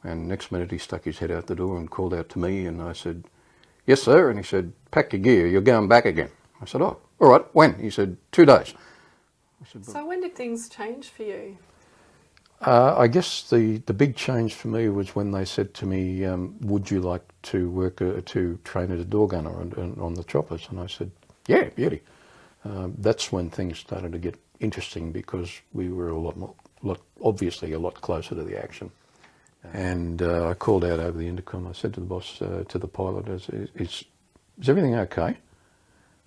And next minute he stuck his head out the door and called out to me, and I said, "Yes, sir." And he said, "Pack your gear, you're going back again." I said, "Oh, all right, when?" He said, 2 days. I said, So when did things change for you? I guess the big change for me was when they said to me, "Would you like to work to train as a door gunner on the choppers?" And I said, "Yeah, beauty." That's when things started to get interesting, because we were obviously a lot closer to the action. And I called out over the intercom. I said to the boss, to the pilot, "Is everything okay?"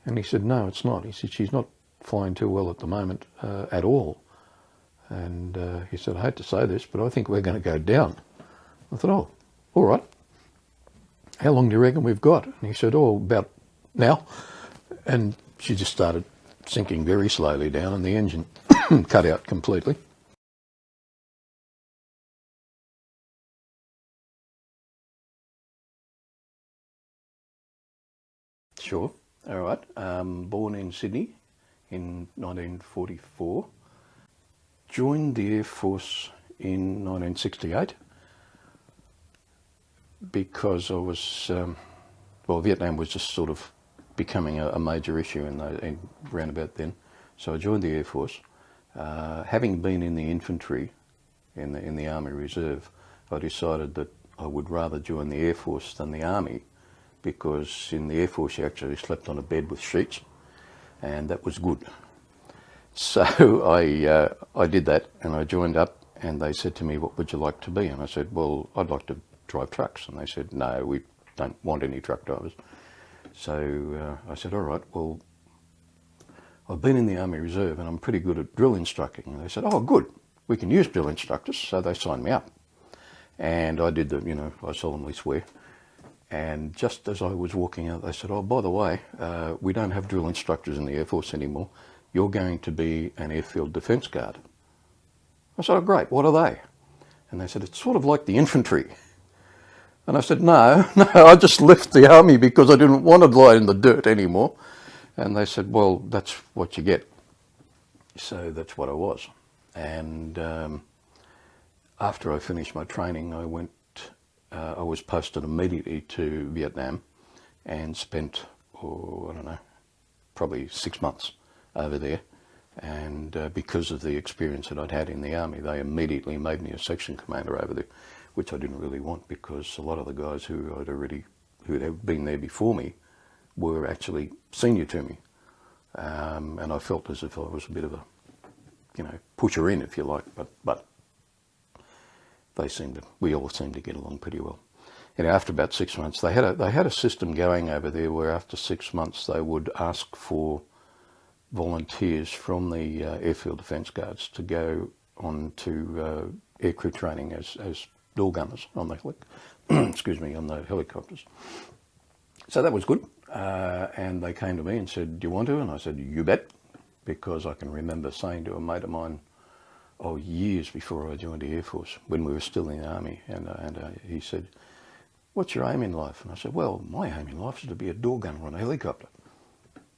And he said, "No, it's not." He said, "She's not flying too well at the moment at all." And he said, "I hate to say this, but I think we're going to go down." I thought, "Oh, all right. How long do you reckon we've got?" And he said, "Oh, about now." And she just started sinking very slowly down, and the engine cut out completely. Sure. All right. Born in Sydney in 1944. Joined the Air Force in 1968 because I was, Vietnam was just sort of becoming a major issue in round about then. So I joined the Air Force. Having been in the infantry in the Army Reserve, I decided that I would rather join the Air Force than the Army, because in the Air Force you actually slept on a bed with sheets, and that was good. So I did that, and I joined up, and they said to me, "What would you like to be?" And I said, "Well, I'd like to drive trucks." And they said, "No, we don't want any truck drivers." So I said, "All right, well, I've been in the Army Reserve and I'm pretty good at drill instructing." And they said, "Oh, good, we can use drill instructors." So they signed me up. And I did I solemnly swear. And just as I was walking out, they said, "Oh, by the way, we don't have drill instructors in the Air Force anymore. You're going to be an airfield defence guard." I said, "Oh, great, what are they?" And they said, "It's sort of like the infantry." And I said, no, I just left the Army because I didn't want to lie in the dirt anymore." And they said, "Well, that's what you get." So that's what I was. And after I finished my training, I was posted immediately to Vietnam and spent, probably 6 months over there. And because of the experience that I'd had in the Army, they immediately made me a section commander over there, which I didn't really want, because a lot of the guys who had been there before me were actually senior to me. And I felt as if I was a bit of a, pusher in, if you like, but we all seemed to get along pretty well. After about 6 months, they had a system going over there where after 6 months they would ask for volunteers from the airfield defence guards to go on to aircrew training as door gunners on the on the helicopters. So that was good. And they came to me and said, "Do you want to?" And I said, "You bet," because I can remember saying to a mate of mine, years before I joined the Air Force, when we were still in the Army, and he said, "What's your aim in life?" And I said, "Well, my aim in life is to be a door gunner on a helicopter."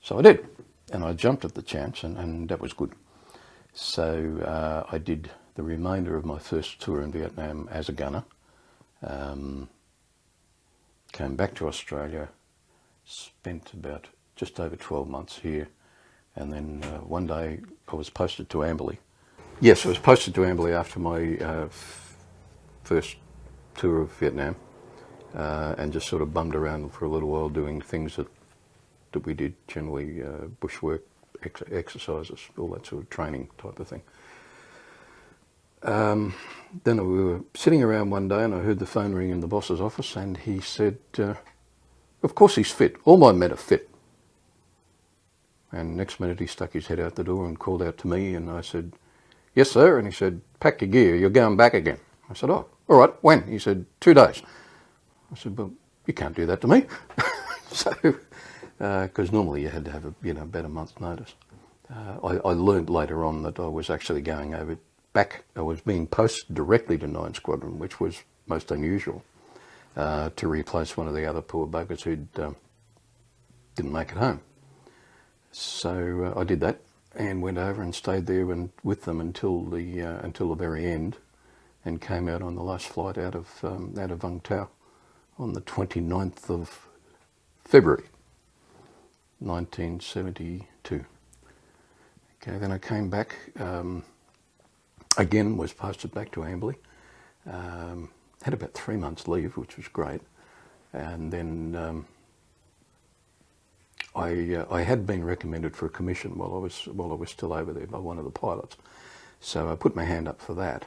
So I did, and I jumped at the chance, and that was good. So I did the remainder of my first tour in Vietnam as a gunner, came back to Australia, spent about just over 12 months here, and then one day I was posted to Amberley. Yes, I was posted to Amberley after my first tour of Vietnam, and just sort of bummed around for a little while doing things that we did, generally bushwork, exercises, all that sort of training type of thing. Then we were sitting around one day and I heard the phone ring in the boss's office, and he said, "Of course he's fit. All my men are fit." And next minute he stuck his head out the door and called out to me, and I said, "Yes, sir." And he said, "Pack your gear, you're going back again." I said, "Oh, all right, when?" He said, 2 days. I said, "Well, you can't do that to me." So, because normally you had to have about a month's notice. I learned later on that I was actually going back. I was being posted directly to 9 Squadron, which was most unusual, to replace one of the other poor buggers who didn't make it home. So I did that and went over and stayed there with them until the very end. and came out on the last flight out of Vung Tau on the 29th of February 1972. Okay, then I came back, again was posted back to Amberley, had about 3 months leave, which was great, and then I had been recommended for a commission while I was still over there by one of the pilots. So I put my hand up for that,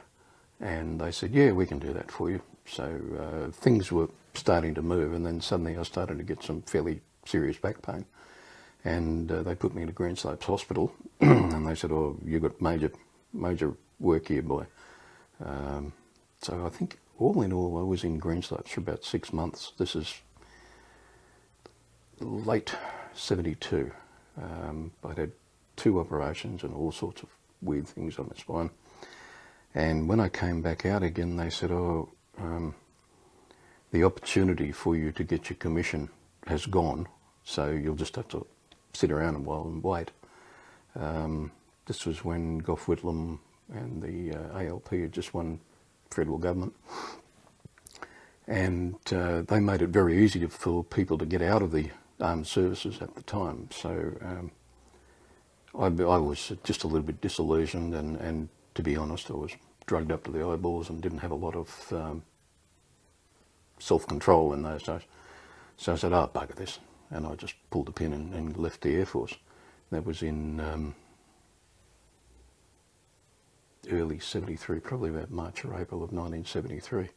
and they said, yeah, we can do that for you. So things were starting to move, and then suddenly I started to get some fairly serious back pain, and they put me into Greenslopes Hospital, and they said, oh, you've got major work here, boy. So I think all in all I was in Greenslopes for about 6 months. This is late 72. I'd had 2 operations and all sorts of weird things on my spine. And when I came back out again, they said, oh, the opportunity for you to get your commission has gone, so you'll just have to sit around a while and wait. This was when Gough Whitlam and the ALP had just won federal government. And they made it very easy for people to get out of the armed services at the time. So I was just a little bit disillusioned, and to be honest, I was drugged up to the eyeballs and didn't have a lot of self-control in those days. So I said, oh, bugger this. And I just pulled the pin and left the Air Force. That was in early 73, probably about March or April of 1973.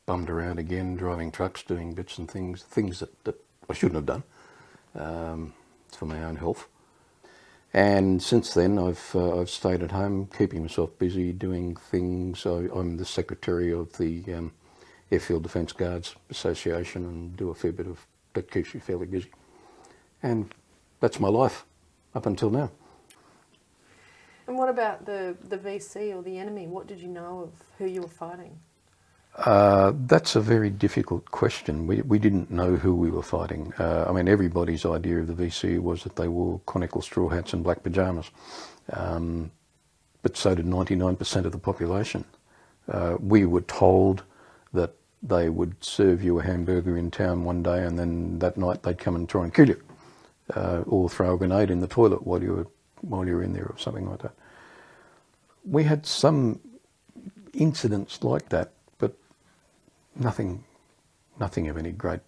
Bummed around again, driving trucks, doing bits and things that I shouldn't have done for my own health. And since then, I've stayed at home, keeping myself busy, doing things. I'm the secretary of the Airfield Defence Guards Association, and do a fair bit of that. Keeps me fairly busy, and that's my life up until now. And what about the VC or the enemy? What did you know of who you were fighting? That's a very difficult question. We didn't know who we were fighting. I mean, everybody's idea of the VC was that they wore conical straw hats and black pyjamas, but so did 99% of the population. We were told that they would serve you a hamburger in town one day, and then that night they'd come and try and kill you, or throw a grenade in the toilet while you were in there, or something like that. We had some incidents like that, but nothing of any great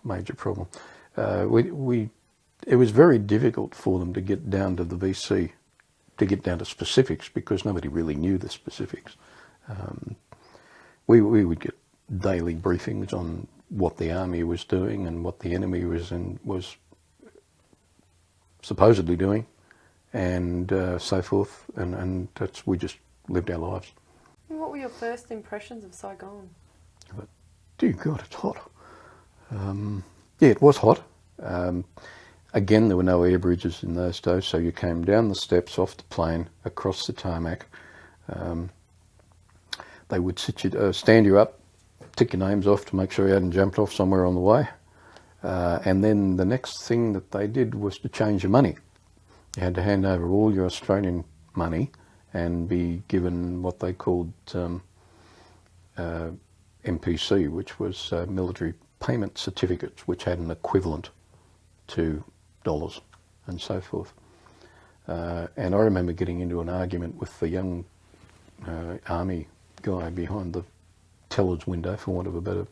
major problem. It was very difficult for them to get down to the VC, to get down to specifics, because nobody really knew the specifics. We would get daily briefings on what the army was doing and what the enemy was supposedly doing, and so forth, and we just lived our lives. What were your first impressions of Saigon? But, dear God, it's hot. Yeah, it was hot. Again, there were no air bridges in those days, so you came down the steps off the plane, across the tarmac. They would stand you up, tick your names off to make sure you hadn't jumped off somewhere on the way. And then the next thing that they did was to change your money. You had to hand over all your Australian money and be given what they called MPC, which was military payment certificates, which had an equivalent to dollars and so forth. And I remember getting into an argument with the young army guy behind the teller's window, for want of a better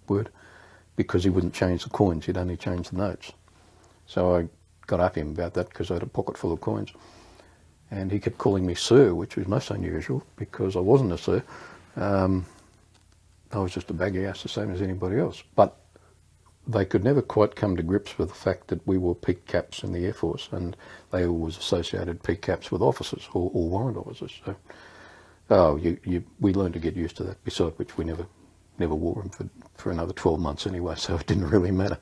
word, because he wouldn't change the coins, he'd only change the notes. So I got up him about that, because I had a pocket full of coins, and he kept calling me sir, which was most unusual, because I wasn't a sir. I was just a baggy ass, the same as anybody else. But they could never quite come to grips with the fact that we wore peak caps in the Air Force, and they always associated peak caps with officers, or warrant officers. So, we learned to get used to that, beside which we never wore them for another 12 months anyway, so it didn't really matter.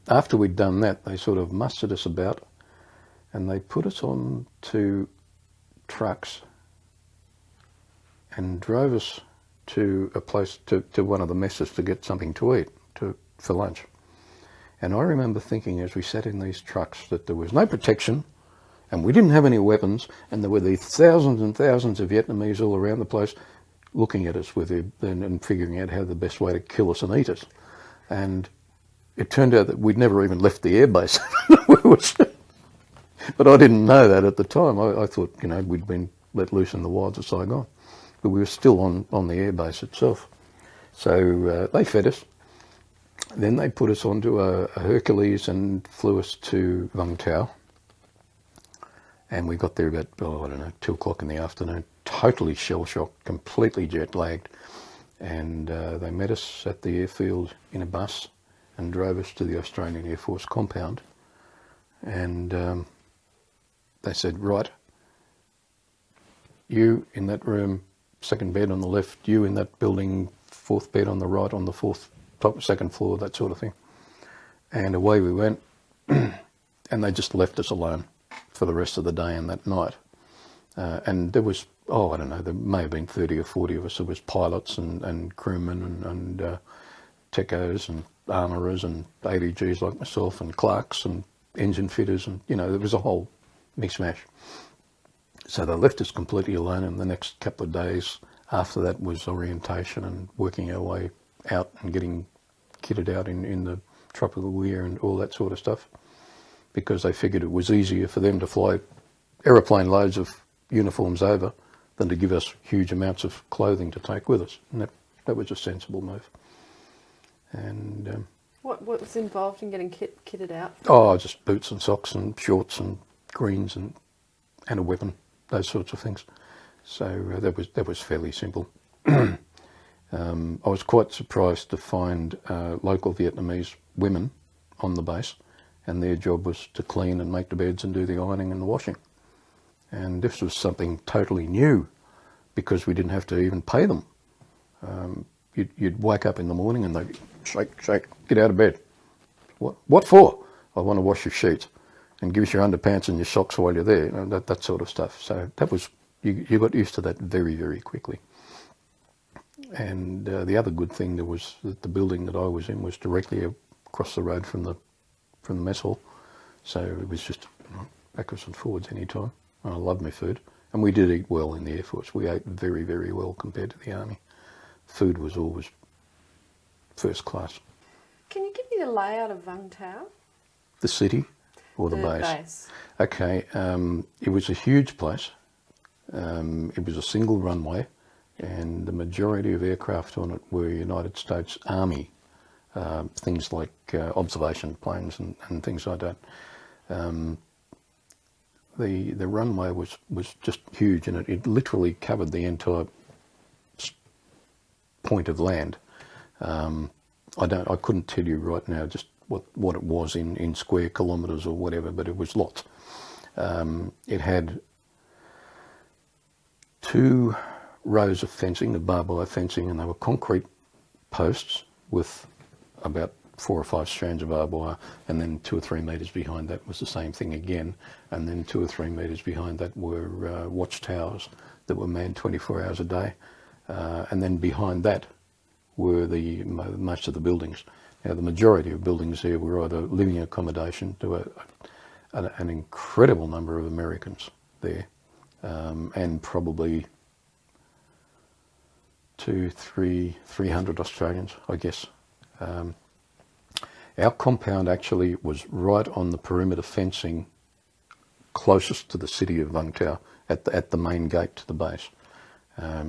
After we'd done that, they sort of mustered us about, and they put us on to trucks and drove us to a place, to one of the messes, to get something to eat for lunch. And I remember thinking, as we sat in these trucks, that there was no protection, And we didn't have any weapons, and there were these thousands and thousands of Vietnamese all around the place looking at us with and figuring out how the best way to kill us and eat us. And it turned out that we'd never even left the airbase. But I didn't know that at the time. I thought, you know, we'd been let loose in the wilds of Saigon. But we were still on the airbase itself. So they fed us. Then they put us onto a Hercules and flew us to Vung Tau. And we got there about, I don't know, 2 o'clock in the afternoon, totally shell-shocked, completely jet-lagged. And they met us at the airfield in a bus and drove us to the Australian Air Force compound. And they said, right, you in that room, 2nd bed on the left, you in that building, 4th bed on the right, on the 2nd floor, that sort of thing. And away we went. And they just left us alone for the rest of the day and that night. And there was, I don't know, there may have been 30 or 40 of us. There was pilots and crewmen and techos and armourers and ADGs like myself and clerks and engine fitters, and, you know, there was a whole mishmash. So they left us completely alone, and the next couple of days after that was orientation and working our way out and getting kitted out in the tropical gear and all that sort of stuff, because they figured it was easier for them to fly aeroplane loads of uniforms over than to give us huge amounts of clothing to take with us. And that was a sensible move. And what was involved in getting kitted out? Just boots and socks and shorts and greens and a weapon, those sorts of things. So that was fairly simple. I was quite surprised to find local Vietnamese women on the base, and their job was to clean and make the beds and do the ironing and the washing. And this was something totally new, because we didn't have to even pay them. You'd wake up in the morning and they'd shake, get out of bed. What for? I want to wash your sheets, and give us your underpants and your socks while you're there, you know, that sort of stuff. So that was, you got used to that very, very quickly. And the other good thing there was that the building that I was in was directly across the road from the mess hall. So it was just, you know, backwards and forwards any time. And I loved my food. And we did eat well in the Air Force. We ate very, very well compared to the Army. Food was always first class. Can you give me the layout of Vung Tau? The city or the base? Okay, it was a huge place. It was a single runway, and the majority of aircraft on it were United States Army, things like observation planes and things like that. The runway was just huge, and it literally covered the entire point of land. I couldn't tell you right now just what it was in square kilometres or whatever, but it was lots. It had 2 rows of fencing, the barbed wire fencing, and they were concrete posts with about 4 or 5 strands of barbed wire, and then 2 or 3 metres behind that was the same thing again, and then 2 or 3 metres behind that were watchtowers that were manned 24 hours a day, and then behind that were most of the buildings. Now, the majority of buildings there were either living accommodation. There were an incredible number of Americans there, and probably 300 Australians, I guess. Our compound actually was right on the perimeter fencing closest to the city of Vung Tau, at the main gate to the base.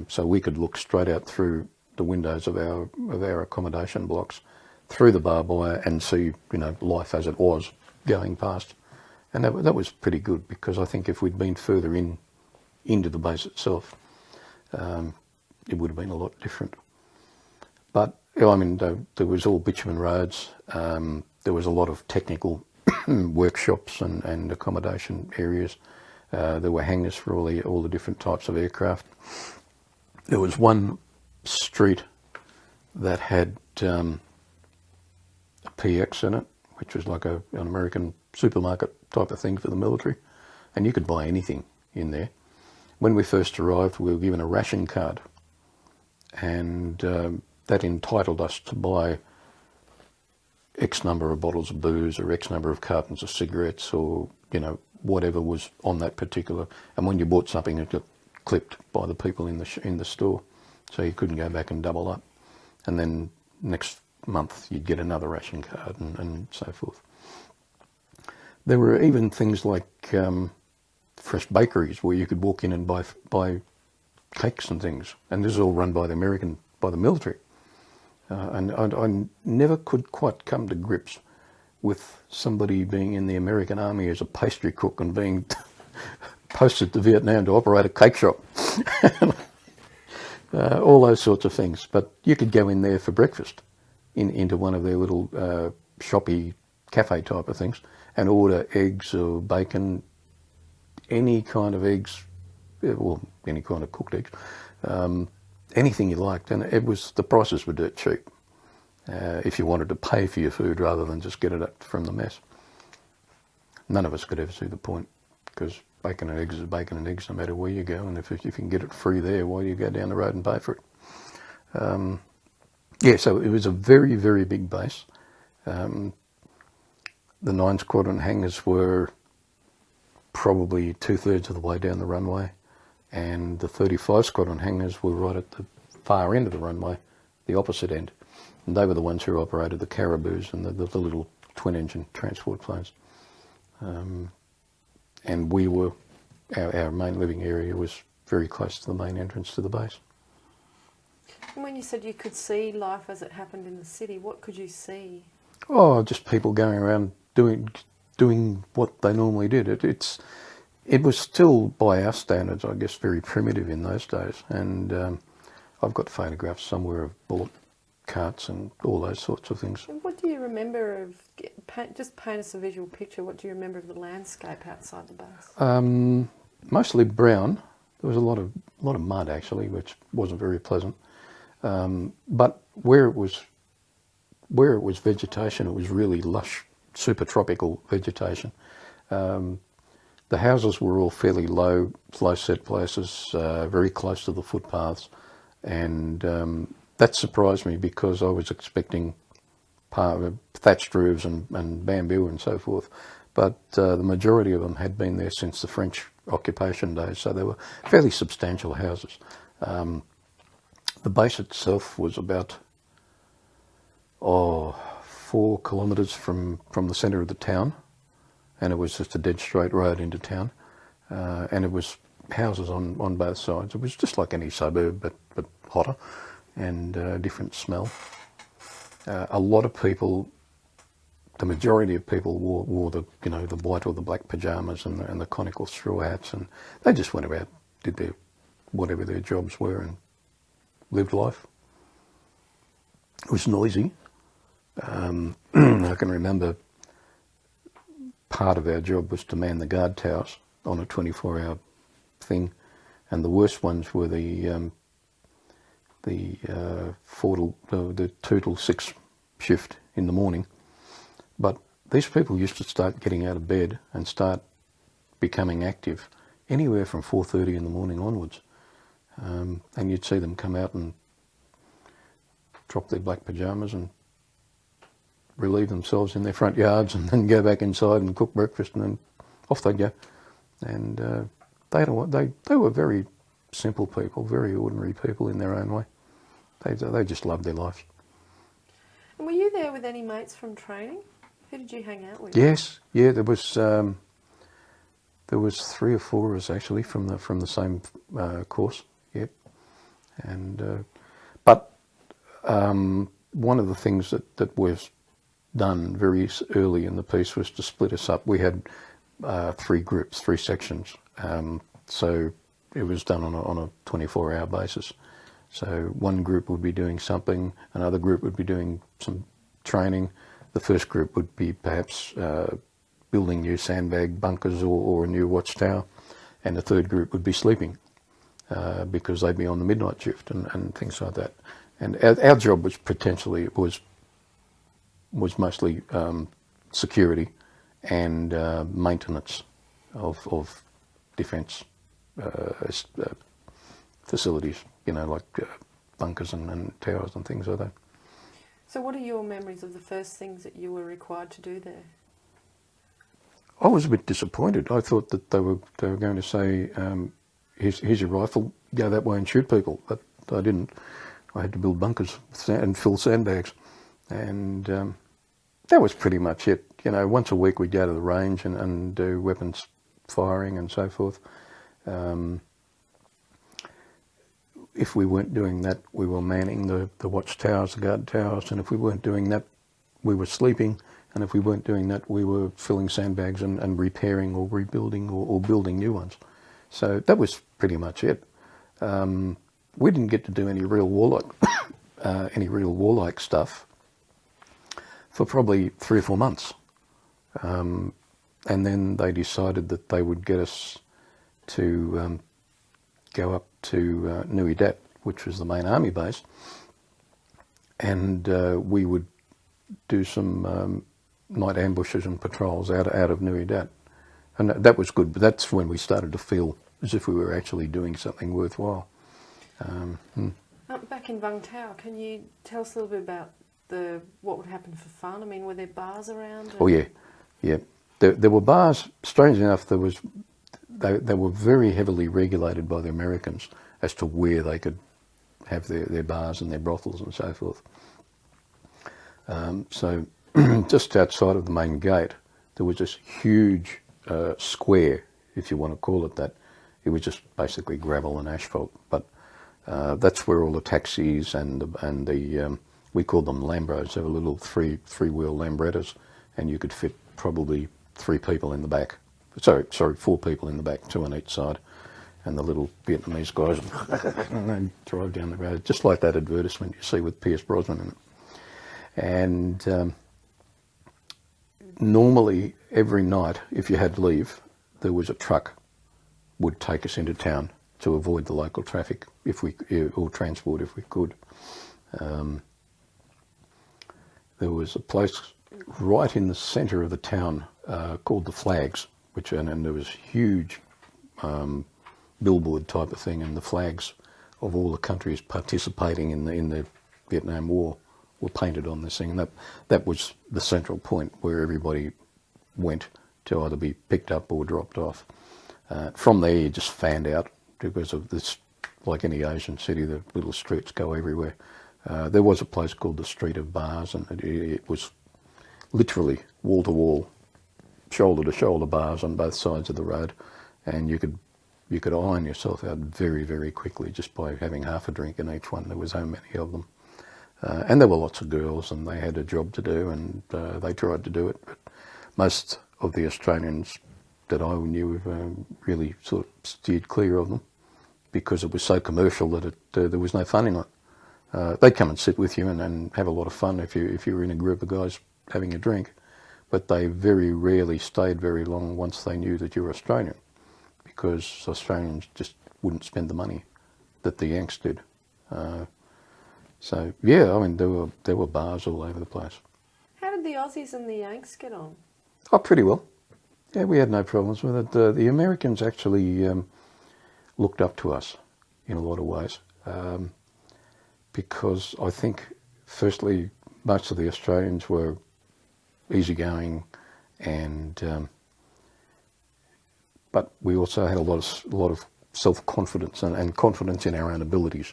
So we could look straight out through the windows of our accommodation blocks, through the barbed wire, and see, you know, life as it was going past. And that was pretty good, because I think if we'd been further into the base itself, it would have been a lot different. But, you know, I mean, there was all bitumen roads. There was a lot of technical workshops and accommodation areas. There were hangars for all the different types of aircraft. There was one street that had a PX in it, which was like an American supermarket type of thing for the military, and you could buy anything in there. When we first arrived, we were given a ration card, and that entitled us to buy X number of bottles of booze or X number of cartons of cigarettes, or, you know, whatever was on that particular. And when you bought something, it got clipped by the people in the store, so you couldn't go back and double up. And then next month you'd get another ration card and so forth. There were even things like fresh bakeries where you could walk in and buy cakes and things, and this is all run by the military. And I never could quite come to grips with somebody being in the American Army as a pastry cook and being posted to Vietnam to operate a cake shop. All those sorts of things. But you could go in there for breakfast into one of their little shoppy cafe type of things and order eggs or bacon, any kind of eggs, well, any kind of cooked eggs, anything you liked, and the prices were dirt cheap if you wanted to pay for your food rather than just get it up from the mess. None of us could ever see the point, because bacon and eggs is bacon and eggs no matter where you go, and if you can get it free there, why do you go down the road and pay for it? Yeah, so it was a very, very big base. The 9 Squadron hangars were probably 2/3 of the way down the runway, and the 35 Squadron hangars were right at the far end of the runway, the opposite end. And they were the ones who operated the Caribous and the little twin-engine transport planes. And we were, our main living area was very close to the main entrance to the base. And when you said you could see life as it happened in the city, what could you see? Oh, just people going around doing what they normally did. It was still, by our standards, I guess, very primitive in those days. And I've got photographs somewhere of bullet carts and all those sorts of things. And what do you remember of, just paint us a visual picture, what do you remember of the landscape outside the base? Mostly brown. There was a lot of mud, actually, which wasn't very pleasant. But where it was vegetation, it was really lush, super tropical vegetation. The houses were all fairly low set places, very close to the footpaths, and that surprised me because I was expecting thatched roofs and bamboo and so forth, but the majority of them had been there since the French occupation days, so they were fairly substantial houses. The base itself was about 4 kilometres from the centre of the town, and it was just a dead straight road into town, and it was houses on both sides. It was just like any suburb, but hotter and different smell. A lot of people, the majority of people wore the white or the black pyjamas and the conical straw hats, and they just went about, did whatever their jobs were and lived life. It was noisy. I can remember part of our job was to man the guard towers on a 24-hour thing, and the worst ones were the 2 till 6 shift in the morning. But these people used to start getting out of bed and start becoming active anywhere from 4:30 in the morning onwards, and you'd see them come out and drop their black pyjamas and relieve themselves in their front yards, and then go back inside and cook breakfast, and then off they'd go. And they were very simple people, very ordinary people in their own way. They just loved their lives. And were you there with any mates from training? Who did you hang out with? Yes, yeah, there was 3 or 4 of us actually from the same course. Yep. And but one of the things that was done very early in the piece was to split us up. We had 3 groups, 3 sections. So it was done on a 24-hour basis. So one group would be doing something, another group would be doing some training. The first group would be perhaps building new sandbag bunkers or a new watchtower, and the third group would be sleeping because they'd be on the midnight shift and things like that. And our job was mostly security and maintenance of defence facilities, like bunkers and towers and things like that. So what are your memories of the first things that you were required to do there? I was a bit disappointed. I thought that they were going to say, here's your rifle, go that way and shoot people. But I didn't. I had to build bunkers and fill sandbags. And that was pretty much it. You know, once a week we'd go to the range and do weapons firing and so forth. If we weren't doing that, we were manning the watchtowers, the guard towers, and if we weren't doing that, we were sleeping, and if we weren't doing that, we were filling sandbags and repairing or rebuilding or building new ones. So that was pretty much it. We didn't get to do any real warlike stuff for probably 3 or 4 months. And then they decided that they would get us to go up to Nui Dat, which was the main army base, and we would do some night ambushes and patrols out of Nui Dat. And that was good, but that's when we started to feel as if we were actually doing something worthwhile. Back in Vung Tau, can you tell us a little bit about what would happen for fun? I mean, were there bars around? Oh yeah. There were bars. Strangely enough, they were very heavily regulated by the Americans as to where they could have their bars and their brothels and so forth. So just outside of the main gate, there was this huge square, if you want to call it that. It was just basically gravel and asphalt, but that's where all the taxis and the we called them Lambros. They were little three-wheel Lambrettas, and you could fit probably 3 people in the back. Sorry, 4 people in the back, 2 on each side, and the little Vietnamese guys and drive down the road, just like that advertisement you see with Pierce Brosnan in it. And normally every night, if you had leave, there was a truck would take us into town to avoid the local traffic, or transport if we could. There was a place right in the centre of the town called the Flags, and there was huge billboard type of thing, and the flags of all the countries participating in the Vietnam War were painted on this thing, and that was the central point where everybody went to either be picked up or dropped off. From there you just fanned out, because of this, like any Asian city, the little streets go everywhere. There was a place called the Street of Bars, and it was literally wall to wall, shoulder to shoulder bars on both sides of the road, and you could iron yourself out very, very quickly just by having half a drink in each one. There was so many of them. And there were lots of girls, and they had a job to do, and they tried to do it. But most of the Australians that I knew really sort of steered clear of them, because it was so commercial that there was no fun in it. They'd come and sit with you and have a lot of fun if you were in a group of guys having a drink, but they very rarely stayed very long once they knew that you were Australian, because Australians just wouldn't spend the money that the Yanks did. So yeah, I mean there were bars all over the place. How did the Aussies and the Yanks get on? Oh, pretty well. Yeah, we had no problems with it. The Americans actually looked up to us in a lot of ways, because I think, firstly, most of the Australians were easygoing, but we also had a lot of self-confidence and confidence in our own abilities.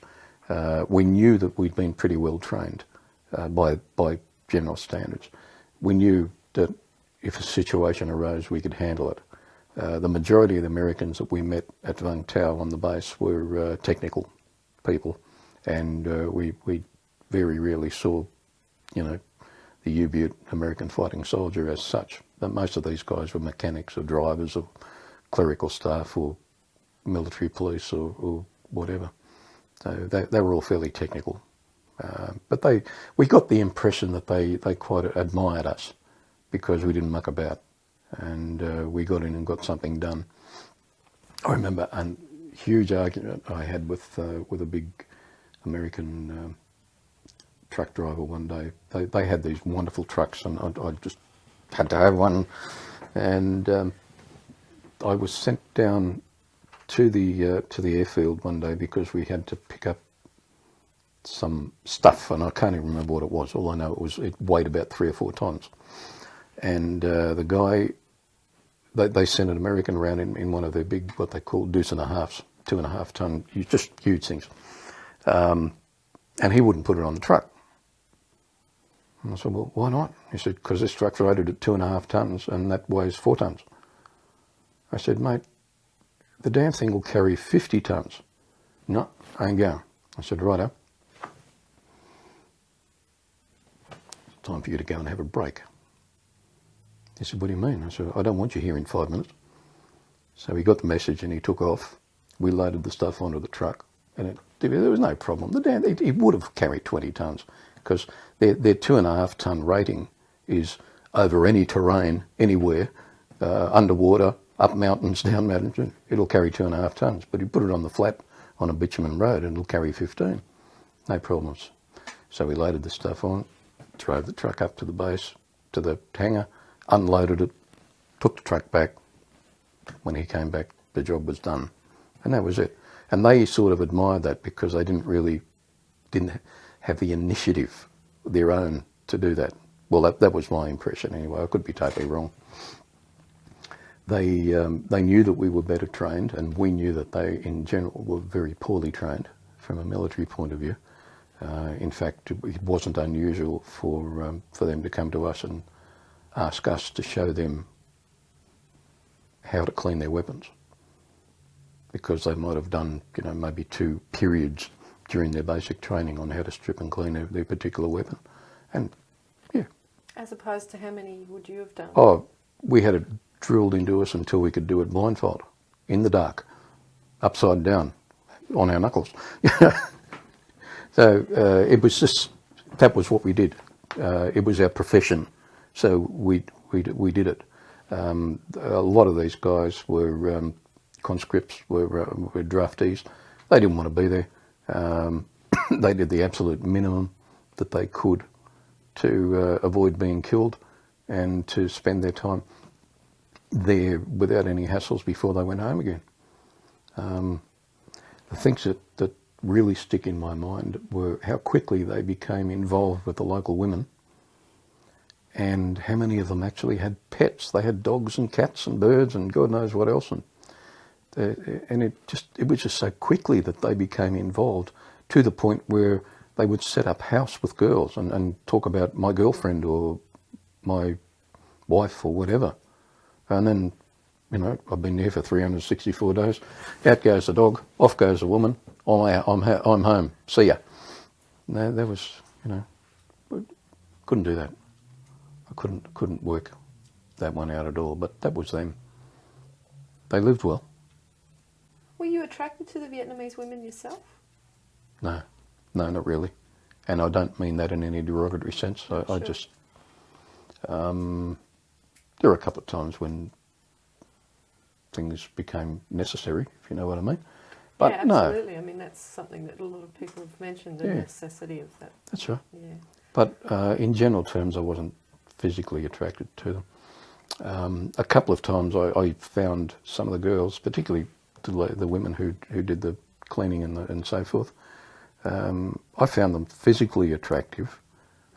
We knew that we'd been pretty well trained by general standards. We knew that if a situation arose, we could handle it. The majority of the Americans that we met at Vung Tau on the base were technical people, and we very rarely saw, the U-boot American fighting soldier as such. But most of these guys were mechanics or drivers or clerical staff or military police or whatever. So they were all fairly technical. But we got the impression that they quite admired us because we didn't muck about, and we got in and got something done. I remember a huge argument I had with a big American truck driver one day. They had these wonderful trucks, and I just had to have one, and I was sent down to the airfield one day because we had to pick up some stuff, and I can't even remember what it was. All I know it weighed about 3 or 4 tons, and the guy they sent an American around in one of their big, what they call deuce and a halves, 2.5 ton, just huge things. And he wouldn't put it on the truck. And I said, well, why not? He said, because this truck's rated at 2.5 tons and that weighs 4 tons. I said, mate, the damn thing will carry 50 tons. No, I ain't going. I said, righto. It's time for you to go and have a break. He said, what do you mean? I said, I don't want you here in 5 minutes. So he got the message and he took off. We loaded the stuff onto the truck and there was no problem. It would have carried 20 tonnes because their 2.5 tonne rating is over any terrain, anywhere, underwater, up mountains, down mountains. It'll carry 2.5 tonnes. But you put it on the flat on a bitumen road and it'll carry 15. No problems. So we loaded the stuff on, drove the truck up to the base, to the hangar, unloaded it, took the truck back. When he came back, the job was done. And that was it. And they sort of admired that because they didn't have the initiative, their own, to do that. Well, that was my impression anyway. I could be totally wrong. They knew that we were better trained, and we knew that they, in general, were very poorly trained from a military point of view. In fact, it wasn't unusual for them to come to us and ask us to show them how to clean their weapons, because they might have done, maybe 2 periods during their basic training on how to strip and clean their particular weapon. And yeah. As opposed to how many would you have done? Oh, we had it drilled into us until we could do it blindfold, in the dark, upside down, on our knuckles. So it was just, that was what we did. It was our profession, so we did it. A lot of these guys were conscripts, were draftees. They didn't want to be there. They did the absolute minimum that they could to avoid being killed and to spend their time there without any hassles before they went home again. The things that really stick in my mind were how quickly they became involved with the local women and how many of them actually had pets. They had dogs and cats and birds and God knows what else. And it was just so quickly that they became involved, to the point where they would set up house with girls and talk about my girlfriend or my wife or whatever. And then, I've been there for 364 days. Out goes the dog, off goes the woman. I'm home. See ya. No, that was, couldn't do that. I couldn't work that one out at all. But that was them. They lived well. Were you attracted to the Vietnamese women yourself? No, not really. And I don't mean that in any derogatory sense. I just, there were a couple of times when things became necessary, if you know what I mean. But yeah, absolutely. No. I mean, that's something that a lot of people have mentioned, the necessity of that. That's right. Yeah. But in general terms, I wasn't physically attracted to them. A couple of times I found some of the girls, particularly the women who did the cleaning and so forth, I found them physically attractive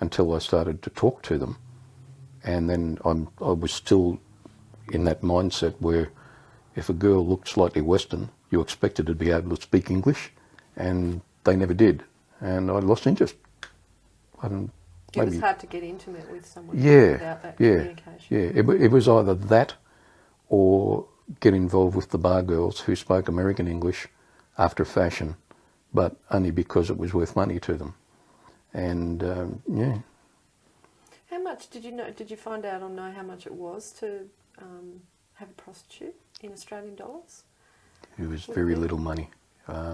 until I started to talk to them. And then I was still in that mindset where if a girl looked slightly Western, you expected to be able to speak English, and they never did. And I lost interest. It was hard to get intimate with someone without that communication. Yeah, it was either that or get involved with the bar girls who spoke American English after fashion, but only because it was worth money to them. And yeah. How much did you know? Did you find out or know how much it was to have a prostitute in Australian dollars? It was very little money. I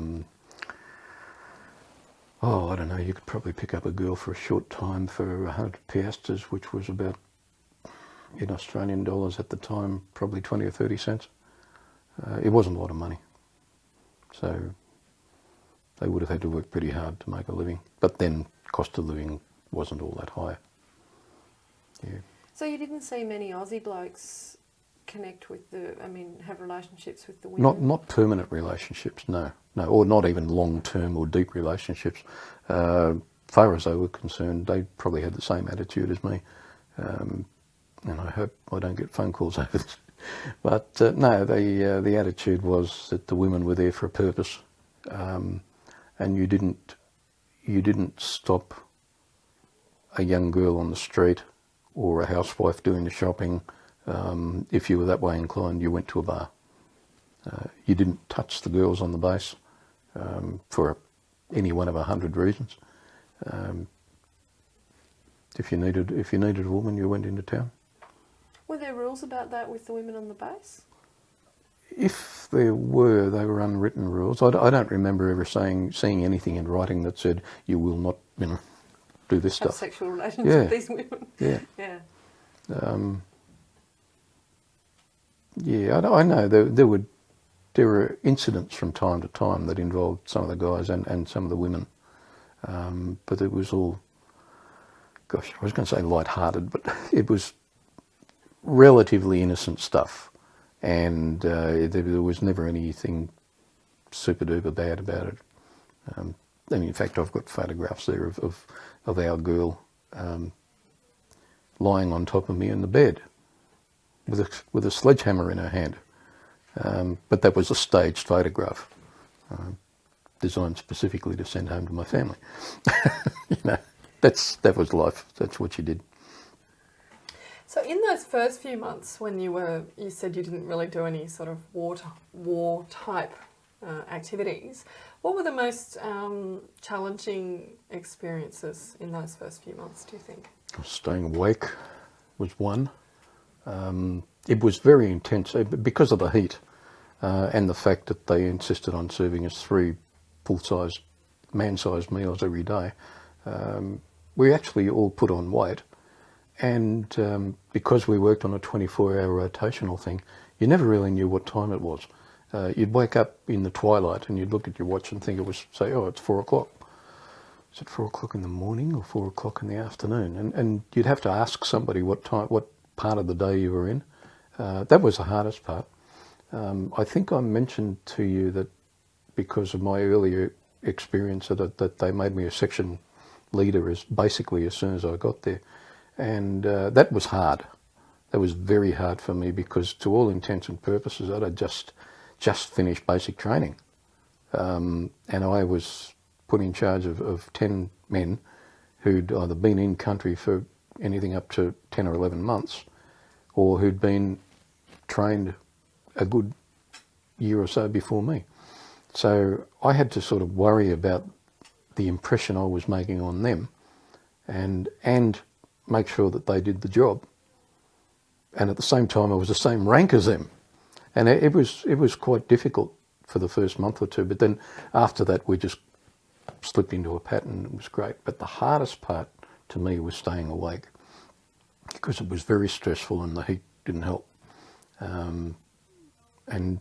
don't know, you could probably pick up a girl for a short time for 100 piastres, which was about, in Australian dollars at the time, probably 20 or 30 cents. It wasn't a lot of money. So they would have had to work pretty hard to make a living. But then cost of living wasn't all that high. Yeah. So you didn't see many Aussie blokes connect with have relationships with the women? Not permanent relationships, no, or not even long-term or deep relationships. Far as they were concerned, they probably had the same attitude as me. And I hope I don't get phone calls over this. But no, the attitude was that the women were there for a purpose, and you didn't stop a young girl on the street or a housewife doing the shopping. If you were that way inclined, you went to a bar. You didn't touch the girls on the base for any one of 100 reasons. If you needed a woman, you went into town. Were there rules about that with the women on the base? If there were, they were unwritten rules. I don't remember ever seeing anything in writing that said you will not, do this Have stuff. sexual relations with these women. Yeah. Yeah. Yeah, I know there were incidents from time to time that involved some of the guys and some of the women, but it was all, gosh, I was going to say light-hearted, but it was relatively innocent stuff, and there was never anything super-duper bad about it. And in fact, I've got photographs there of our girl lying on top of me in the bed with a sledgehammer in her hand. But that was a staged photograph, designed specifically to send home to my family. That was life. That's what you did. So in those first few months when you said you didn't really do any sort of war type activities, what were the most challenging experiences in those first few months, do you think? Staying awake was one. It was very intense because of the heat and the fact that they insisted on serving us 3 full-size, man-sized meals every day. We actually all put on weight, and because we worked on a 24-hour rotational thing, you never really knew what time it was. You'd wake up in the twilight and you'd look at your watch and think it's 4 o'clock. Is it 4 o'clock in the morning or 4 o'clock in the afternoon? And you'd have to ask somebody what part of the day you were in. That was the hardest part. I think I mentioned to you that because of my earlier experience that they made me a section leader basically as soon as I got there. And that was hard. That was very hard for me because to all intents and purposes I'd just finished basic training. And I was put in charge of 10 men who'd either been in country for anything up to 10 or 11 months or who'd been trained a good year or so before me. So I had to sort of worry about the impression I was making on them and make sure that they did the job. And at the same time, I was the same rank as them. And it was quite difficult for the first month or two, but then after that we just slipped into a pattern. It was great. But the hardest part to me was staying awake because it was very stressful and the heat didn't help. And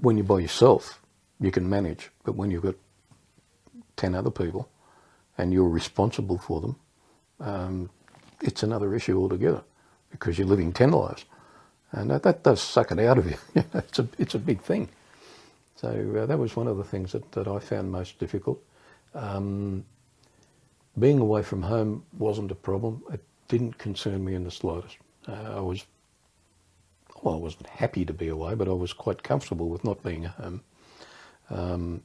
when you're by yourself, you can manage, but when you've got 10 other people and you're responsible for them, it's another issue altogether because you're living 10 lives. And that does suck it out of you. It's a big thing. So that was one of the things that I found most difficult. Being away from home wasn't a problem. It didn't concern me in the slightest. I wasn't happy to be away, but I was quite comfortable with not being at home.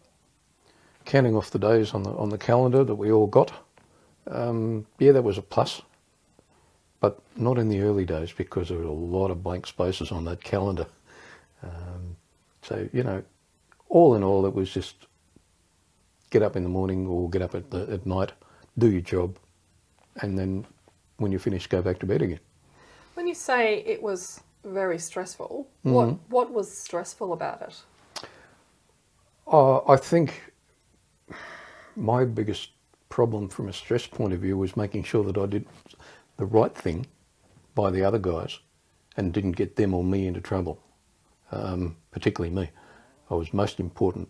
Counting off the days on the calendar that we all got, that was a plus. But not in the early days because there were a lot of blank spaces on that calendar. So, all in all, it was just get up in the morning or get up at night, do your job, and then when you're finished, go back to bed again. When you say it was very stressful, what was stressful about it? I think my biggest problem from a stress point of view was making sure that I did the right thing by the other guys and didn't get them or me into trouble, particularly me. I was most important.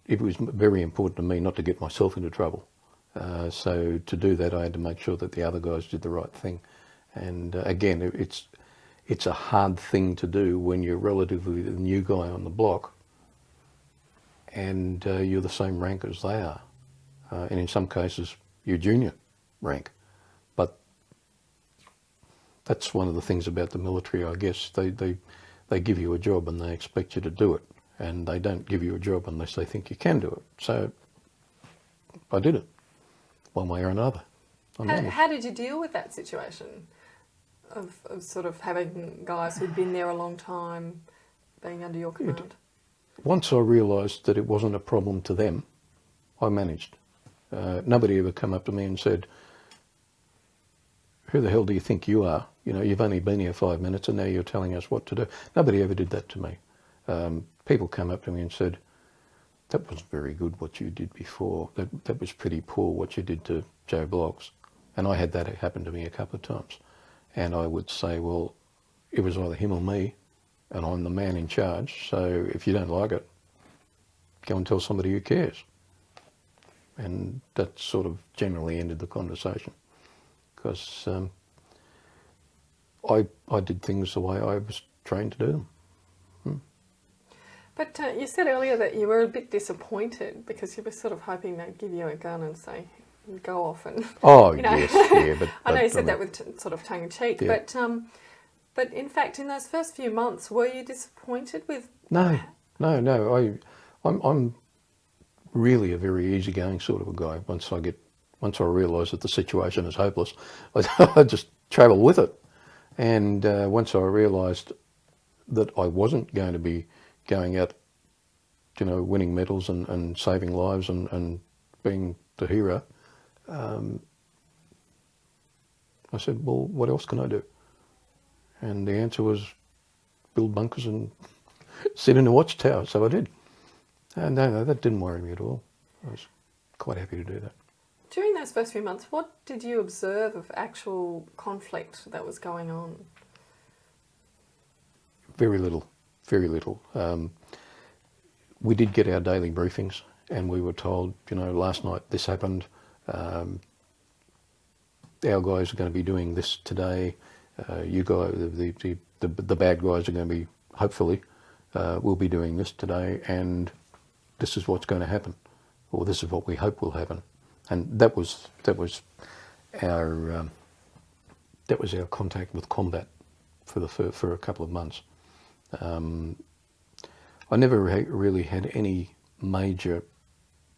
It was very important to me not to get myself into trouble. So to do that, I had to make sure that the other guys did the right thing. And again, it's a hard thing to do when you're relatively the new guy on the block and you're the same rank as they are. And in some cases, you're junior rank. But that's one of the things about the military, I guess. They give you a job and they expect you to do it, and they don't give you a job unless they think you can do it. So I did it, one way or another. How did you deal with that situation of sort of having guys who'd been there a long time being under your command? Once I realised that it wasn't a problem to them, I managed. Nobody ever come up to me and said, "Who the hell do you think you are? You know, you've only been here 5 minutes and now you're telling us what to do." Nobody ever did that to me. People come up to me and said, "That wasn't very good what you did before. That was pretty poor what you did to Joe Bloggs." And I had that happen to me a couple of times. And I would say, well, it was either him or me, and I'm the man in charge, so if you don't like it, go and tell somebody who cares. And that sort of generally ended the conversation, because I did things the way I was trained to do them. But you said earlier that you were a bit disappointed because you were sort of hoping they'd give you a gun and say, go off and... Oh, you know. yes, yeah. But I know you said that with sort of tongue-in-cheek, yeah. but in fact, in those first few months, were you disappointed with... No. I'm really a very easygoing sort of a guy. Once I realise that the situation is hopeless, I just travel with it. And once I realised that I wasn't going to be going out, you know, winning medals and saving lives and being the hero, I said, well, what else can I do? And the answer was build bunkers and sit in a watchtower. So I did. And no, that didn't worry me at all. I was quite happy to do that. During those first few months, what did you observe of actual conflict that was going on? Very little, very little. We did get our daily briefings, and we were told, you know, last night this happened. Our guys are going to be doing this today. You guys, the bad guys are going to be, hopefully, will be doing this today, and this is what's going to happen, or this is what we hope will happen. And that was our contact with combat for a couple of months. I never really had any major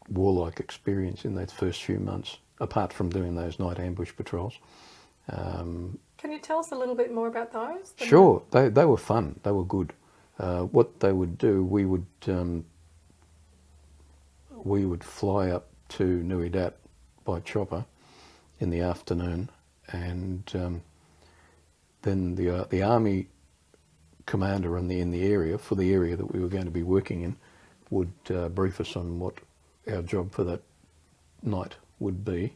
warlike experience in that first few months, apart from doing those night ambush patrols. Can you tell us a little bit more about those? Sure, they were fun. They were good. What they would do, we would fly up to Nui Dat by chopper in the afternoon, and then the army commander in the area, for the area that we were going to be working in, would brief us on what our job for that night would be.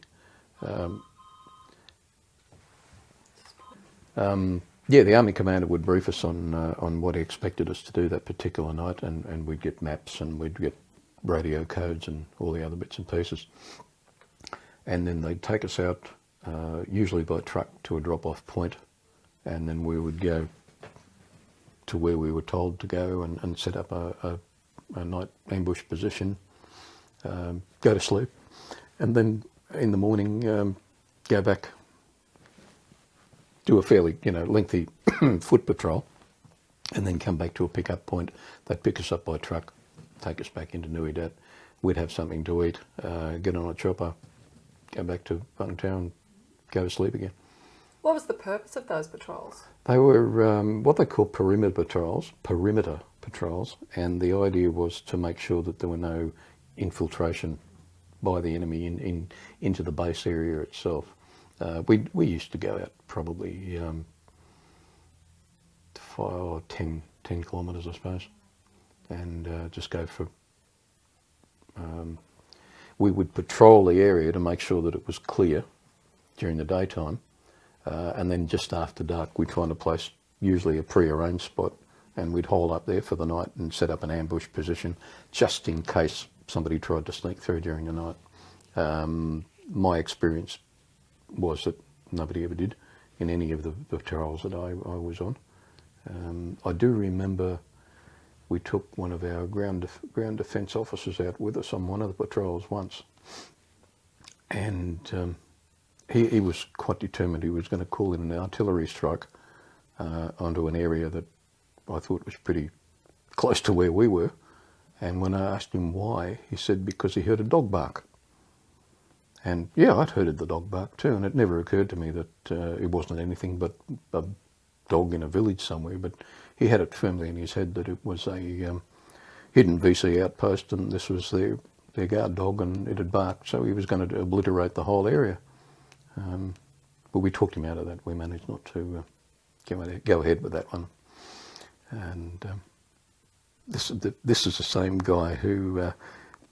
The army commander would brief us on what he expected us to do that particular night, and we'd get maps and we'd get radio codes and all the other bits and pieces. And then they'd take us out, usually by truck, to a drop-off point, and then we would go to where we were told to go and set up a night ambush position, go to sleep, and then in the morning go back, do a fairly lengthy foot patrol, and then come back to a pickup point. They'd pick us up by truck, take us back into Nui Dat. We'd have something to eat, get on a chopper, go back to Vung Tau and go to sleep again. What was the purpose of those patrols? They were what they call perimeter patrols, and the idea was to make sure that there were no infiltration by the enemy into the base area itself. We used to go out probably 5 or 10 kilometres, I suppose, and just go for... we would patrol the area to make sure that it was clear during the daytime, and then just after dark we'd find a place, usually a pre-arranged spot, and we'd hole up there for the night and set up an ambush position just in case somebody tried to sneak through during the night. My experience was that nobody ever did in any of the patrols that I was on. I do remember we took one of our ground defence officers out with us on one of the patrols once, and he was quite determined. He was going to call in an artillery strike onto an area that I thought was pretty close to where we were. And when I asked him why, he said because he heard a dog bark. And yeah, I'd heard the dog bark too, and it never occurred to me that it wasn't anything but a dog in a village somewhere. But he had it firmly in his head that it was a hidden VC outpost, and this was their guard dog, and it had barked, so he was going to obliterate the whole area. But we talked him out of that. We managed not to go ahead with that one. And this is the same guy who,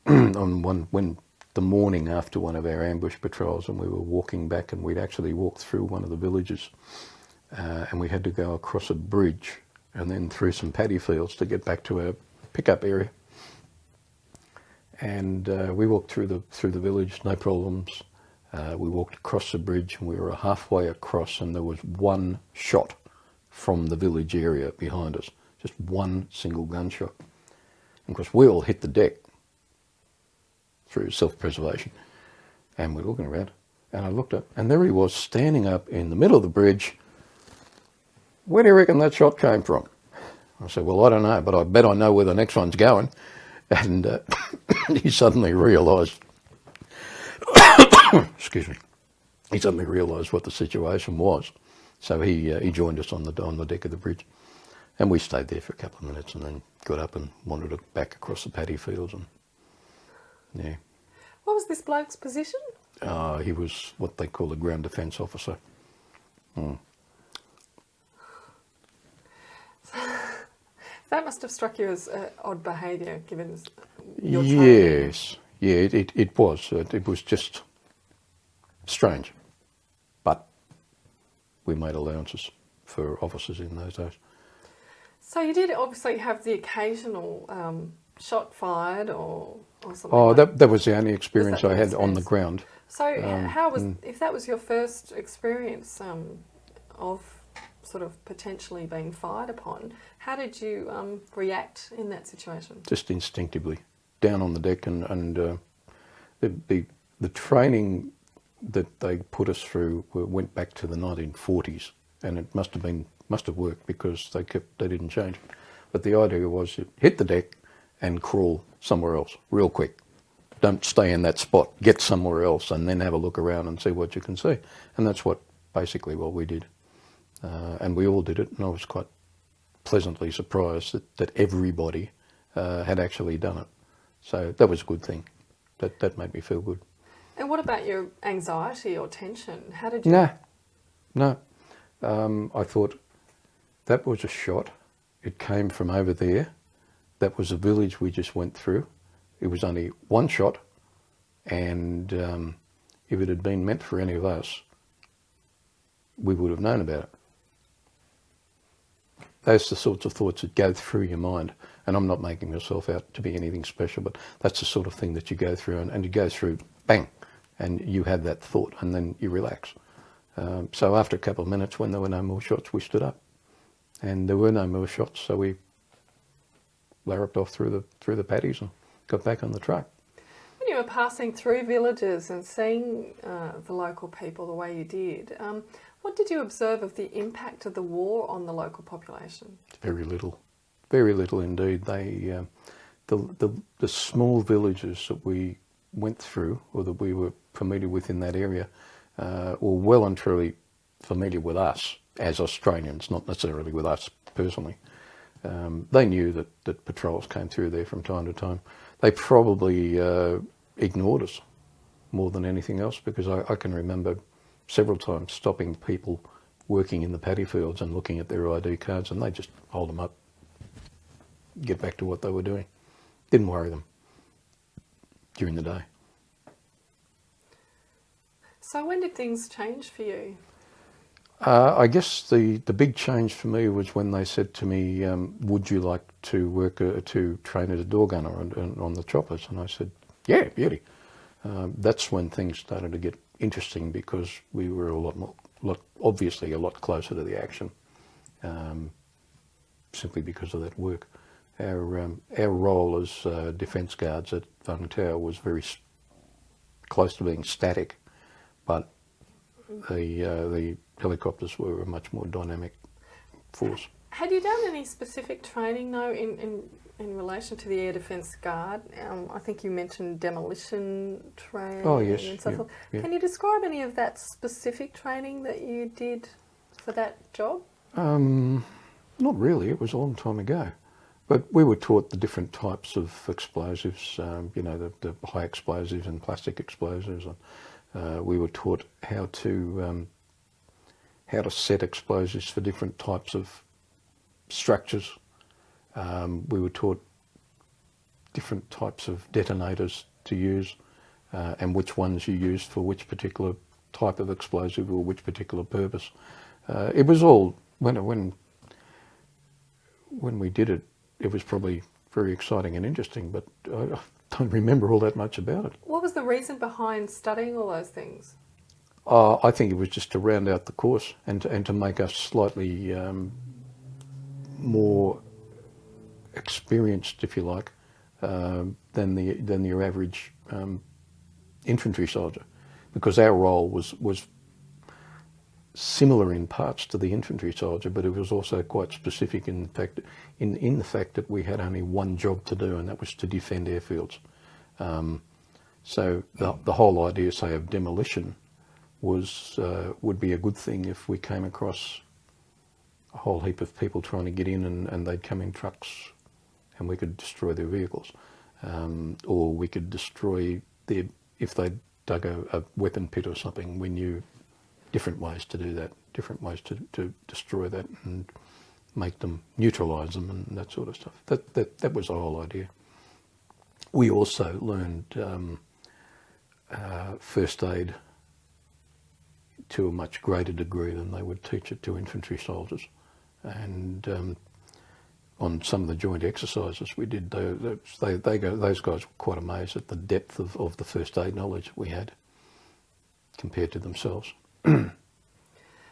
when the morning after one of our ambush patrols, and we were walking back, and we'd actually walked through one of the villages, and we had to go across a bridge and then through some paddy fields to get back to our pickup area. And we walked through the village, no problems. We walked across the bridge, and we were halfway across, and there was one shot from the village area behind us, just one single gunshot. And of course, we all hit the deck through self-preservation, and we're looking around, and I looked up, and there he was standing up in the middle of the bridge. Where do you reckon that shot came from? I said, well, I don't know, but I bet I know where the next one's going. And he suddenly realised, excuse me, he suddenly realised what the situation was. So he joined us on the deck of the bridge, and we stayed there for a couple of minutes, and then got up and wandered back across the paddy fields. And yeah. What was this bloke's position? He was what they call a ground defence officer. That must have struck you as odd behaviour, given your training. Yes, yeah, it was. It was just strange, but we made allowances for officers in those days. So you did obviously have the occasional shot fired or something. Oh, like that was the only experience I had on the experience? ground. So how was, if that was your first experience of sort of potentially being fired upon, how did you react in that situation? Just instinctively, down on the deck, and the training that they put us through went back to the 1940s, and it must have worked because they didn't change it. But the idea was you hit the deck and crawl somewhere else real quick. Don't stay in that spot. Get somewhere else, and then have a look around and see what you can see. And that's basically what we did. And we all did it, and I was quite pleasantly surprised that everybody had actually done it. So that was a good thing. That made me feel good. And what about your anxiety or tension? How did you... No. I thought, that was a shot. It came from over there. That was a village we just went through. It was only one shot, and if it had been meant for any of us, we would have known about it. Those are the sorts of thoughts that go through your mind. And I'm not making myself out to be anything special, but that's the sort of thing that you go through, and you go through, bang, and you have that thought, and then you relax. So after a couple of minutes, when there were no more shots, we stood up. And there were no more shots, so we larruped off through the paddies and got back on the truck. When you were passing through villages and seeing the local people the way you did, what did you observe of the impact of the war on the local population? Very little indeed. They, the small villages that we went through, or that we were familiar with in that area, were well and truly familiar with us as Australians, not necessarily with us personally. They knew that patrols came through there from time to time. They probably ignored us more than anything else, because I can remember several times stopping people working in the paddy fields and looking at their ID cards, and they just hold them up, get back to what they were doing. Didn't worry them during the day. So when did things change for you? I guess the big change for me was when they said to me, would you like to work to train as a door gunner on the choppers? And I said, yeah, beauty. That's when things started to get interesting, because we were obviously a lot closer to the action, simply because of that work. Our role as defence guards at Vung Tau was very close to being static, but The helicopters were a much more dynamic force. Had you done any specific training though in relation to the Air Defence Guard? I think you mentioned demolition training Oh yes, and so yeah, forth. yeah. Can you describe any of that specific training that you did for that job? Not really. It was a long time ago. But we were taught the different types of explosives, you know, the high explosives and plastic explosives. We were taught how to set explosives for different types of structures. We were taught different types of detonators to use and which ones you used for which particular type of explosive or which particular purpose. It was all, when we did it, it was probably very exciting and interesting, but I don't remember all that much about it. What was the reason behind studying all those things? I think it was just to round out the course and to make us slightly more experienced, if you like, than your average infantry soldier, because our role was similar in parts to the infantry soldier, but it was also quite specific in the fact that we had only one job to do, and that was to defend airfields. So the whole idea, say, of demolition would be a good thing if we came across a whole heap of people trying to get in and they'd come in trucks and we could destroy their vehicles, or we could destroy if they dug a weapon pit or something. We knew different ways to do that, different ways to destroy that and make them, neutralise them and that sort of stuff. That was the whole idea. We also learned first aid to a much greater degree than they would teach it to infantry soldiers. And on some of the joint exercises we did, those guys were quite amazed at the depth of the first aid knowledge we had compared to themselves.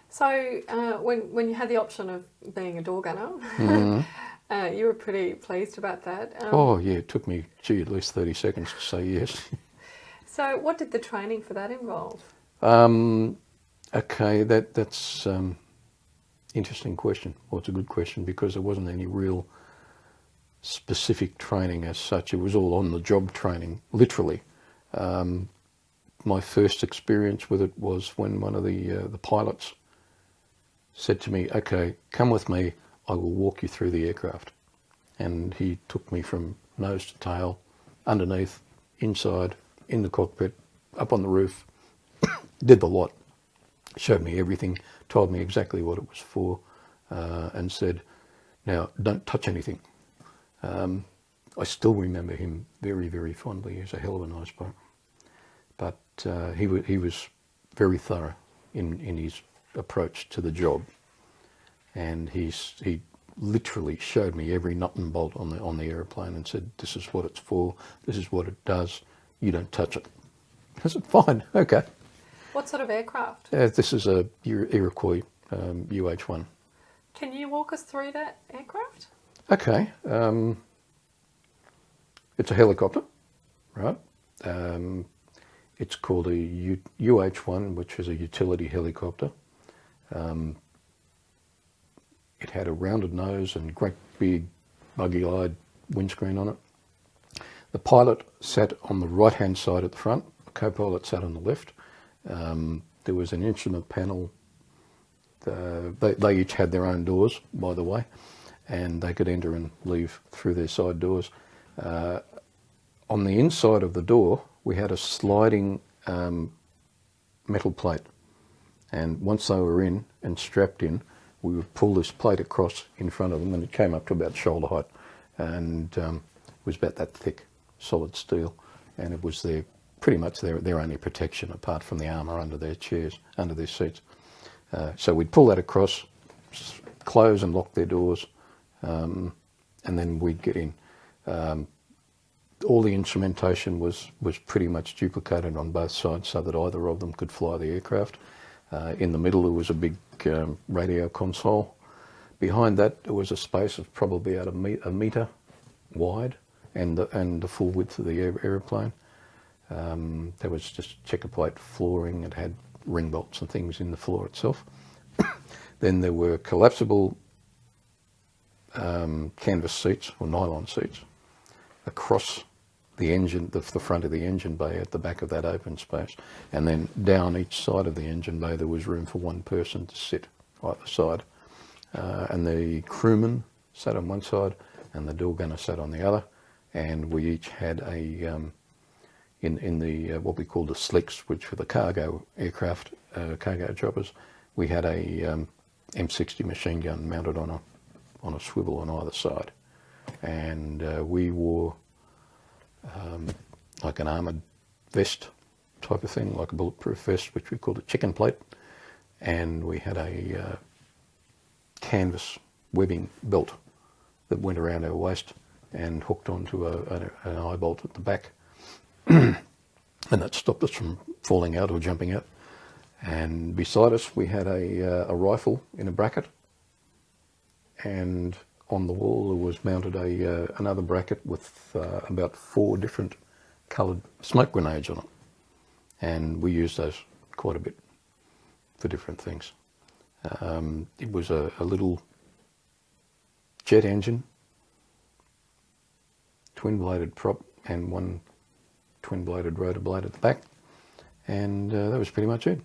So when you had the option of being a door gunner, you were pretty pleased about that. Oh yeah, it took me, at least 30 seconds to say yes. So what did the training for that involve? Okay, that's interesting question. Well, it's a good question because there wasn't any real specific training as such. It was all on the job training, literally. My first experience with it was when one of the pilots said to me, "Okay, come with me, I will walk you through the aircraft." And he took me from nose to tail, underneath, inside, in the cockpit, up on the roof, did the lot, showed me everything, told me exactly what it was for, and said, "Now, don't touch anything." I still remember him very, very fondly. He was a hell of a nice bloke. But he was very thorough in his approach to the job, and he literally showed me every nut and bolt on the aeroplane and said, "This is what it's for. This is what it does. You don't touch it." I said, "Fine, okay." What sort of aircraft? This is a Iroquois UH-1. Can you walk us through that aircraft? Okay, it's a helicopter, right? It's called a UH-1, which is a utility helicopter. It had a rounded nose and great big buggy-eyed windscreen on it. The pilot sat on the right-hand side at the front. The co-pilot sat on the left. There was an instrument panel. They each had their own doors, by the way, and they could enter and leave through their side doors. On the inside of the door, we had a sliding metal plate, and once they were in and strapped in, we would pull this plate across in front of them, and it came up to about shoulder height, and it was about that thick, solid steel, and it was pretty much their only protection apart from the armour under their chairs, under their seats. So we'd pull that across, close and lock their doors, and then we'd get in. All the instrumentation was pretty much duplicated on both sides so that either of them could fly the aircraft. In the middle there was a big radio console. Behind that there was a space of probably about a metre wide and the full width of the aeroplane. There was just checker plate flooring. It had ring bolts and things in the floor itself. Then there were collapsible canvas seats or nylon seats across the engine, the front of the engine bay at the back of that open space, and then down each side of the engine bay there was room for one person to sit either side, and the crewman sat on one side and the door gunner sat on the other, and we each had a in the what we called the slicks, which were the cargo aircraft, cargo choppers, we had a M60 machine gun mounted on a swivel on either side, and we wore like an armoured vest type of thing, like a bulletproof vest, which we called a chicken plate, and we had a canvas webbing belt that went around our waist and hooked onto an eye bolt at the back, and that stopped us from falling out or jumping out. And beside us we had a rifle in a bracket, and on the wall there was mounted another bracket with about 4 different coloured smoke grenades on it, and we used those quite a bit for different things. It was a little jet engine, twin-bladed prop, and one twin-bladed rotor blade at the back, and that was pretty much it.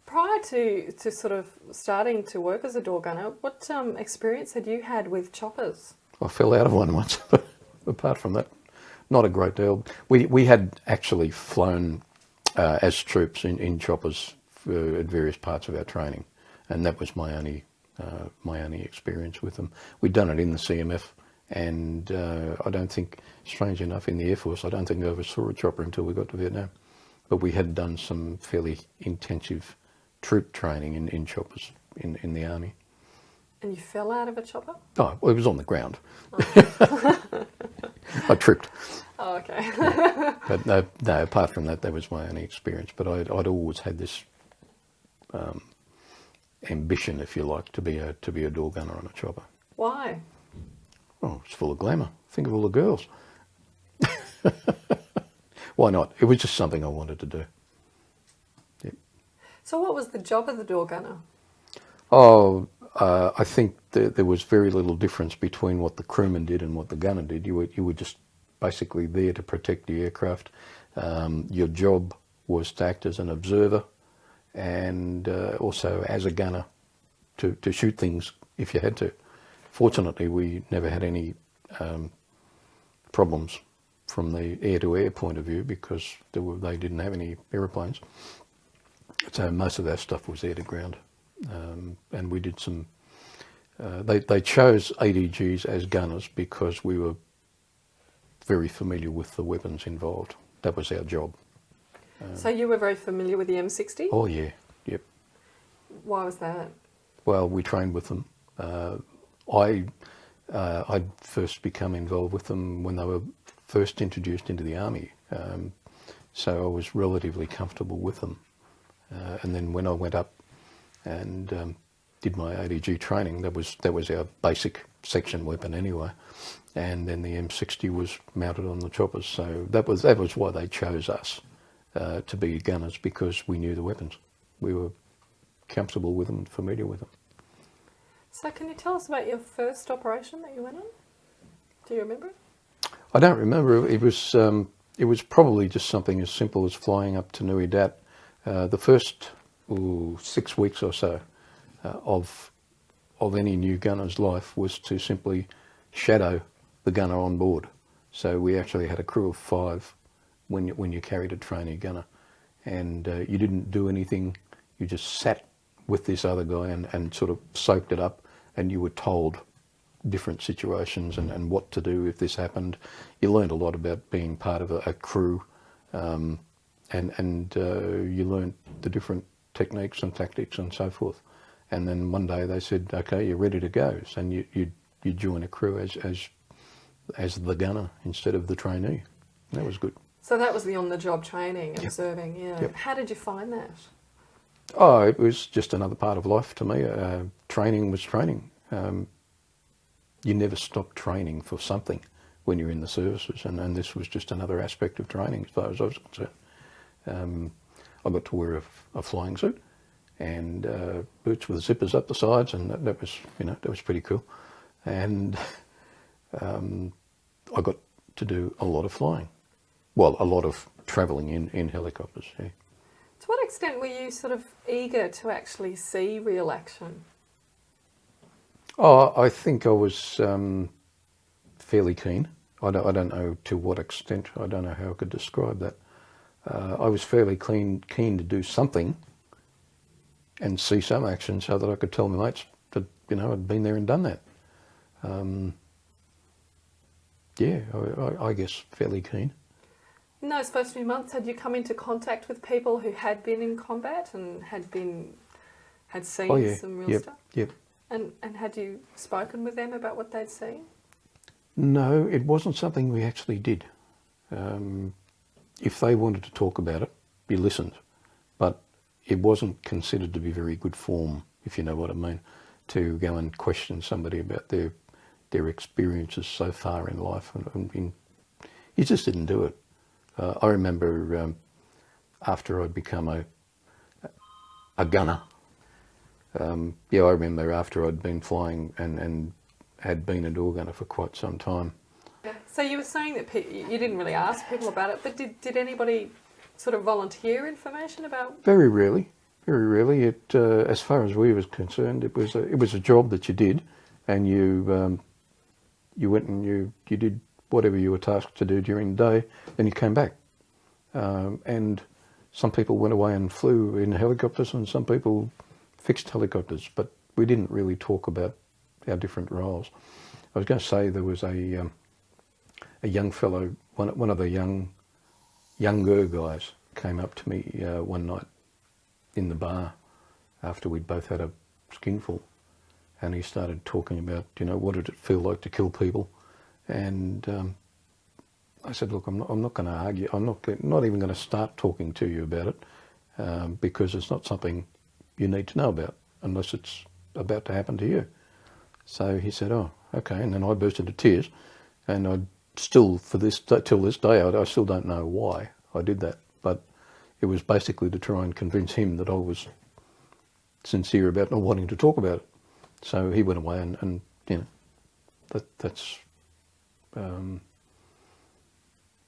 Prior to sort of starting to work as a door gunner, what experience had you had with choppers? I fell out of one once, but apart from that, not a great deal. We had actually flown as troops in choppers at various parts of our training, and that was my only experience with them. We'd done it in the CMF, and I don't think, strange enough, in the Air Force, I don't think I ever saw a chopper until we got to Vietnam. But we had done some fairly intensive troop training in choppers in the Army. And you fell out of a chopper? Oh, well, it was on the ground. I tripped. Oh, okay. But no, apart from that, that was my only experience. But I'd always had this ambition, if you like, to be a door gunner on a chopper. Why? Oh, it's full of glamour. Think of all the girls. Why not? It was just something I wanted to do. Yep. So what was the job of the door gunner? Oh, I think there was very little difference between what the crewman did and what the gunner did. You were just basically there to protect the aircraft. Your job was to act as an observer, and also as a gunner to shoot things if you had to. Fortunately, we never had any problems from the air-to-air point of view, because they didn't have any aeroplanes. So most of our stuff was air-to-ground. And we did some... They chose ADGs as gunners because we were very familiar with the weapons involved. That was our job. So you were very familiar with the M60? Oh yeah, yep. Why was that? Well, we trained with them. I'd first become involved with them when they were first introduced into the Army. So I was relatively comfortable with them. And then when I went up and did my ADG training, that was our basic section weapon anyway. And then the M60 was mounted on the choppers. So that was why they chose us to be gunners, because we knew the weapons. We were comfortable with them and familiar with them. So can you tell us about your first operation that you went on? Do you remember? I don't remember. It was probably just something as simple as flying up to Nui Dat. The first 6 weeks or so of any new gunner's life was to simply shadow the gunner on board. So we actually had a crew of 5 when you carried a trainee gunner, and you didn't do anything. You just sat with this other guy and sort of soaked it up, and you were told different situations and what to do if this happened. You learned a lot about being part of a crew, and you learned the different techniques and tactics and so forth. And then one day they said, okay, you're ready to go. So you join a crew as the gunner instead of the trainee. That was good. So that was the on-the-job training, Yep. observing, yeah. Yep. How did you find that? Oh, it was just another part of life to me. Training was training. You never stop training for something when you're in the services, and this was just another aspect of training as far as I was concerned. I got to wear a flying suit and boots with zippers up the sides, and that was, you know, that was pretty cool. And I got to do a lot of flying. Well, a lot of travelling in helicopters, yeah. To what extent were you sort of eager to actually see real action? Oh, I think I was fairly keen. I don't know to what extent. I don't know how I could describe that. I was fairly keen to do something and see some action so that I could tell my mates that, you know, I'd been there and done that. Yeah, I guess fairly keen. In those first few months, had you come into contact with people who had been in combat and had seen some real stuff? Yep. And had you spoken with them about what they'd seen? No, it wasn't something we actually did. If they wanted to talk about it, we listened, but it wasn't considered to be very good form, if you know what I mean, to go and question somebody about their experiences so far in life. And you just didn't do it. I remember after I'd become a gunner, yeah, I remember after I'd been flying and had been a door gunner for quite some time. So you were saying that you didn't really ask people about it, but did anybody sort of volunteer information about? Very rarely. It, as far as we was concerned, it was a job that you did, and you went and you did whatever you were tasked to do during the day, then you came back. And some people went away and flew in helicopters, and some people fixed helicopters, but we didn't really talk about our different roles. I was going to say there was a young fellow, one of the younger guys came up to me one night in the bar after we'd both had a skinful, and he started talking about, you know, what did it feel like to kill people. And I said, look, I'm not going to argue. I'm not even going to start talking to you about it because it's not something you need to know about unless it's about to happen to you. So he said, oh, okay. And then I burst into tears, and I still, till this day, I still don't know why I did that. But it was basically to try and convince him that I was sincere about not wanting to talk about it. So he went away, and you know,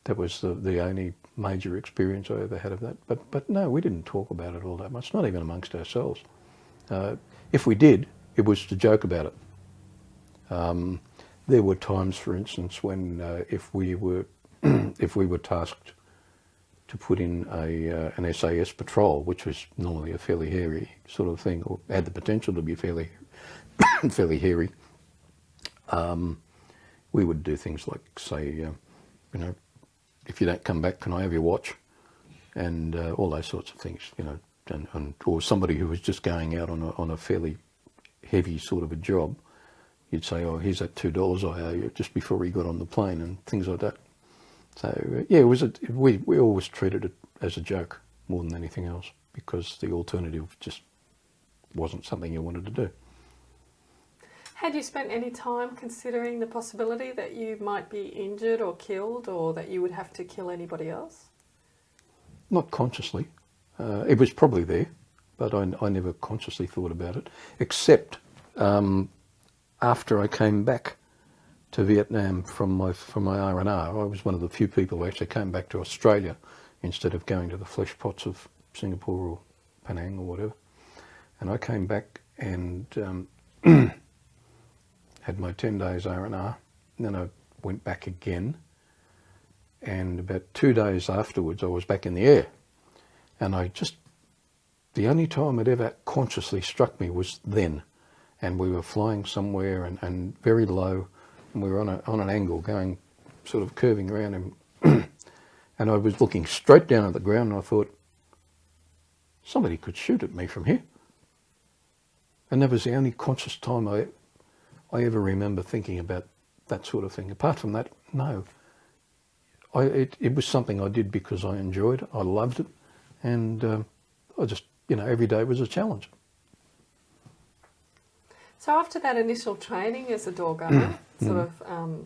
that was the only major experience I ever had of that. But no, we didn't talk about it all that much, not even amongst ourselves. If we did, it was to joke about it. There were times, for instance, when if we were tasked to put in an SAS patrol, which was normally a fairly hairy sort of thing, or had the potential to be fairly hairy, we would do things like say, you know, if you don't come back, can I have your watch? And all those sorts of things, you know, or somebody who was just going out on a fairly heavy sort of a job, you'd say, oh, here's that $2 I owe you, just before he got on the plane, and things like that. So yeah, we always treated it as a joke more than anything else, because the alternative just wasn't something you wanted to do. Had you spent any time considering the possibility that you might be injured or killed, or that you would have to kill anybody else? Not consciously. It was probably there, but I never consciously thought about it, except after I came back to Vietnam from my R&R. I was one of the few people who actually came back to Australia instead of going to the flesh pots of Singapore or Penang or whatever. And I came back and had my 10 days R&R, and then I went back again, and about 2 days afterwards I was back in the air. And the only time it ever consciously struck me was then, and we were flying somewhere and very low, and we were on an angle going, sort of curving around him, and I was looking straight down at the ground, and I thought, somebody could shoot at me from here. And that was the only conscious time I ever remember thinking about that sort of thing. Apart from that, no. It was something I did because I enjoyed it, I loved it, and I just, you know, every day was a challenge. So after that initial training as a door gunner, sort of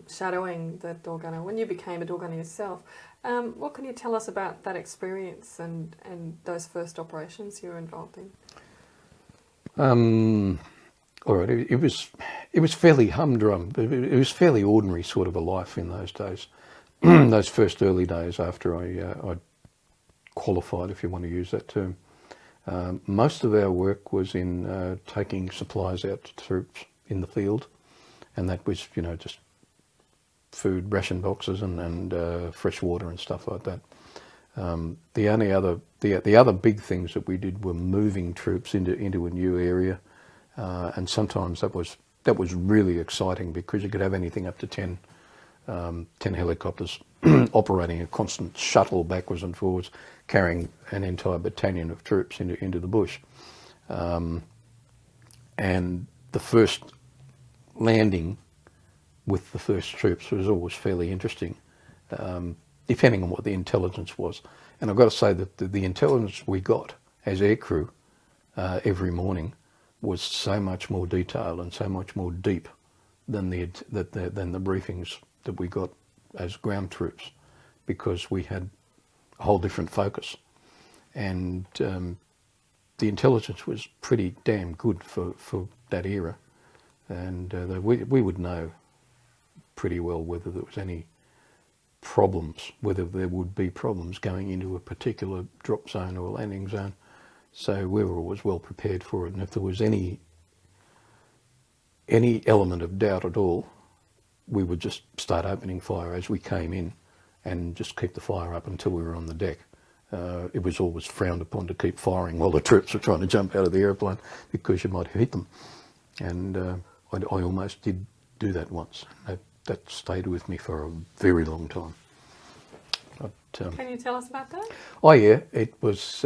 shadowing the door gunner, when you became a door gunner yourself, what can you tell us about that experience and those first operations you were involved in? All right, it was fairly humdrum. It was fairly ordinary sort of a life in those days. Those first early days after I qualified, if you want to use that term. Most of our work was in taking supplies out to troops in the field, and that was, you know, just food ration boxes and fresh water and stuff like that. The other big things that we did were moving troops into a new area, and sometimes that was really exciting because you could have anything up to 10 helicopters operating a constant shuttle backwards and forwards, carrying an entire battalion of troops into the bush. And the first landing with the first troops was always fairly interesting, depending on what the intelligence was. And I've got to say that the intelligence we got as aircrew every morning was so much more detailed and so much more deep than the briefings that we got as ground troops, because we had a whole different focus. And the intelligence was pretty damn good for that era. And we would know pretty well whether there was any problems, whether there would be problems going into a particular drop zone or landing zone. So we were always well prepared for it. And if there was any element of doubt at all, we would just start opening fire as we came in and just keep the fire up until we were on the deck. It was always frowned upon to keep firing while the troops were trying to jump out of the airplane because you might hit them. And I almost did do that once. That stayed with me for a very long time. But, can you tell us about that? Oh yeah, it was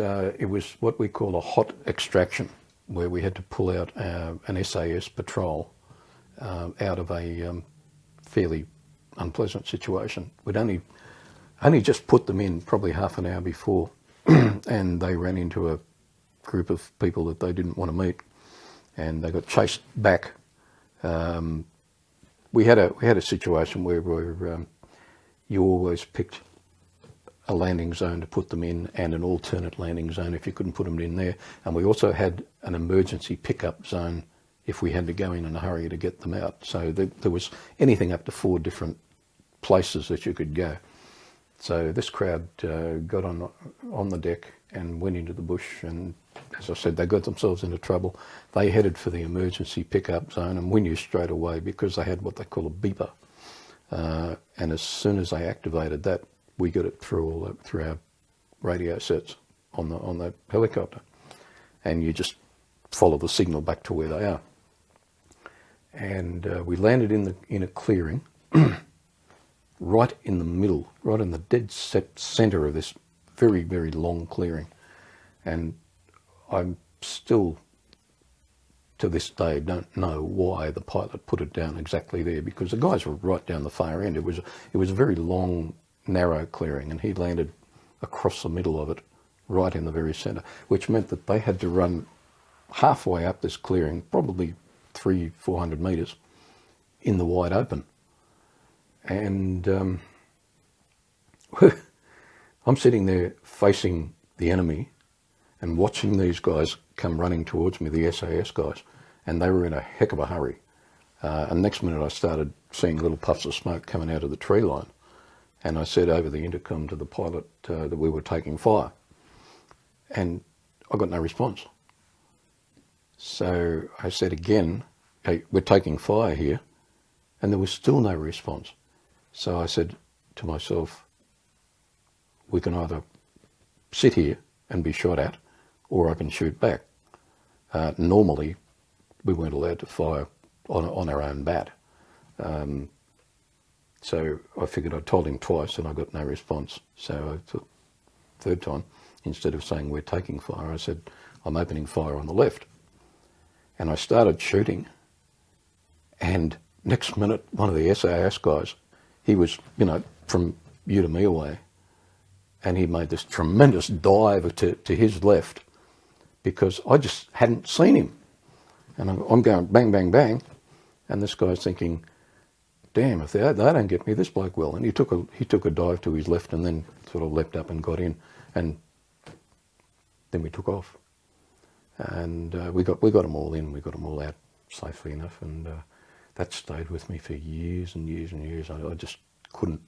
what we call a hot extraction, where we had to pull out an SAS patrol out of a fairly unpleasant situation. We'd only just put them in probably half an hour before, and they ran into a group of people that they didn't want to meet, and they got chased back. We had a situation where you always picked a landing zone to put them in and an alternate landing zone if you couldn't put them in there. And we also had an emergency pickup zone if we had to go in a hurry to get them out. So there was anything up to 4 different places that you could go. So this crowd got on the deck and went into the bush, and as I said, they got themselves into trouble. They headed for the emergency pickup zone, and we knew straight away because they had what they call a beeper. And as soon as they activated that, we got it through our radio sets on the helicopter, and you just follow the signal back to where they are. And we landed in a clearing, right in the middle, right in the dead set centre of this very, very long clearing. And I'm still, to this day, don't know why the pilot put it down exactly there, because the guys were right down the far end. It was a very long, narrow clearing, and he landed across the middle of it, right in the very centre, which meant that they had to run halfway up this clearing, probably 300-400 metres, in the wide open. And I'm sitting there facing the enemy and watching these guys come running towards me, the SAS guys, and they were in a heck of a hurry. And next minute I started seeing little puffs of smoke coming out of the tree line. And I said over the intercom to the pilot that we were taking fire. And I got no response. So I said again, hey, we're taking fire here. And there was still no response. So I said to myself, we can either sit here and be shot at, or I can shoot back. Normally, we weren't allowed to fire on our own bat. So I figured I told him twice and I got no response. So I thought, third time, instead of saying we're taking fire, I said, I'm opening fire on the left. And I started shooting, and next minute, one of the SAS guys, he was, from you to me away, and he made this tremendous dive to his left, because I just hadn't seen him. And I'm going bang, bang, bang, and this guy's thinking, damn, if they don't get me, this bloke will. And he took a dive to his left and then sort of leapt up and got in, and then we took off. And we got them all in, we got them all out safely enough, and that stayed with me for years and years and years. I just couldn't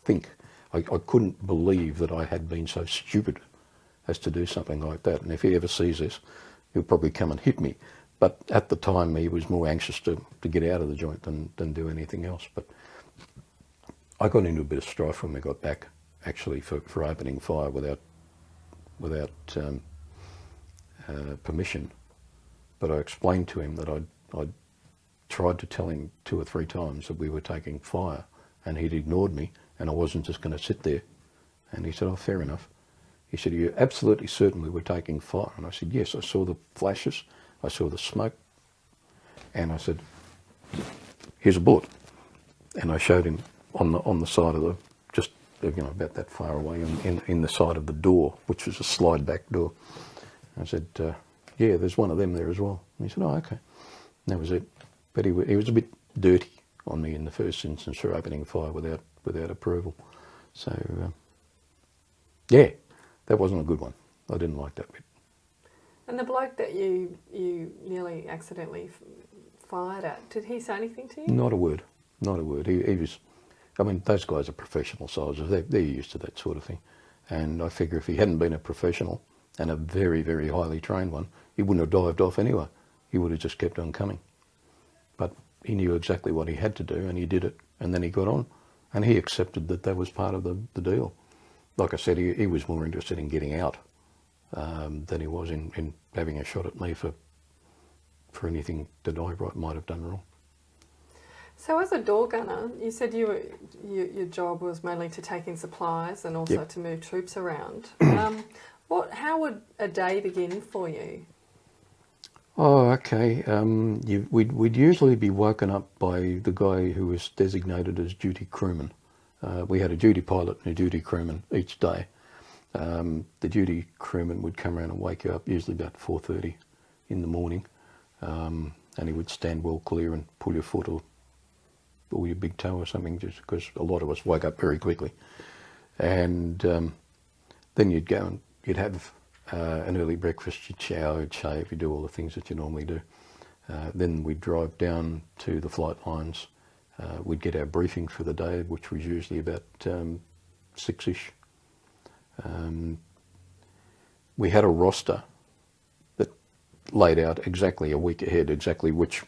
think, I couldn't believe that I had been so stupid as to do something like that. And if he ever sees this, he'll probably come and hit me. But at the time, he was more anxious to get out of the joint than do anything else. But I got into a bit of strife when we got back, actually, for opening fire without permission. But I explained to him that I'd tried to tell him 2 or 3 times that we were taking fire, and he'd ignored me, and I wasn't just going to sit there. And he said, oh, fair enough. He said, are you absolutely certain we were taking fire? And I said, yes, I saw the flashes, I saw the smoke, and I said, here's a bullet. And I showed him on the side of the, just about that far away, in the side of the door, which was a slide back door. I said, yeah, there's one of them there as well. And he said, oh, okay. And that was it. But he was a bit dirty on me in the first instance for opening fire without approval. So, yeah, that wasn't a good one. I didn't like that bit. And the bloke that you nearly accidentally fired at, did he say anything to you? Not a word. Not a word. He was, I mean, those guys are professional soldiers. They're used to that sort of thing. And I figure if he hadn't been a professional and a very, very highly trained one, he wouldn't have dived off anyway. He would have just kept on coming. But he knew exactly what he had to do, and he did it. And then he got on, and he accepted that was part of the deal. Like I said, he was more interested in getting out than he was in having a shot at me for anything that I might have done wrong. So as a door gunner, you said your job was mainly to take in supplies and also to move troops around. How would a day begin for you? Oh, okay. We'd usually be woken up by the guy who was designated as duty crewman. We had a duty pilot and a duty crewman each day. The duty crewman would come around and wake you up, usually about 4:30 in the morning, and he would stand well clear and pull your foot or your big toe or something, just because a lot of us woke up very quickly. And then you'd go and you'd have an early breakfast, you'd shower, you'd shave, you'd do all the things that you normally do. Then we'd drive down to the flight lines. We'd get our briefing for the day, which was usually about 6-ish. We had a roster that laid out exactly a week ahead, exactly which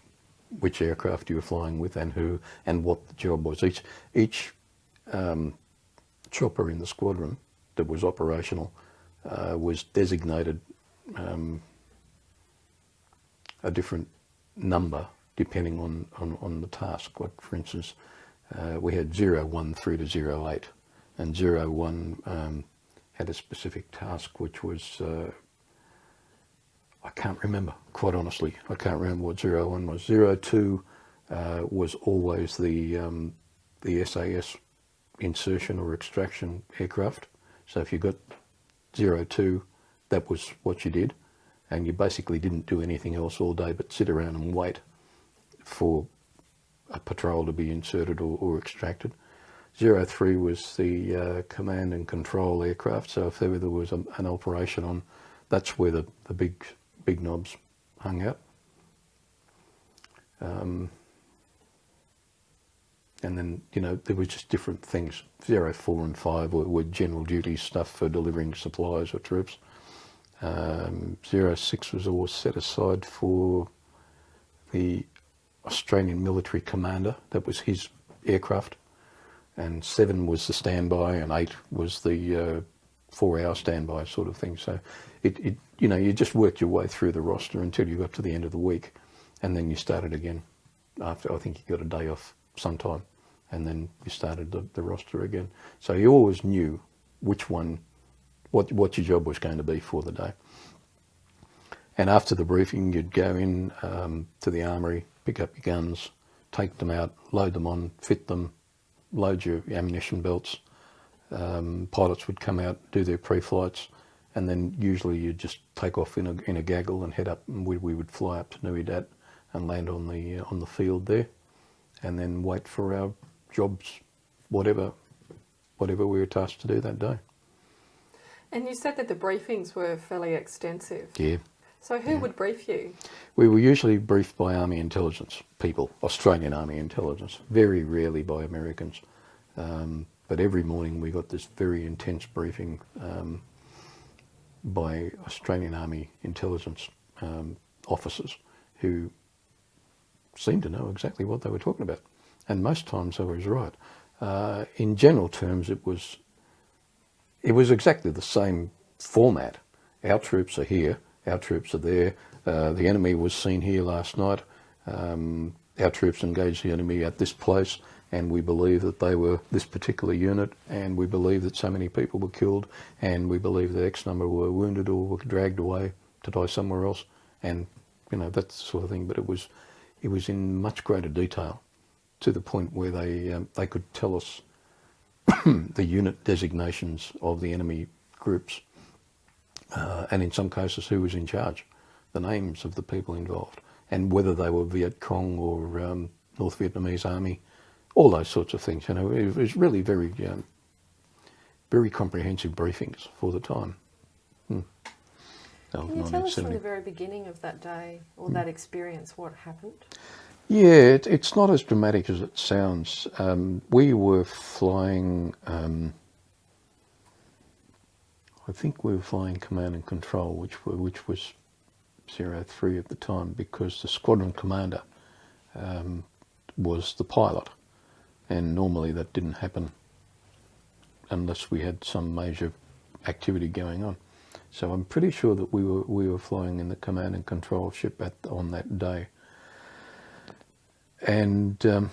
aircraft you were flying with and who and what the job was. Each chopper in the squadron that was operational was designated a different number depending on the task. Like, for instance, we had 01 through to 08, and 01 had a specific task which was, I can't remember, quite honestly. I can't remember what 01 was. 02 was always the SAS insertion or extraction aircraft. So if you got 02, that was what you did, and you basically didn't do anything else all day but sit around and wait for a patrol to be inserted or extracted. 03 was the command and control aircraft, so if ever there was an operation on, that's where the big knobs hung out. And then, there was just different things. 04 and 5 were general duty stuff for delivering supplies or troops. 06 was always set aside for the Australian military commander. That was his aircraft. And 7 was the standby, and 8 was the 4-hour standby sort of thing. So you just worked your way through the roster until you got to the end of the week, and then you started again. After, I think you got a day off sometime, and then you started the roster again. So you always knew which one, what your job was going to be for the day. And after the briefing, you'd go in to the armoury, pick up your guns, take them out, load them on, fit them, load your ammunition belts. Pilots would come out, do their pre-flights, and then usually you'd just take off in a gaggle and head up, and we would fly up to Nui Dat and land on the field there, and then wait for our jobs, whatever we were tasked to do that day. And you said that the briefings were fairly extensive. Yeah. So who would brief you? We were usually briefed by Army intelligence people, Australian Army intelligence, very rarely by Americans. But every morning we got this very intense briefing by Australian Army intelligence officers who seemed to know exactly what they were talking about. And most times I was right. In general terms, it was exactly the same format. Our troops are here, our troops are there, the enemy was seen here last night, our troops engaged the enemy at this place, and we believe that they were this particular unit, and we believe that so many people were killed, and we believe that X number were wounded or were dragged away to die somewhere else, and that sort of thing. But it was in much greater detail, to the point where they could tell us the unit designations of the enemy groups, and in some cases who was in charge, the names of the people involved, and whether they were Viet Cong or North Vietnamese Army, all those sorts of things. It was really very, very comprehensive briefings for the time. Can you tell us from the very beginning of that day or that experience what happened? Yeah, it's not as dramatic as it sounds. We were flying, I think we were flying command and control, which was 03 at the time, because the squadron commander was the pilot, and normally that didn't happen unless we had some major activity going on. So I'm pretty sure that we were flying in the command and control ship on that day. And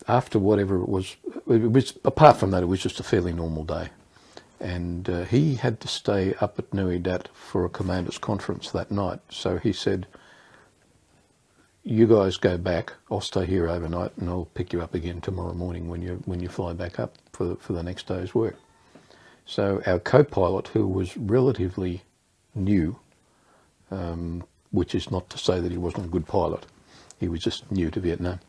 after whatever it was, apart from that, it was just a fairly normal day. And he had to stay up at Nui Dat for a commander's conference that night. So he said, "You guys go back. I'll stay here overnight, and I'll pick you up again tomorrow morning when you fly back up for the next day's work." So our co-pilot, who was relatively new, which is not to say that he wasn't a good pilot, he was just new to Vietnam,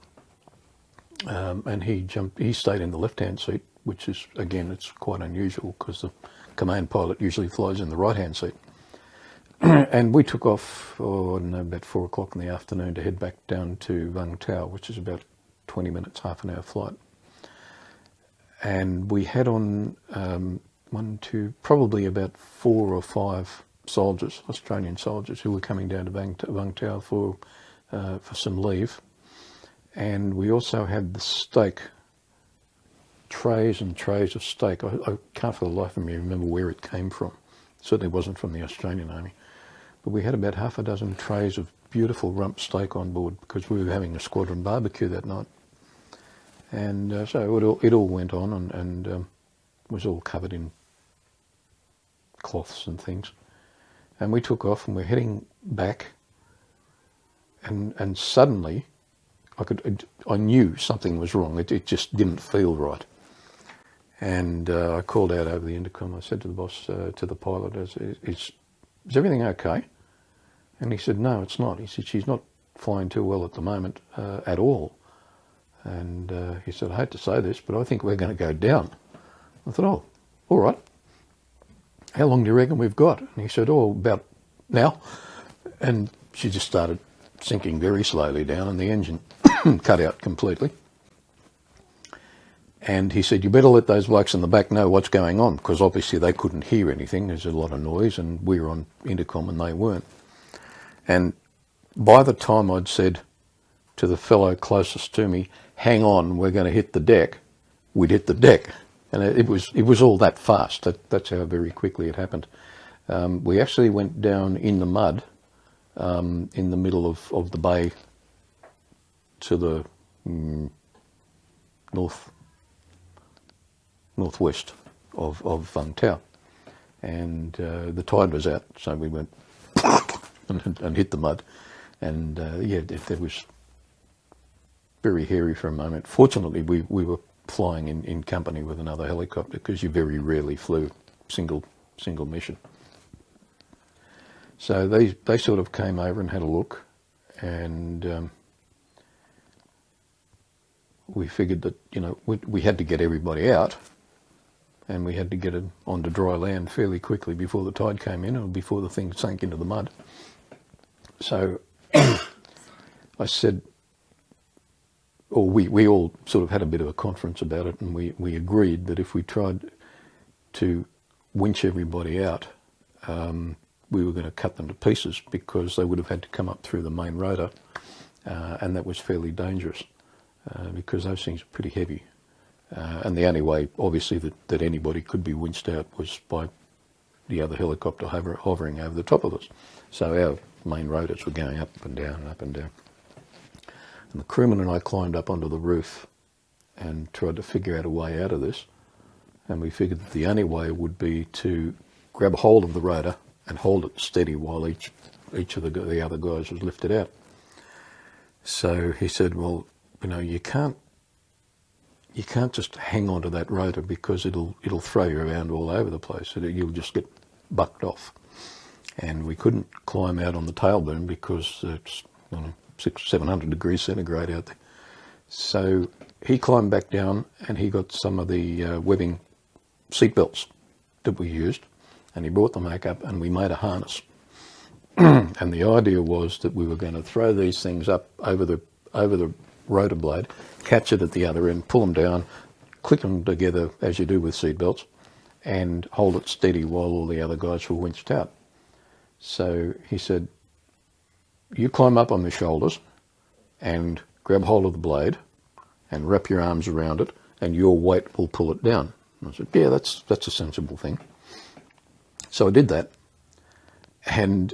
and he stayed in the left-hand seat, which is, again, it's quite unusual because the command pilot usually flies in the right-hand seat. And we took off, about 4 o'clock in the afternoon to head back down to Vung Tau, which is about 20 minutes, half an hour flight. And we had on probably about 4 or 5 soldiers, Australian soldiers, who were coming down to Vung Tau for some leave. And we also had the steak, trays and trays of steak. I can't for the life of me remember where it came from. It certainly wasn't from the Australian Army. But we had about half a dozen trays of beautiful rump steak on board because we were having a squadron barbecue that night. And so it all went on and was all covered in cloths and things. And we took off and we're heading back, and suddenly I knew something was wrong. It just didn't feel right. And I called out over the intercom. I said to the boss, to the pilot, is everything okay? And he said, "No, it's not." He said, "She's not flying too well at the moment at all." And he said, "I hate to say this, but I think we're going to go down." I thought, "Oh, all right. How long do you reckon we've got?" And he said, "Oh, about now." And she just started sinking very slowly down, and the engine cut out completely. And he said, "You better let those blokes in the back know what's going on," because obviously they couldn't hear anything. There's a lot of noise, and we were on intercom and they weren't. And by the time I'd said to the fellow closest to me, "Hang on, we're going to hit the deck," we'd hit the deck. And it was all that fast. That's how very quickly it happened. We actually went down in the mud in the middle of the bay to the northwest of Vung Tau, and the tide was out, so we went and hit the mud, and it was very hairy for a moment. Fortunately, we were flying in company with another helicopter, because you very rarely flew single mission. So they sort of came over and had a look, and we figured that, you know, we had to get everybody out, and we had to get it onto dry land fairly quickly before the tide came in or before the thing sank into the mud. So I said, or we all sort of had a bit of a conference about it, and we agreed that if we tried to winch everybody out, we were going to cut them to pieces, because they would have had to come up through the main rotor, and that was fairly dangerous, because those things are pretty heavy. And the only way, obviously, that anybody could be winched out was by the other helicopter hovering over the top of us. So our main rotors were going up and down and up and down. And the crewman and I climbed up onto the roof and tried to figure out a way out of this. And we figured that the only way would be to grab hold of the rotor and hold it steady while each of the other guys was lifted out. So he said, well, you know, you can't just hang on to that rotor, because it'll throw you around all over the place. You'll just get bucked off. And we couldn't climb out on the tail boom because it's 600-700 degrees centigrade out there. So he climbed back down, and he got some of the webbing seatbelts that we used, and he brought them back up, and we made a harness. And the idea was that we were going to throw these things up over the rotor blade, catch it at the other end, pull them down, click them together as you do with seatbelts, and hold it steady while all the other guys were winched out. So he said, you climb up on the shoulders and grab hold of the blade and wrap your arms around it, and your weight will pull it down. And I said, yeah, that's a sensible thing. So I did that, and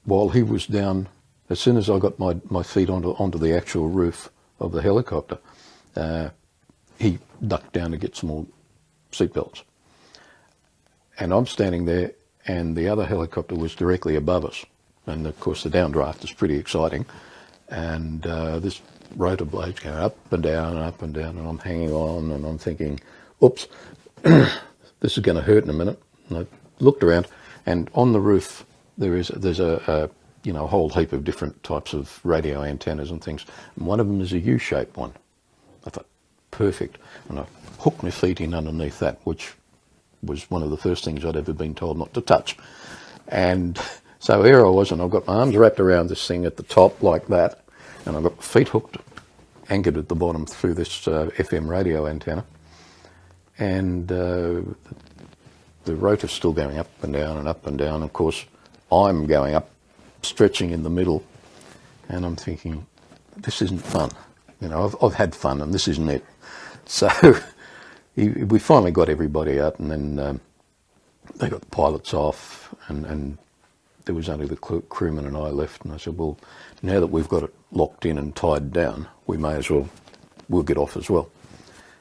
while he was down, as soon as I got my feet onto the actual roof of the helicopter, he ducked down to get some more seatbelts. And I'm standing there, and the other helicopter was directly above us. And of course the downdraft is pretty exciting. And this rotor blade's going up and down and up and down, and I'm hanging on, and I'm thinking, oops, this is going to hurt in a minute. And I looked around, and on the roof there's a whole heap of different types of radio antennas and things. And one of them is a U-shaped one. I thought, perfect. And I hooked my feet in underneath that, which was one of the first things I'd ever been told not to touch. And so here I was, and I've got my arms wrapped around this thing at the top like that, and I've got my feet hooked, anchored at the bottom through this FM radio antenna. And the rotor's still going up and down and up and down. Of course, I'm going up, stretching in the middle, and I'm thinking, this isn't fun. You know, I've had fun, and this isn't it. So we finally got everybody out, and then they got the pilots off, and there was only the crewman and I left. And I said, well, now that we've got it locked in and tied down, we'll get off as well.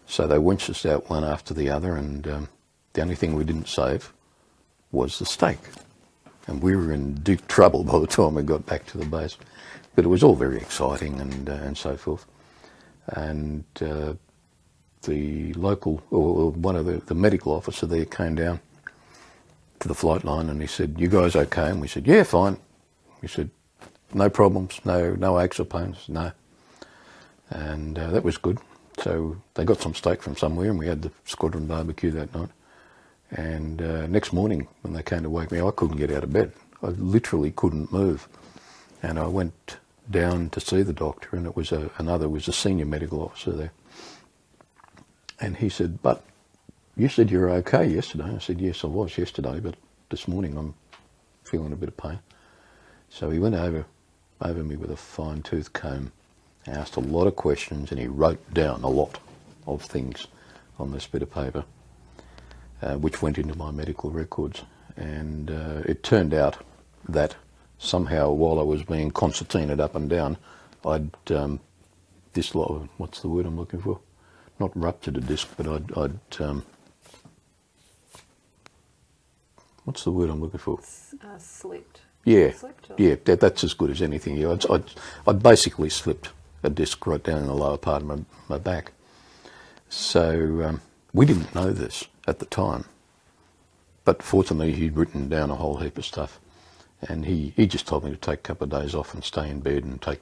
So they winched us out one after the other, and the only thing we didn't save was the stake. And we were in deep trouble by the time we got back to the base. But it was all very exciting and so forth. And the local, or one of the medical officer there came down to the flight line, and he said, you guys okay? And we said, yeah, fine. He said, no problems, no aches or pains, no. And that was good. So they got some steak from somewhere, and we had the squadron barbecue that night. And next morning, when they came to wake me, I couldn't get out of bed. I literally couldn't move. And I went down to see the doctor, and it was a senior medical officer there. And he said, but you said you were okay yesterday. I said, yes, I was yesterday, but this morning I'm feeling a bit of pain. So he went over me with a fine-tooth comb, asked a lot of questions, and he wrote down a lot of things on this bit of paper, which went into my medical records. And it turned out that somehow, while I was being concertinaed up and down, I'd what's the word I'm looking for? Not ruptured a disc, but I'd what's the word I'm looking for? Slipped. Yeah, Slipped, yeah, that's as good as anything. Yeah, I'd basically slipped a disc right down in the lower part of my back. So we didn't know this at the time, but fortunately he'd written down a whole heap of stuff. And he just told me to take a couple of days off and stay in bed and take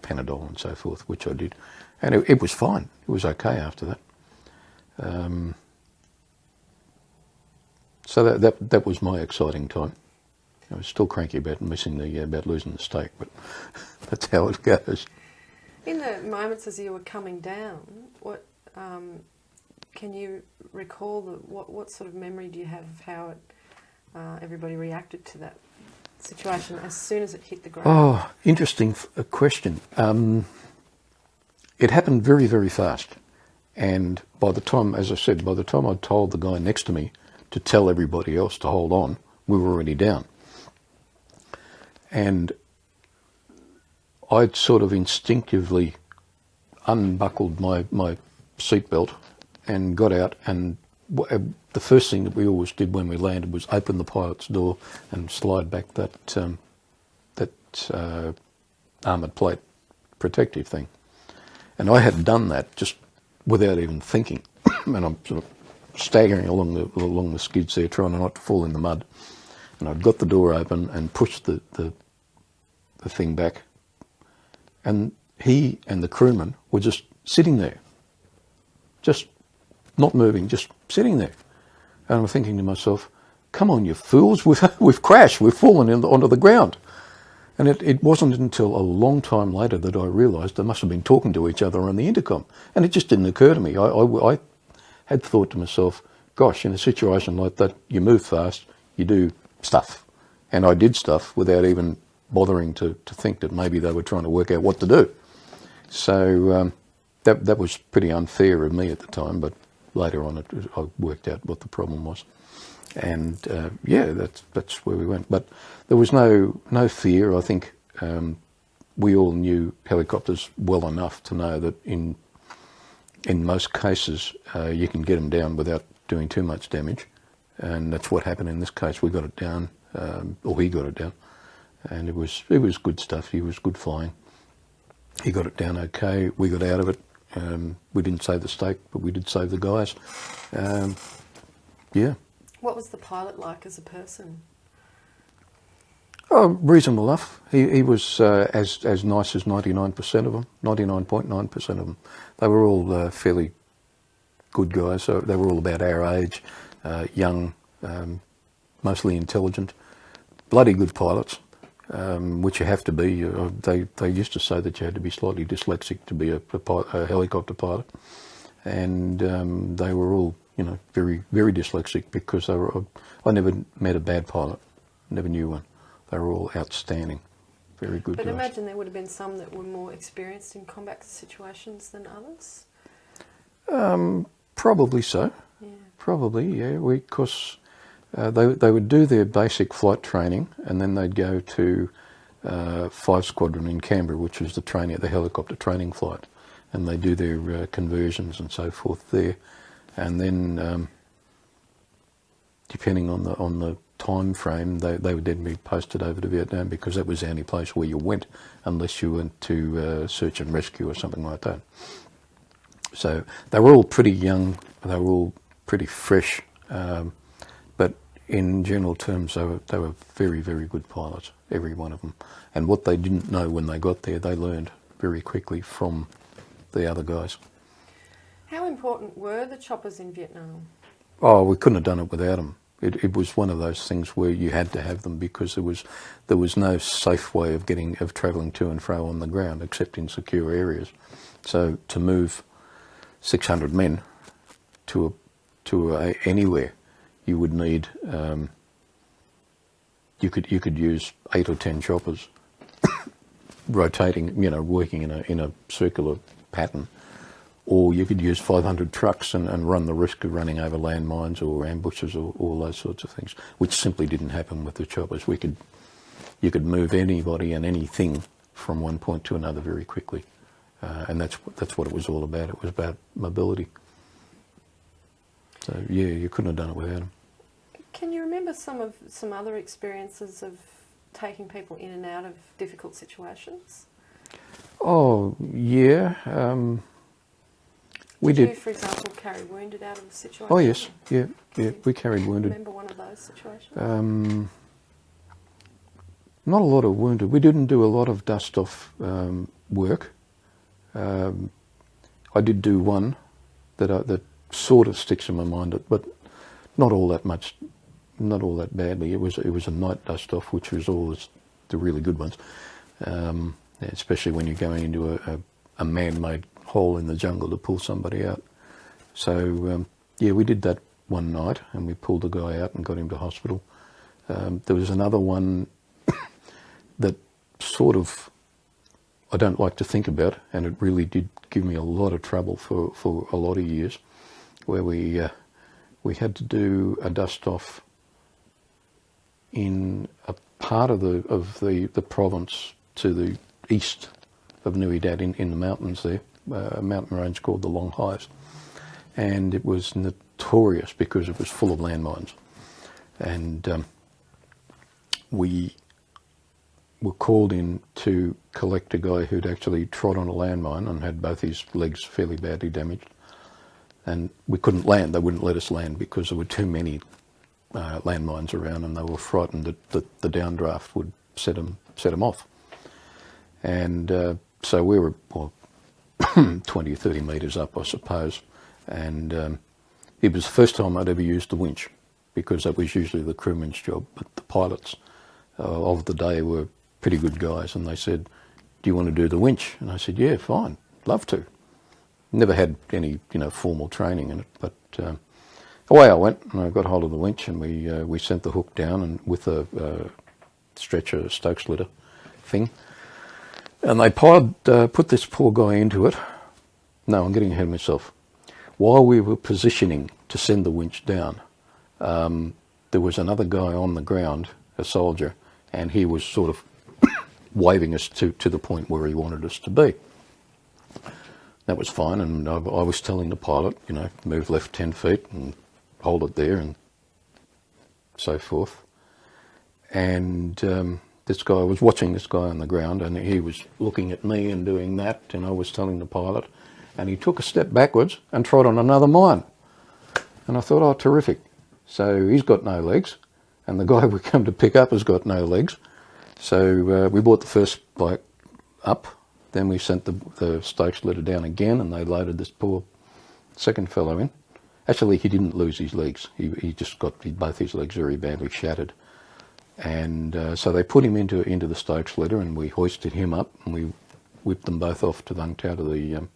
Panadol and so forth, which I did. And it was fine. It was okay after that. So that was my exciting time. I was still cranky about about losing the stake, but that's how it goes. In the moments as you were coming down, what can you recall? What sort of memory do you have of how everybody reacted to that situation as soon as it hit the ground? Oh, interesting question. It happened very, very fast. And by the time, as I said, by the time I told the guy next to me to tell everybody else to hold on, we were already down. And I'd sort of instinctively unbuckled my seatbelt and got out, and the first thing that we always did when we landed was open the pilot's door and slide back that armoured plate protective thing. And I had done that just without even thinking. And I'm sort of staggering along the skids there, trying not to fall in the mud. And I'd got the door open and pushed the thing back. And he and the crewman were just sitting there, just not moving, just sitting there. And I'm thinking to myself, come on, you fools, we've crashed, we've fallen onto the ground. And it wasn't until a long time later that I realised they must have been talking to each other on the intercom. And it just didn't occur to me. I had thought to myself, gosh, in a situation like that, you move fast, you do stuff. And I did stuff without even bothering to think that maybe they were trying to work out what to do. So that was pretty unfair of me at the time, but later on I worked out what the problem was. And yeah, that's where we went. But there was no fear. I think we all knew helicopters well enough to know that in most cases you can get them down without doing too much damage, and that's what happened in this case. We got it down, or he got it down, and it was good stuff. He was good flying. He got it down okay. We got out of it. We didn't save the stake, but we did save the guys. Yeah. What was the pilot like as a person? Oh, reasonable enough. He was as nice as 99% of them, 99.9% of them. They were all fairly good guys. So they were all about our age, young, mostly intelligent, bloody good pilots, which you have to be. They used to say that you had to be slightly dyslexic to be a helicopter pilot, and they were all, very, very dyslexic because I never met a bad pilot, never knew one. They were all outstanding, very good guys. But imagine there would have been some that were more experienced in combat situations than others? Probably so. Yeah. Probably, yeah. Because they would do their basic flight training, and then they'd go to 5 Squadron in Canberra, which was the helicopter training flight, and they do their conversions and so forth there. And then, depending on the time frame, they would then be posted over to Vietnam, because that was the only place where you went unless you went to search and rescue or something like that. So they were all pretty young, they were all pretty fresh, but in general terms they were very, very good pilots, every one of them. And what they didn't know when they got there, they learned very quickly from the other guys. How important were the choppers in Vietnam? Oh, we couldn't have done it without them. It was one of those things where you had to have them, because there was no safe way of travelling to and fro on the ground except in secure areas. So to move 600 men to anywhere, you would need you could use 8 or 10 choppers rotating, working in a circular pattern. Or you could use 500 trucks and run the risk of running over landmines or ambushes or all those sorts of things, which simply didn't happen with the choppers. You could move anybody and anything from one point to another very quickly, and that's what it was all about. It was about mobility. So yeah, you couldn't have done it without them. Can you remember some other experiences of taking people in and out of difficult situations? Oh yeah. We did. You, for example, carry wounded out of a situation? Oh yes, yeah, we carried wounded. Remember one of those situations? Not a lot of wounded. We didn't do a lot of dust-off work. I did do one that sort of sticks in my mind, but not all that much, not all that badly. It was a night dust-off, which was always the really good ones, especially when you're going into a man-made hole in the jungle to pull somebody out. So yeah, we did that one night, and we pulled the guy out and got him to hospital. There was another one that sort of I don't like to think about, and it really did give me a lot of trouble for a lot of years, where we had to do a dust off in a part of the province to the east of Nui Dat in the mountains there, a mountain range called the Long Highs, and it was notorious because it was full of landmines, and we were called in to collect a guy who'd actually trod on a landmine and had both his legs fairly badly damaged, and we couldn't land. They wouldn't let us land because there were too many landmines around, and they were frightened that the downdraft would set them off. And so we were 20 or 30 metres up, I suppose, and it was the first time I'd ever used the winch, because that was usually the crewman's job, but the pilots of the day were pretty good guys, and they said, "Do you want to do the winch?" And I said, "Yeah, fine, love to." Never had any, formal training in it, but away I went, and I got hold of the winch, and we sent the hook down, and with a stretcher Stokes litter thing, and they put this poor guy into it. No, I'm getting ahead of myself. While we were positioning to send the winch down, there was another guy on the ground, a soldier, and he was sort of waving us to the point where he wanted us to be. That was fine, and I was telling the pilot, move left 10 feet and hold it there and so forth. And this guy, I was watching this guy on the ground, and he was looking at me and doing that, and I was telling the pilot, and he took a step backwards and trod on another mine. And I thought, oh, terrific. So he's got no legs, and the guy we come to pick up has got no legs. So we brought the first bloke up, then we sent the Stokes litter down again, and they loaded this poor second fellow in. Actually, he didn't lose his legs. He just got both his legs very badly shattered. And so they put him into the Stokes litter, and we hoisted him up, and we whipped them both off to Vung Tau, to the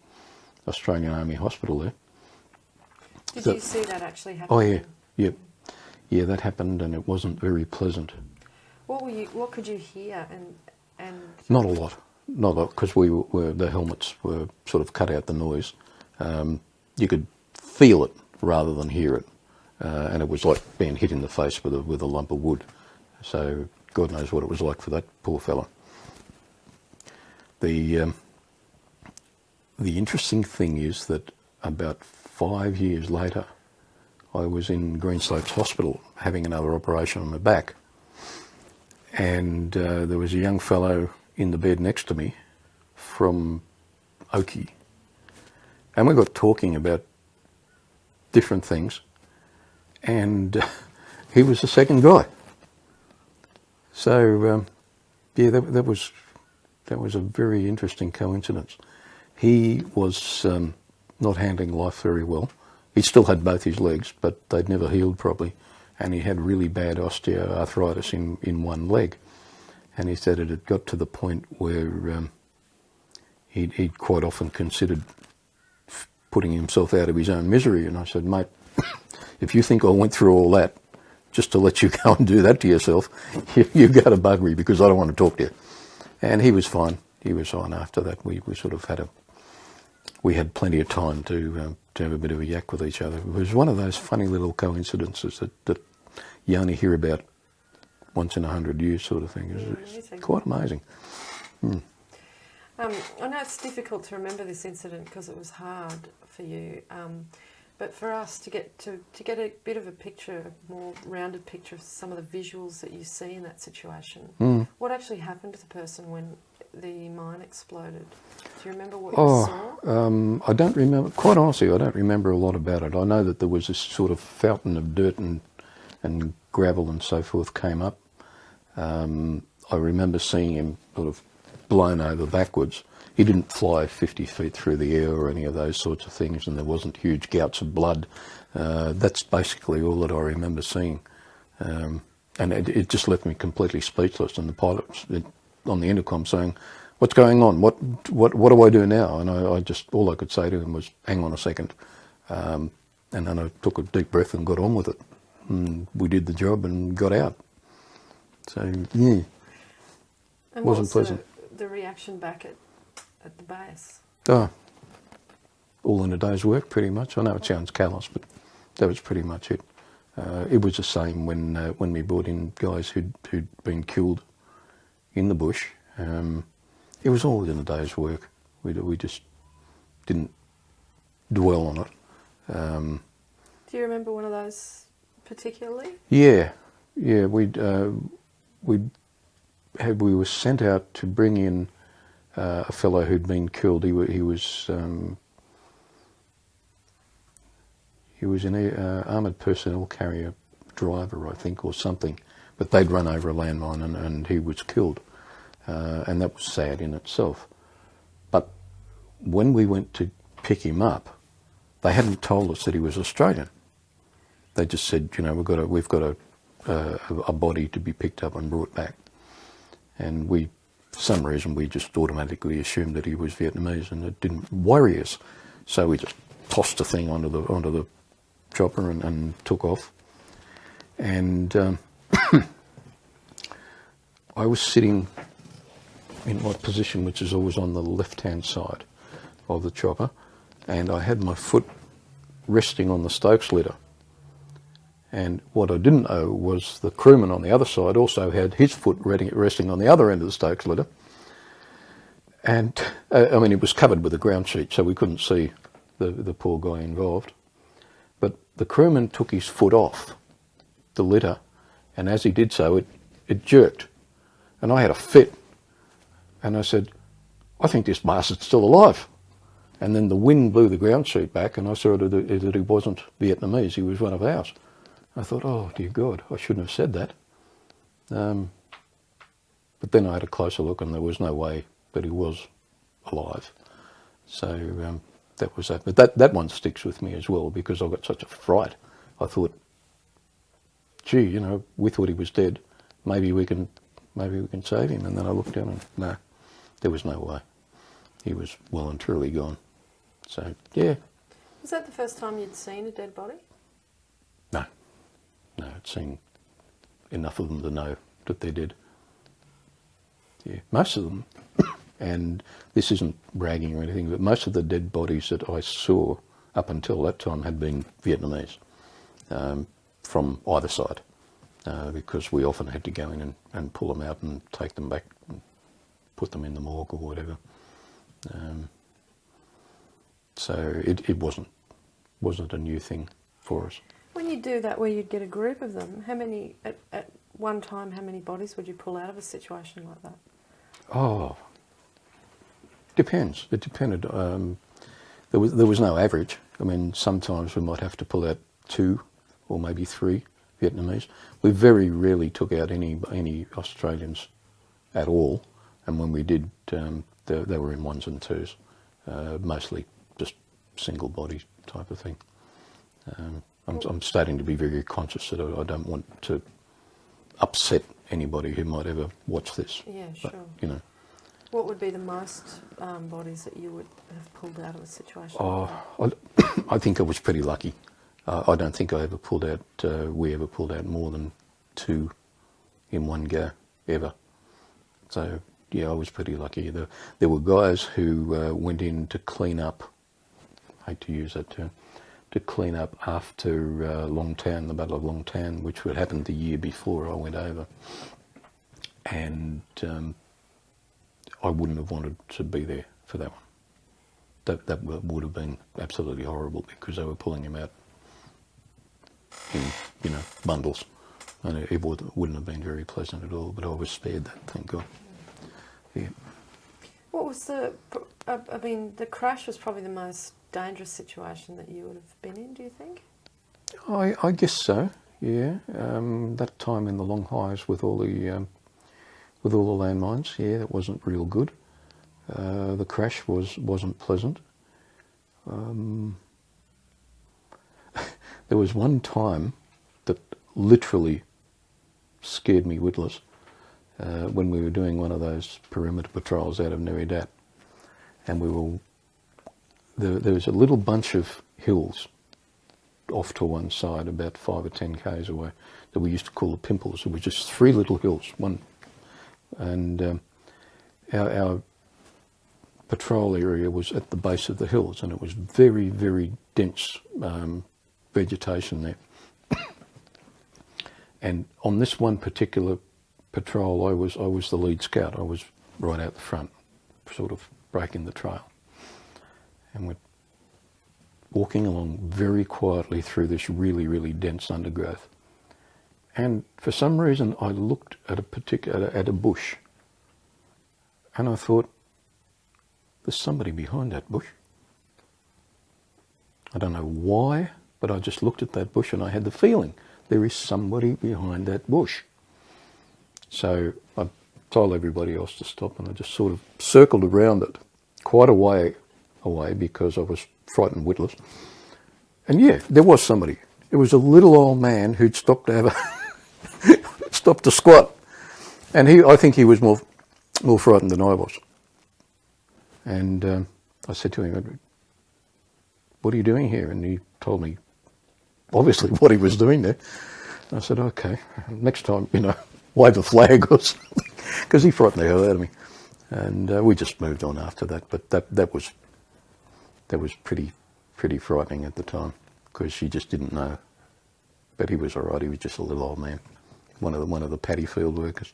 Australian Army Hospital there. Did you see that actually happen? Oh yeah, yeah, that happened, and it wasn't very pleasant. What could you hear and? Not a lot, because the helmets were sort of cut out the noise. You could feel it rather than hear it, and it was like being hit in the face with a lump of wood. So God knows what it was like for that poor fella. The interesting thing is that about 5 years later, I was in Greenslopes Hospital having another operation on my back, and there was a young fellow in the bed next to me from Oki, and we got talking about different things, and he was the second guy. So yeah, that was a very interesting coincidence. He was not handling life very well. He still had both his legs, but they'd never healed properly, and he had really bad osteoarthritis in one leg. And he said it had got to the point where he'd quite often considered putting himself out of his own misery. And I said, mate, if you think I went through all that just to let you go and do that to yourself, you go to buggery, because I don't want to talk to you. And he was fine. He was fine after that. We sort of had plenty of time to have a bit of a yak with each other. It was one of those funny little coincidences that you only hear about once in 100 years, sort of thing. It's quite amazing. I know it's difficult to remember this incident because it was hard for you, but for us to get a bit of a picture, a more rounded picture of some of the visuals that you see in that situation, what actually happened to the person when the mine exploded? Do you remember what you saw? I don't remember. Quite honestly, I don't remember a lot about it. I know that there was this sort of fountain of dirt and gravel and so forth came up. I remember seeing him sort of blown over backwards. He didn't fly 50 feet through the air or any of those sorts of things, and there wasn't huge gouts of blood. That's basically all that I remember seeing. And it just left me completely speechless, and the pilot on the intercom saying, "What's going on? What do I do now?" And I just, all I could say to him was, "Hang on a second." And then I took a deep breath and got on with it. And we did the job and got out. So, yeah, And wasn't pleasant. The reaction back at the base? Oh, all in a day's work, pretty much. I know it sounds callous, but that was pretty much it. It was the same when we brought in guys who'd been killed in the bush. It was all in a day's work. We just didn't dwell on it. Do you remember one of those particularly? Yeah. We were sent out to bring in a fellow who'd been killed. He was an armoured personnel carrier driver, I think, or something. But they'd run over a landmine and he was killed. And that was sad in itself. But when we went to pick him up, they hadn't told us that he was Australian. They just said, we've got a body to be picked up and brought back. And for some reason, we just automatically assumed that he was Vietnamese, and it didn't worry us. So we just tossed the thing onto the chopper and took off. And I was sitting in my position, which is always on the left-hand side of the chopper, and I had my foot resting on the Stokes ladder. And what I didn't know was the crewman on the other side also had his foot resting on the other end of the Stokes ladder. And, it was covered with a ground sheet, so we couldn't see the poor guy involved. But the crewman took his foot off the ladder, and as he did so, it jerked. And I had a fit. And I said, "I think this bastard's still alive." And then the wind blew the ground sheet back, and I saw that he wasn't Vietnamese, he was one of ours. I thought, oh, dear God, I shouldn't have said that. But then I had a closer look, and there was no way that he was alive. So that was that. But that one sticks with me as well, because I got such a fright. I thought, gee, we thought he was dead. Maybe we can save him. And then I looked down and no, there was no way. He was well and truly gone. So, yeah. Was that the first time you'd seen a dead body? No, I'd seen enough of them to know that they're dead. Yeah, most of them, and this isn't bragging or anything, but most of the dead bodies that I saw up until that time had been Vietnamese, from either side, because we often had to go in and pull them out and take them back and put them in the morgue or whatever. So it wasn't a new thing for us. When you do that, where you'd get a group of them, how many at one time? How many bodies would you pull out of a situation like that? Oh, depends. It depended. There was no average. Sometimes we might have to pull out 2 or maybe 3 Vietnamese. We very rarely took out any Australians at all, and when we did, they were in 1s and 2s, mostly just single body type of thing. I'm starting to be very conscious that I don't want to upset anybody who might ever watch this. Yeah, sure. But, what would be the most bodies that you would have pulled out of a situation? I think I was pretty lucky. I don't think we ever pulled out more than 2 in one go, ever. So, yeah, I was pretty lucky. There were guys who went in to clean up, I hate to use that term, to clean up after Long Tan, the Battle of Long Tan, which had happened the year before I went over. And I wouldn't have wanted to be there for that one. That would have been absolutely horrible, because they were pulling him out in bundles, and it wouldn't have been very pleasant at all. But I was spared that, thank God. Yeah. What was the crash was probably the most dangerous situation that you would have been in, do you think? I guess so, yeah. That time in the Long Highs with all with all the landmines. Yeah, that wasn't real good. The crash wasn't pleasant. There was one time that literally scared me witless when we were doing one of those perimeter patrols out of Neridat, and there was a little bunch of hills off to one side, about 5 or 10 k's away, that we used to call the pimples. It was just 3 little hills, and our patrol area was at the base of the hills, and it was very, very dense vegetation there. And on this one particular patrol, I was the lead scout. I was right out the front, sort of breaking the trail, and we're walking along very quietly through this really, really dense undergrowth. And for some reason, I looked at a bush, and I thought, there's somebody behind that bush. I don't know why, but I just looked at that bush and I had the feeling there is somebody behind that bush. So I told everybody else to stop, and I just sort of circled around it quite a way away because I was frightened witless. And yeah, there was somebody. It was a little old man who'd stopped to have stopped to squat, and I think he was more frightened than I was. And I said to him, "What are you doing here?" And he told me, obviously, what he was doing there. And I said, "Okay, next time, wave a flag or something," because he frightened the hell out of me. And we just moved on after that. But that was pretty frightening at the time, because she just didn't know. But he was all right. He was just a little old man, one of the paddy field workers.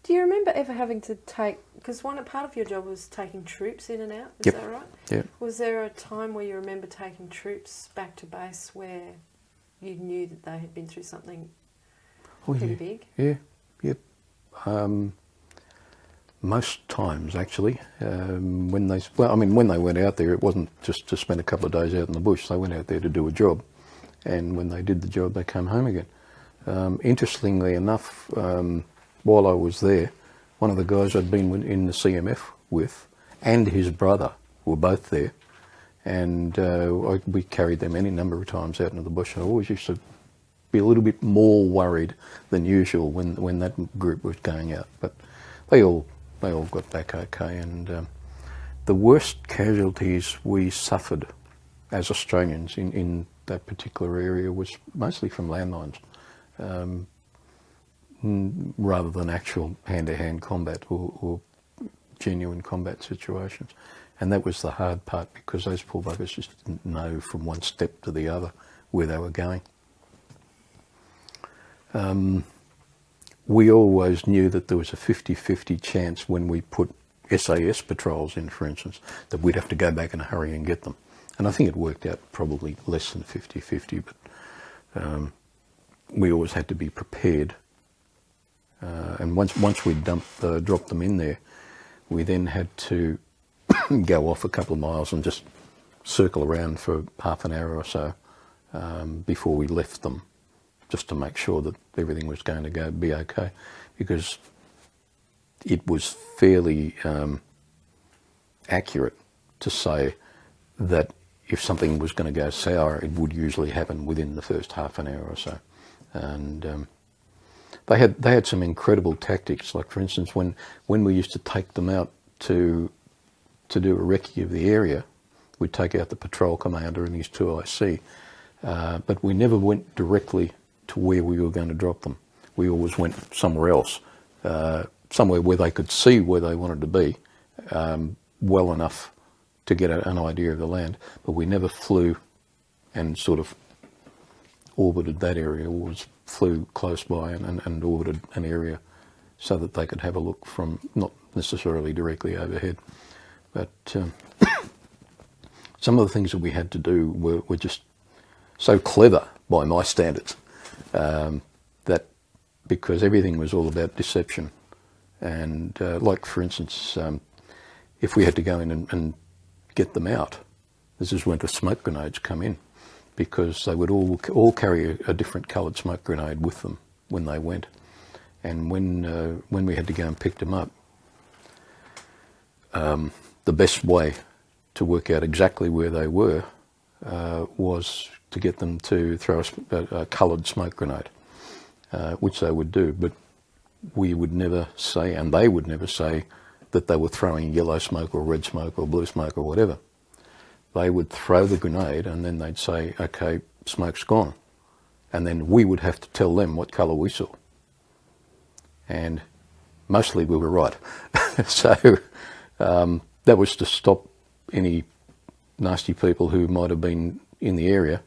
Do you remember ever having to take, because part of your job was taking troops in and out, is Yep. that right? Yeah. Was there a time where you remember taking troops back to base where you knew that they had been through something pretty big? Yeah, yep. Most times, actually, when they went out there, it wasn't just to spend a couple of days out in the bush. They went out there to do a job, and when they did the job, they came home again. Interestingly enough, while I was there, one of the guys I'd been in the CMF with, and his brother, were both there, and we carried them any number of times out into the bush. I always used to be a little bit more worried than usual when that group was going out, but they all got back okay. And the worst casualties we suffered as Australians in that particular area was mostly from landmines, rather than actual hand-to-hand combat or genuine combat situations. And that was the hard part, because those poor buggers just didn't know from one step to the other where they were going. We always knew that there was a 50-50 chance when we put SAS patrols in, for instance, that we'd have to go back in a hurry and get them. And I think it worked out probably less than 50-50, but we always had to be prepared. And once we'd dropped them in there, we then had to go off a couple of miles and just circle around for half an hour or so before we left them, just to make sure that everything was going to be okay, because it was fairly accurate to say that if something was going to go sour, it would usually happen within the first half an hour or so. And they had some incredible tactics. Like, for instance, when we used to take them out to do a recce of the area, we'd take out the patrol commander and his 2IC, but we never went directly to where we were going to drop them. We always went somewhere else, somewhere where they could see where they wanted to be well enough to get an idea of the land, but we never flew and sort of orbited that area, or flew close by and orbited an area so that they could have a look from, not necessarily directly overhead. But some of the things that we had to do were just so clever by my standards, that because everything was all about deception. And like, for instance, if we had to go in and get them out, this is when the smoke grenades come in, because they would all carry a different coloured smoke grenade with them when they went. And when we had to go and pick them up, the best way to work out exactly where they were was to get them to throw a coloured smoke grenade, which they would do. But we would never say, and they would never say, that they were throwing yellow smoke or red smoke or blue smoke or whatever. They would throw the grenade and then they'd say, okay, smoke's gone. And then we would have to tell them what colour we saw. And mostly we were right. So that was to stop any nasty people who might have been in the area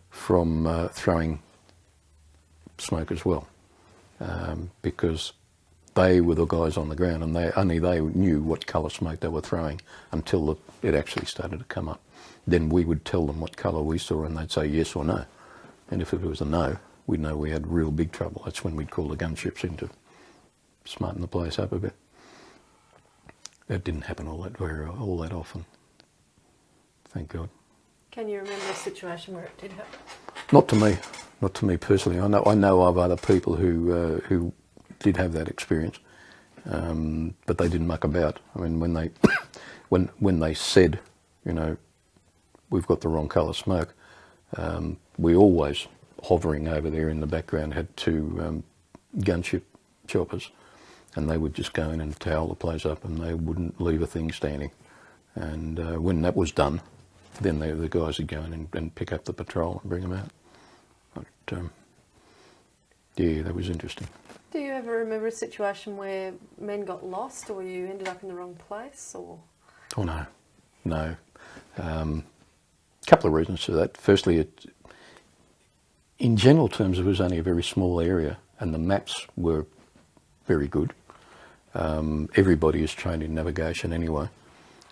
from throwing smoke as well. Because they were the guys on the ground and only they knew what colour smoke they were throwing until it actually started to come up. Then we would tell them what colour we saw and they'd say yes or no. And if it was a no, we'd know we had real big trouble. That's when we'd call the gunships in to smarten the place up a bit. It didn't happen all that often. Thank God. Can you remember a situation where it did happen? Not to me personally. I know of other people who did have that experience, but they didn't muck about. I mean, when they said, you know, we've got the wrong colour smoke, we always, hovering over there in the background, had two gunship choppers, and they would just go in and towel the place up, and they wouldn't leave a thing standing. And when that was done, then the guys would go in and pick up the patrol and bring them out. But yeah, that was interesting. Do you ever remember a situation where men got lost or you ended up in the wrong place? Or? Oh no. Couple of reasons for that. Firstly, in general terms, it was only a very small area and the maps were very good. Everybody is trained in navigation anyway,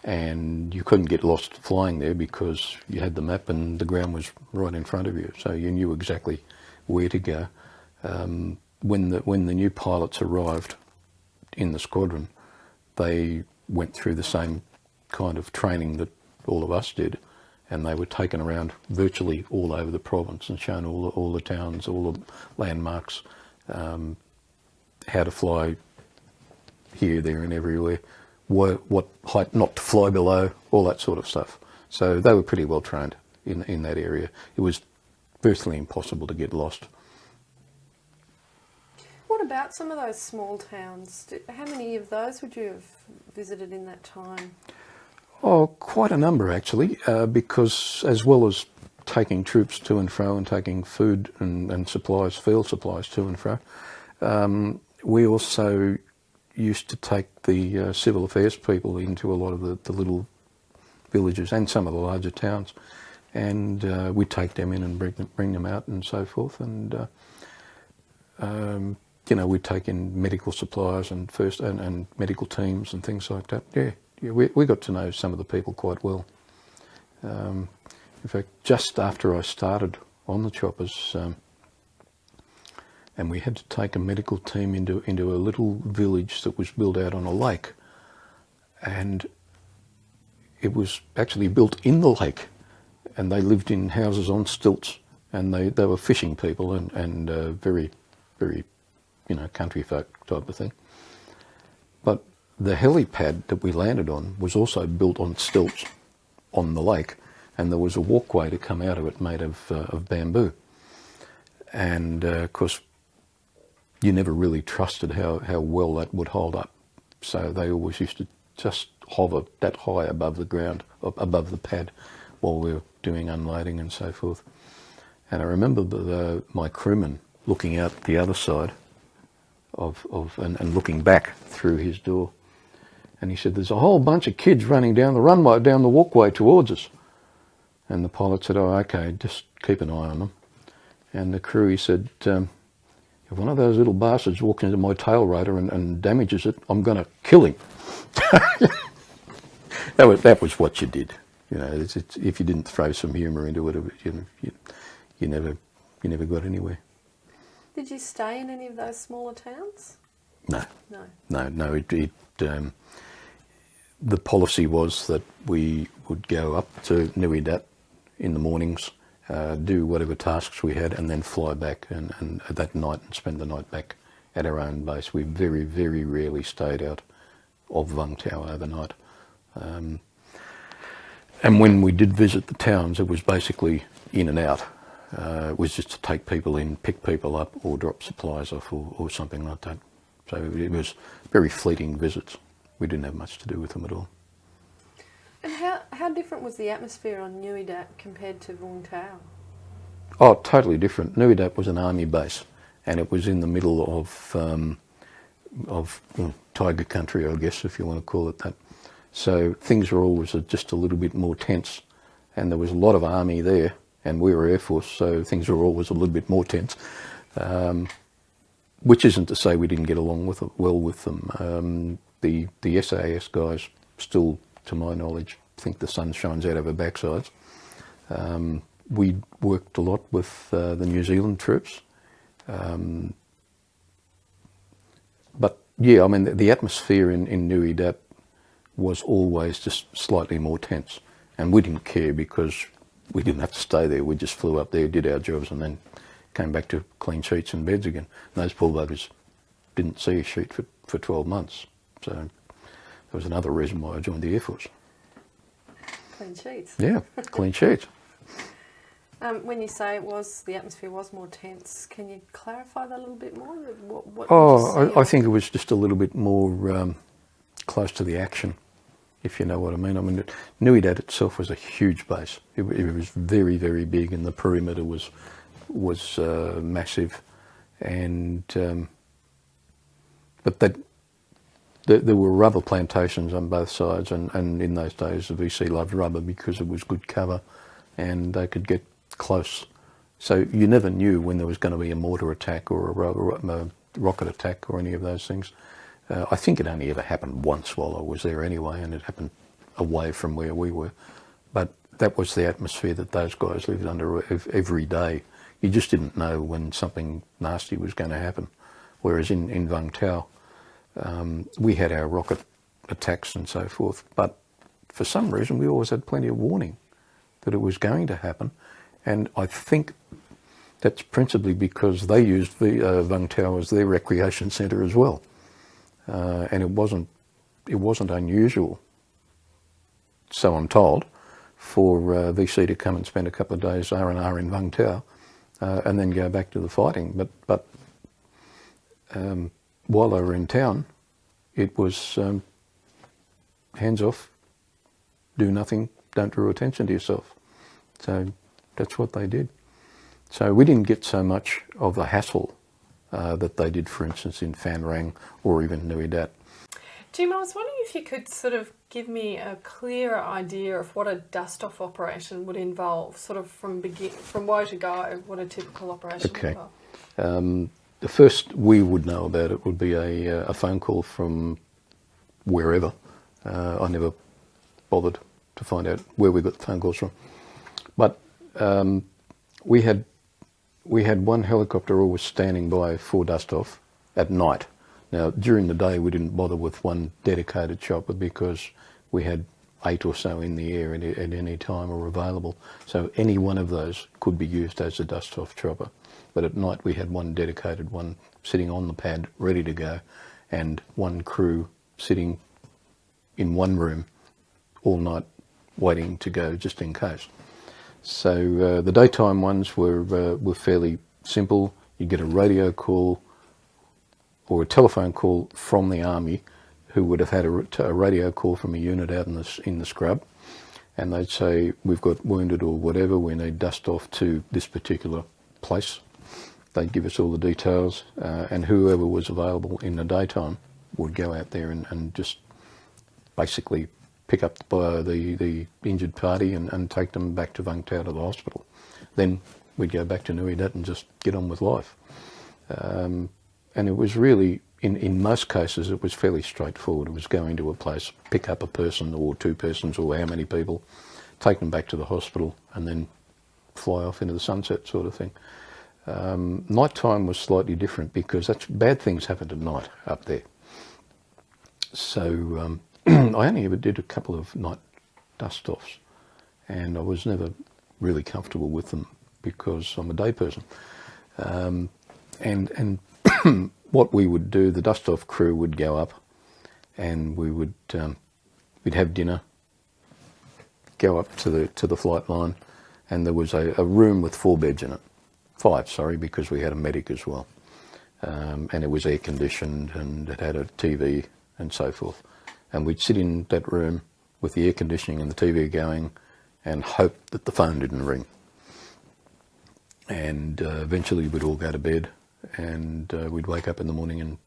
and you couldn't get lost flying there because you had the map and the ground was right in front of you, so you knew exactly where to go. When the new pilots arrived in the squadron, they went through the same kind of training that all of us did, and they were taken around virtually all over the province and shown all the towns, all the landmarks, how to fly here, there and everywhere, what height not to fly below, all that sort of stuff. So they were pretty well trained in that area. It was virtually impossible to get lost. What about some of those small towns? How many of those would you have visited in that time? Oh, quite a number actually, because as well as taking troops to and fro and taking food and supplies, field supplies to and fro, we also used to take the civil affairs people into a lot of the little villages and some of the larger towns, and we'd take them in and bring them out and so forth, and you know, we'd take in medical supplies and and medical teams and things like that. Yeah, we got to know some of the people quite well. In fact, just after I started on the choppers, and we had to take a medical team into a little village that was built out on a lake, and it was actually built in the lake, and they lived in houses on stilts, and they were fishing people and very, very, you know, country folk type of thing. But the helipad that we landed on was also built on stilts on the lake, and there was a walkway to come out of it made of bamboo. And of course, you never really trusted how well that would hold up. So they always used to just hover that high above the ground, above the pad, while we were doing unloading and so forth. And I remember my crewman looking out the other side and looking back through his door. And he said, "There's a whole bunch of kids running down the runway, down the walkway towards us." And the pilot said, "Oh, okay, just keep an eye on them." And the crew, he said, "If one of those little bastards walks into my tail rotor and damages it, I'm going to kill him." That was what you did. You know, if you didn't throw some humour into it, you never got anywhere. Did you stay in any of those smaller towns? No. No. The policy was that we would go up to Nui Dat in the mornings, do whatever tasks we had, and then fly back and that night and spend the night back at our own base. We very, very rarely stayed out of Vung Tau overnight. And when we did visit the towns, it was basically in and out. It was just to take people in, pick people up, or drop supplies off, or something like that. So it was very fleeting visits. We didn't have much to do with them at all. And how different was the atmosphere on Nui Dat compared to Vung Tau? Oh, totally different. Nui Dat was an army base, and it was in the middle of tiger country, I guess, if you want to call it that. So things were always just a little bit more tense, and there was a lot of army there, and we were Air Force, so things were always a little bit more tense. Which isn't to say we didn't get along well with them. The SAS guys still, to my knowledge, think the sun shines out of our backsides. We worked a lot with the New Zealand troops. But yeah, I mean, the atmosphere in Nui Dat was always just slightly more tense. And we didn't care because we didn't have to stay there. We just flew up there, did our jobs, and then came back to clean sheets and beds again. And those poor buggers didn't see a sheet for 12 months. So that was another reason why I joined the Air Force. Clean sheets. Yeah, clean sheets. When you say the atmosphere was more tense, can you clarify that a little bit more? What I think it was just a little bit more close to the action, if you know what I mean. I mean, Nui Dat itself was a huge base. It was very, very big, and the perimeter was massive. And but there were rubber plantations on both sides, and in those days the VC loved rubber because it was good cover, and they could get close. So you never knew when there was going to be a mortar attack or a rocket attack or any of those things. I think it only ever happened once while I was there anyway, and it happened away from where we were. But that was the atmosphere that those guys lived under every day. You just didn't know when something nasty was going to happen. Whereas in Vung Tau, we had our rocket attacks and so forth, but for some reason we always had plenty of warning that it was going to happen. And I think that's principally because they used Vung Tau as their recreation centre as well. And it wasn't unusual, so I'm told, for VC to come and spend a couple of days R&R in Vung Tau and then go back to the fighting. But while they were in town, it was hands off, do nothing, don't draw attention to yourself. So that's what they did. So we didn't get so much of the hassle that they did, for instance, in Phan Rang or even Nui Dat. Jim, I was wondering if you could sort of give me a clearer idea of what a dust-off operation would involve, sort of from woe to go, what a typical operation would involve. The first we would know about it would be a phone call from wherever. I never bothered to find out where we got the phone calls from. But we had one helicopter always standing by for dust-off at night. Now, during the day, we didn't bother with one dedicated chopper because we had 8 or so in the air at any time or available. So any one of those could be used as a dust-off chopper. But at night, we had one dedicated one sitting on the pad, ready to go, and one crew sitting in one room all night waiting to go just in case. So the daytime ones were fairly simple. You get a radio call or a telephone call from the army, who would have had a radio call from a unit out in the scrub, and they'd say, we've got wounded or whatever, we need dust off to this particular place. They'd give us all the details, and whoever was available in the daytime would go out there and just basically pick up the injured party and take them back to Vung Tau to the hospital. Then we'd go back to Nui Dat and just get on with life. And it was really, in most cases, it was fairly straightforward. It was going to a place, pick up a person or 2 persons or how many people, take them back to the hospital and then fly off into the sunset sort of thing. Nighttime was slightly different because bad things happened at night up there. So I only ever did a couple of night dust-offs, and I was never really comfortable with them because I'm a day person. And what we would do, the dust-off crew would go up, and we would we'd have dinner, go up to the flight line, and there was a room with 4 beds in it. 5, sorry, because we had a medic as well. And it was air conditioned, and it had a TV and so forth. And we'd sit in that room with the air conditioning and the TV going and hope that the phone didn't ring. And eventually we'd all go to bed, and we'd wake up in the morning and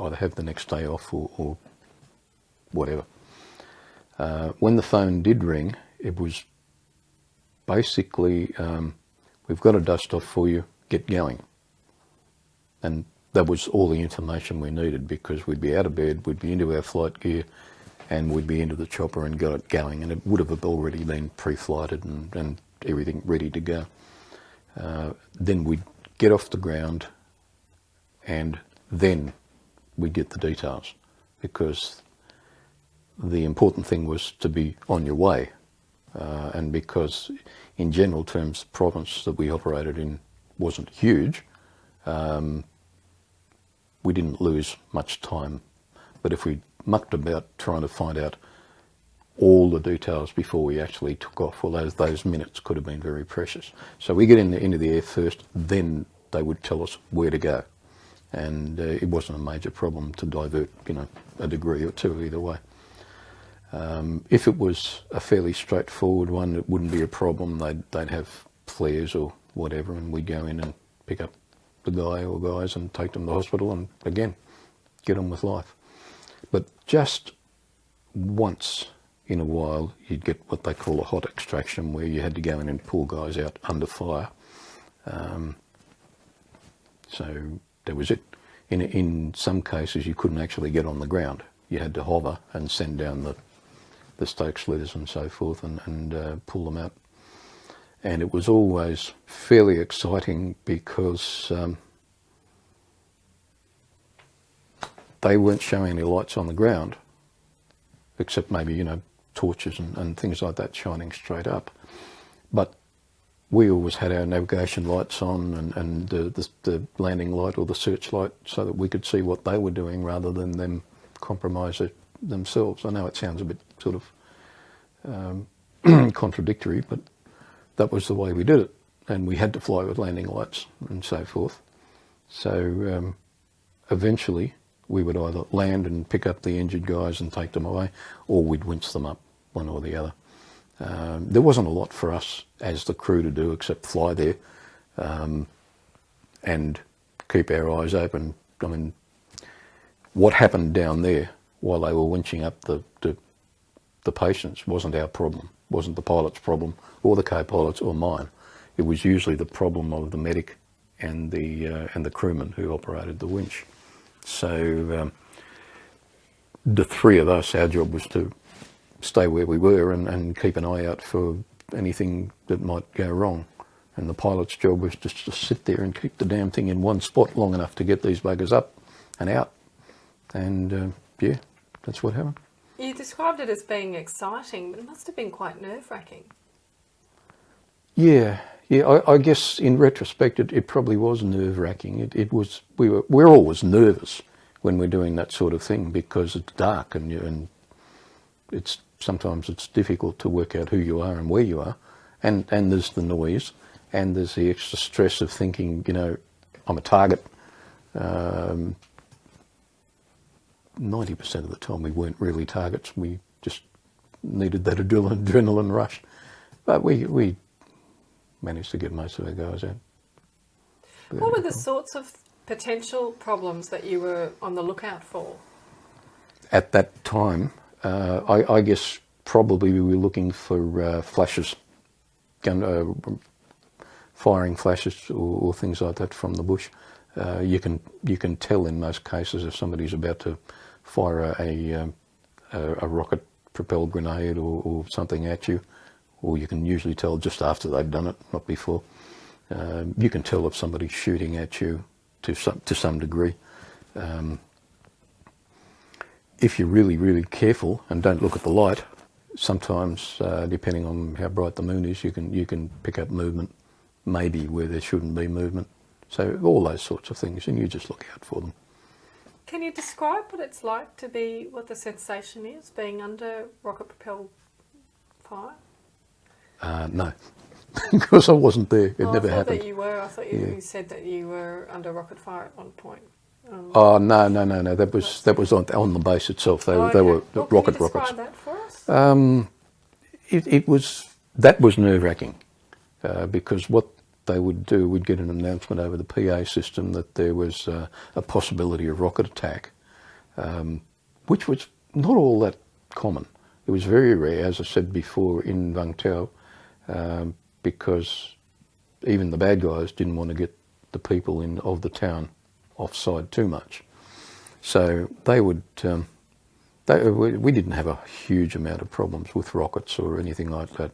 either have the next day off or whatever. When the phone did ring, it was basically, we've got a dust off for you, get going. And that was all the information we needed, because we'd be out of bed, we'd be into our flight gear, and we'd be into the chopper and got it going. And it would have already been pre-flighted and everything ready to go. Then we'd get off the ground, and then we'd get the details, because the important thing was to be on your way. And because in general terms, the province that we operated in wasn't huge, we didn't lose much time. But if we mucked about trying to find out all the details before we actually took off, well, those minutes could have been very precious. So we get into the air first, then they would tell us where to go. And it wasn't a major problem to divert, a degree or two either way. If it was a fairly straightforward one, it wouldn't be a problem. They'd have flares or whatever, and we'd go in and pick up the guy or guys and take them to the hospital and, again, get on with life. But just once in a while, you'd get what they call a hot extraction, where you had to go in and pull guys out under fire. So that was it. In some cases, you couldn't actually get on the ground. You had to hover and send down the Stokes ladders and so forth and pull them out. And it was always fairly exciting, because they weren't showing any lights on the ground, except maybe, torches and things like that shining straight up. But we always had our navigation lights on and the landing light or the searchlight, so that we could see what they were doing rather than them compromise it themselves. I know it sounds a bit sort of contradictory, but that was the way we did it, and we had to fly with landing lights and so forth. So eventually we would either land and pick up the injured guys and take them away, or we'd winch them up, one or the other. There wasn't a lot for us as the crew to do except fly there and keep our eyes open. I mean, what happened down there while they were winching up the patients wasn't our problem, wasn't the pilot's problem or the co-pilot's or mine. It was usually the problem of the medic and the crewman who operated the winch. So the three of us, our job was to stay where we were and keep an eye out for anything that might go wrong. And the pilot's job was just to sit there and keep the damn thing in one spot long enough to get these buggers up and out. And yeah, that's what happened. You described it as being exciting, but it must have been quite nerve-wracking. Yeah, I guess in retrospect it probably was nerve-wracking. It was. We're always nervous when we're doing that sort of thing, because it's dark and it's sometimes it's difficult to work out who you are and where you are, and there's the noise, and there's the extra stress of thinking, I'm a target. 90% of the time we weren't really targets. We just needed that adrenaline rush, but we managed to get most of our guys out. What were the sorts of potential problems that you were on the lookout for? At that time, I guess probably we were looking for flashes, firing flashes or things like that from the bush. You can tell in most cases if somebody's about to fire a rocket-propelled grenade or something at you, or you can usually tell just after they've done it, not before. You can tell if somebody's shooting at you to some degree. If you're really, really careful and don't look at the light, sometimes, depending on how bright the moon is, you can pick up movement, maybe where there shouldn't be movement. So all those sorts of things, and you just look out for them. Can you describe what it's like to be, what the sensation is, being under rocket-propelled fire? No, because I wasn't there. It never I thought happened. that you were. I thought you said that you were under rocket fire at one point. Oh no. That was on the base itself. They were well, rocket can you describe rockets. that for us? It was nerve-wracking because what they would do, we'd get an announcement over the PA system that there was a possibility of rocket attack, which was not all that common. It was very rare, as I said before, in Vung Tau, because even the bad guys didn't want to get the people of the town offside too much. So they would. We didn't have a huge amount of problems with rockets or anything like that,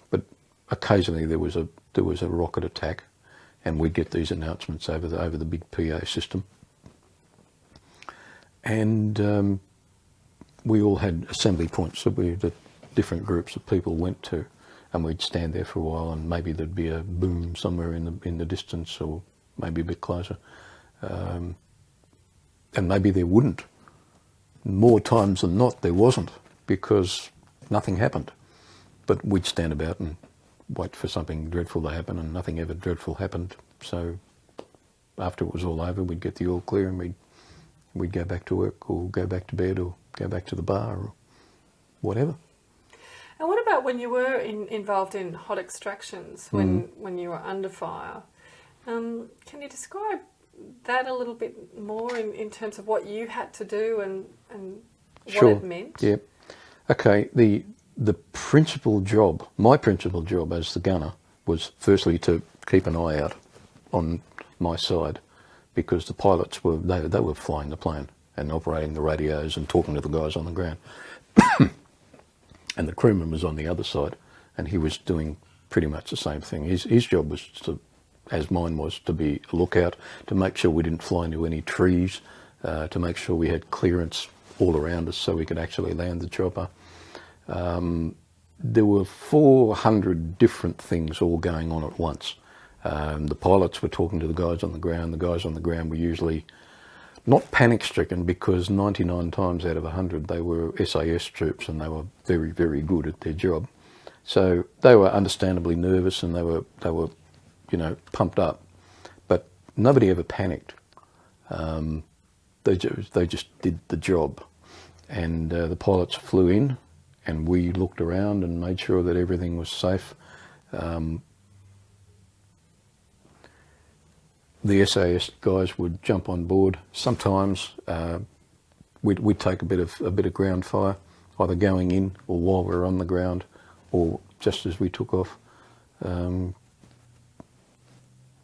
but occasionally there was a rocket attack, and we'd get these announcements over the big PA system, and we all had assembly points that different groups of people went to, and we'd stand there for a while, and maybe there'd be a boom somewhere in the distance, or maybe a bit closer, and maybe there wouldn't. More times than not, there wasn't, because nothing happened. But we'd stand about and wait for something dreadful to happen, and nothing ever dreadful happened. So after it was all over, we'd get the all clear, and we'd go back to work, or go back to bed, or go back to the bar, or whatever. And what about when you were involved in hot extractions, when you were under fire? Can you describe that a little bit more in terms of what you had to do and what it meant? Yeah. Okay. The principal job, my principal job as the gunner, was firstly to keep an eye out on my side, because the pilots were flying the plane and operating the radios and talking to the guys on the ground, and the crewman was on the other side, and he was doing pretty much the same thing. His job was as mine was, to be a lookout, to make sure we didn't fly into any trees, to make sure we had clearance all around us so we could actually land the chopper. There were 400 different things all going on at once. The pilots were talking to the guys on the ground. The guys on the ground were usually not panic-stricken, because 99 times out of 100 they were SAS troops, and they were very, very good at their job. So they were understandably nervous, and they were pumped up, but nobody ever panicked. They just did the job, and the pilots flew in, and we looked around and made sure that everything was safe. The SAS guys would jump on board. Sometimes we'd take a bit of ground fire, either going in or while we were on the ground, or just as we took off.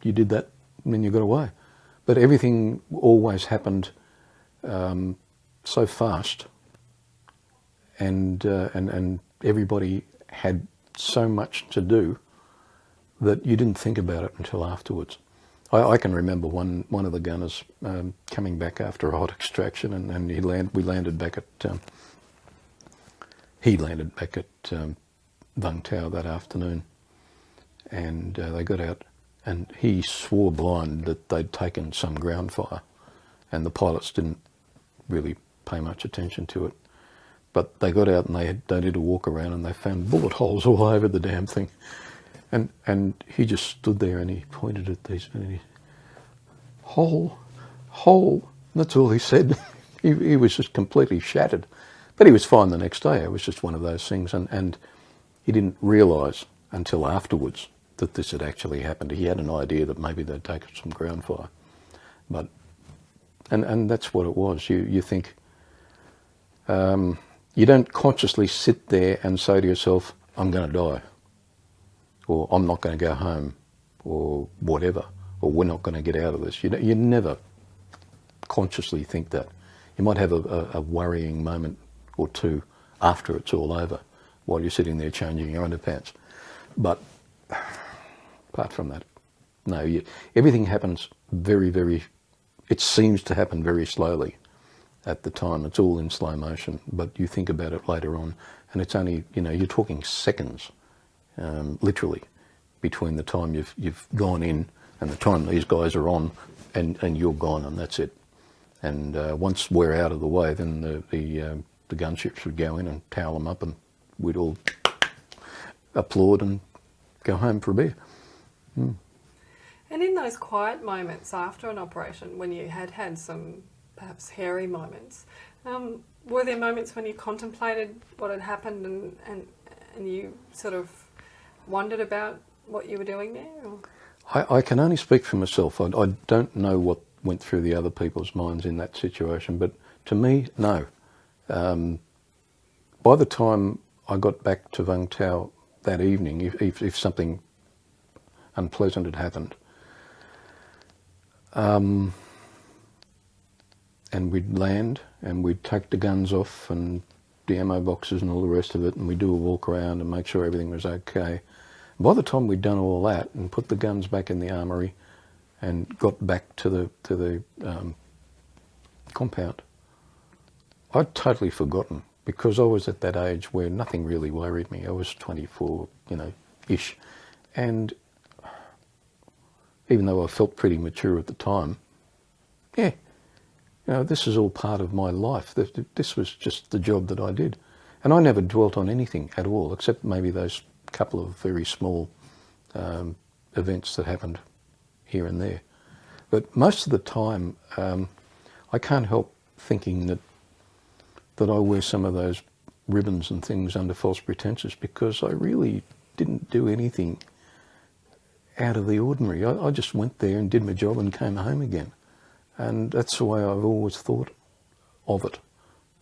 You did that, and then you got away. But everything always happened so fast, and everybody had so much to do that you didn't think about it until afterwards. I can remember one of the gunners coming back after a hot extraction, and we landed back at he landed back at Vung Tau that afternoon, and they got out, and he swore blind that they'd taken some ground fire, and the pilots didn't really pay much attention to it. But they got out, and they did a walk around, and they found bullet holes all over the damn thing. And he just stood there, and he pointed at these, and he, hole, that's all he said. he was just completely shattered. But he was fine the next day. It was just one of those things, and he didn't realise until afterwards that this had actually happened. He had an idea that maybe they'd taken some ground fire. But, and that's what it was. You think, you don't consciously sit there and say to yourself, I'm going to die, or I'm not going to go home, or whatever, or we're not going to get out of this. You never consciously think that. You might have a worrying moment or two after it's all over, while you're sitting there changing your underpants. But apart from that, no, everything happens very, very, it seems to happen very slowly at the time. It's all in slow motion, but you think about it later on, and it's only, you're talking seconds, literally, between the time you've gone in and the time these guys are on, and you're gone, and that's it. And once we're out of the way, then the gunships would go in and towel them up, and we'd all applaud and go home for a beer. And in those quiet moments after an operation, when you had some perhaps hairy moments, were there moments when you contemplated what had happened and you sort of wondered about what you were doing there? Or? I can only speak for myself. I don't know what went through the other people's minds in that situation, but to me, no. By the time I got back to Vung Tau that evening, if something unpleasant had happened, and we'd land and we'd take the guns off and the ammo boxes and all the rest of it, and we'd do a walk around and make sure everything was okay. By the time we'd done all that and put the guns back in the armoury and got back to the compound, I'd totally forgotten, because I was at that age where nothing really worried me. I was 24, ish, and even though I felt pretty mature at the time, this is all part of my life. This was just the job that I did. And I never dwelt on anything at all, except maybe those couple of very small events that happened here and there. But most of the time, I can't help thinking that I wear some of those ribbons and things under false pretenses, because I really didn't do anything out of the ordinary. I just went there and did my job and came home again. And that's the way I've always thought of it.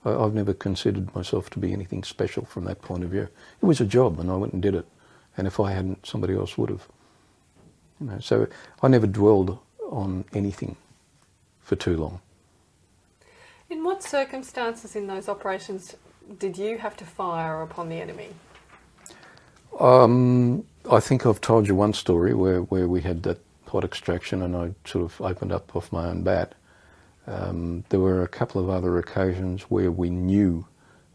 I've never considered myself to be anything special from that point of view. It was a job and I went and did it. And if I hadn't, somebody else would have. So I never dwelled on anything for too long. In what circumstances in those operations did you have to fire upon the enemy? I think I've told you one story where we had that hot extraction and I sort of opened up off my own bat. There were a couple of other occasions where we knew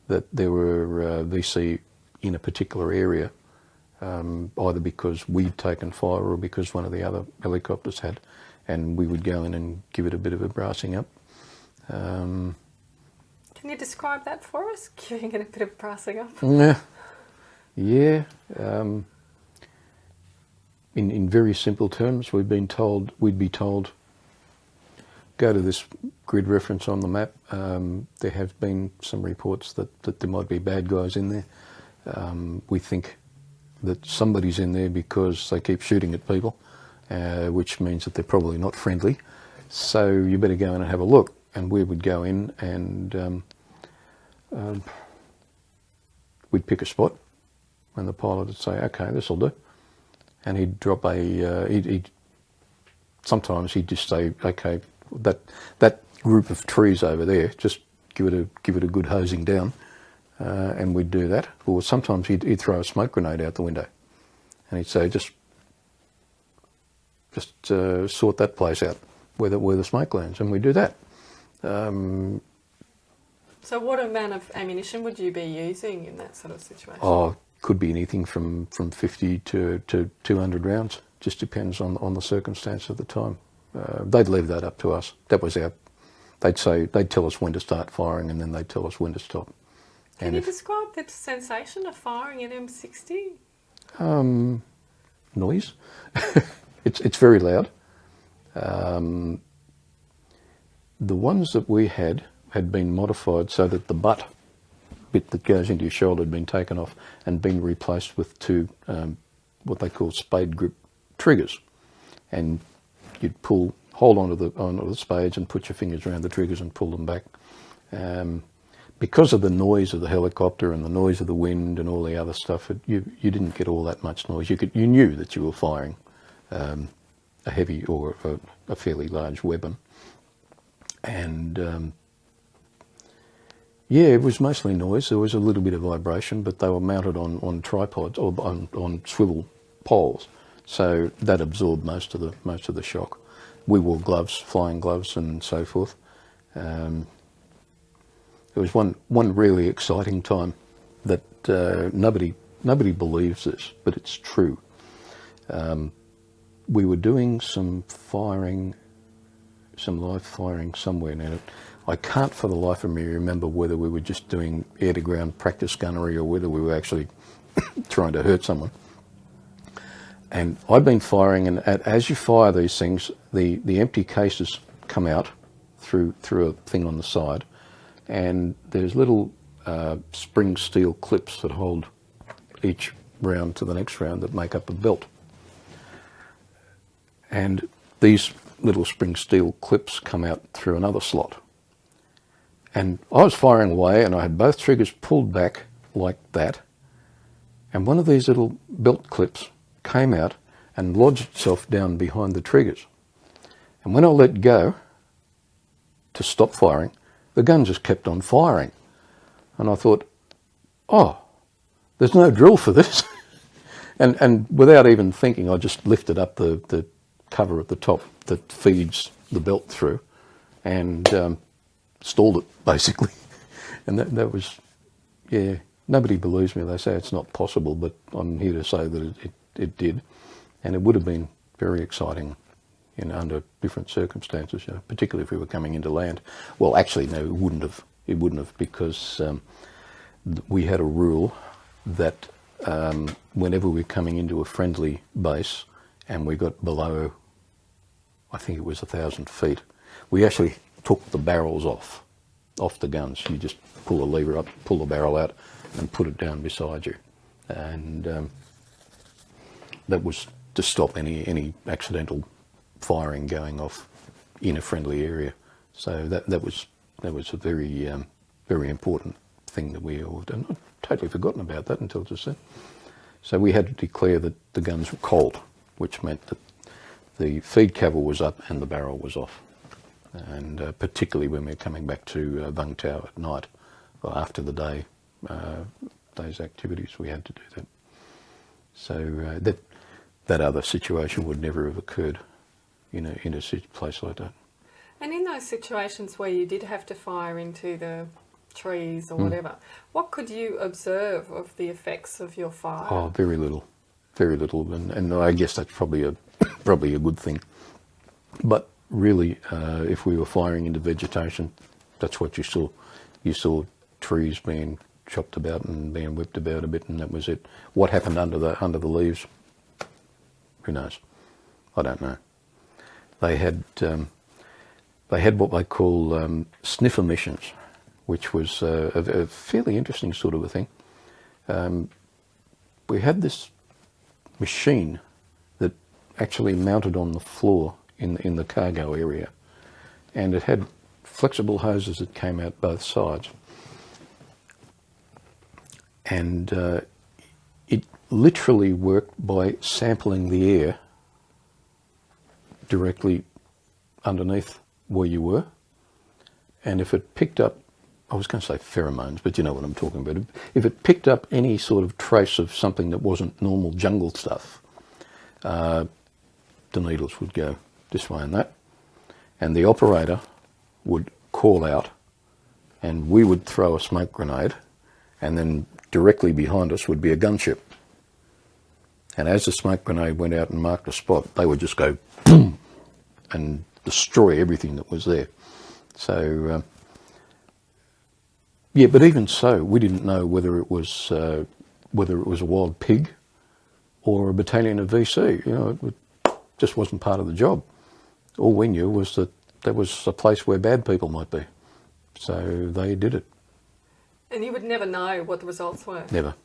that there were VC in a particular area, either because we'd taken fire or because one of the other helicopters had, and we would go in and give it a bit of a brassing up. Can you describe that for us, giving it a bit of brassing up? Yeah. In very simple terms, we'd be told, go to this grid reference on the map. There have been some reports that there might be bad guys in there. We think that somebody's in there because they keep shooting at people, which means that they're probably not friendly. So you better go in and have a look. And we would go in and we'd pick a spot, and the pilot would say, okay, this'll do. And he'd drop sometimes he'd just say, okay, that group of trees over there, just give it a good hosing down, and we'd do that. Or sometimes he'd throw a smoke grenade out the window, and he'd say, just sort that place out where the smoke lands, and we'd do that. So what amount of ammunition would you be using in that sort of situation? Oh, could be anything from 50 to 200 rounds. Just depends on the circumstance of the time. They'd leave that up to us. That was they'd tell us when to start firing, and then they'd tell us when to stop. Can you describe the sensation of firing an M60? Noise. It's very loud. The ones that we had been modified so that the butt bit that goes into your shoulder had been taken off and been replaced with two what they call spade grip triggers, and you'd hold onto the spades and put your fingers around the triggers and pull them back. Because of the noise of the helicopter and the noise of the wind and all the other stuff, you didn't get all that much noise. You knew that you were firing a heavy or a fairly large weapon. And yeah, it was mostly noise. There was a little bit of vibration, but they were mounted on tripods or on swivel poles, so that absorbed most of the shock. We wore gloves, flying gloves, and so forth. It was one really exciting time that nobody believes this, but it's true. We were doing some firing some live firing somewhere now. I can't for the life of me remember whether we were just doing air-to-ground practice gunnery or whether we were actually trying to hurt someone. And I've been firing, and as you fire these things, the empty cases come out through a thing on the side, and there's little spring steel clips that hold each round to the next round that make up a belt. And these little spring steel clips come out through another slot. And I was firing away, and I had both triggers pulled back like that, and one of these little belt clips came out and lodged itself down behind the triggers. And when I let go to stop firing, the gun just kept on firing. And I thought, oh, there's no drill for this. and without even thinking, I just lifted up the cover at the top that feeds the belt through and stalled it, basically. And that was, yeah, nobody believes me. They say it's not possible, but I'm here to say that it did. And it would have been very exciting, you know, under different circumstances, you know, particularly if we were coming into land. Well, actually, no, it wouldn't have. It wouldn't have, because we had a rule that whenever we're coming into a friendly base and we got below, I think it was 1,000 feet, we actually took the barrels off the guns. You just pull the lever up, pull the barrel out, and put it down beside you. And that was to stop any accidental firing going off in a friendly area. So that was a very very important thing that we all done. I'd totally forgotten about that until just then. So we had to declare that the guns were cold, which meant that the feed cover was up and the barrel was off. And particularly when we're coming back to Vung Tau at night, or after the day, those activities, we had to do that. So that other situation would never have occurred in a place like that. And in those situations where you did have to fire into the trees or whatever, what could you observe of the effects of your fire? Oh, very little, and I guess that's probably a good thing. But really, if we were firing into vegetation, that's what you saw. You saw trees being chopped about and being whipped about a bit, and that was it. What happened under the leaves? Who knows? I don't know. They had what they call sniffer missions, which was a fairly interesting sort of a thing. We had this machine that actually mounted on the floor in the cargo area, and it had flexible hoses that came out both sides, and it literally worked by sampling the air directly underneath where you were, and if it picked up, I was going to say pheromones, but you know what I'm talking about. If it picked up any sort of trace of something that wasn't normal jungle stuff, the needles would go this way and that, and the operator would call out, and we would throw a smoke grenade, and then directly behind us would be a gunship. And as the smoke grenade went out and marked a spot, they would just go boom and destroy everything that was there. So yeah, but even so, we didn't know whether it was a wild pig or a battalion of VC. You know, it just wasn't part of the job. All we knew was that there was a place where bad people might be. So they did it. And you would never know what the results were? Never.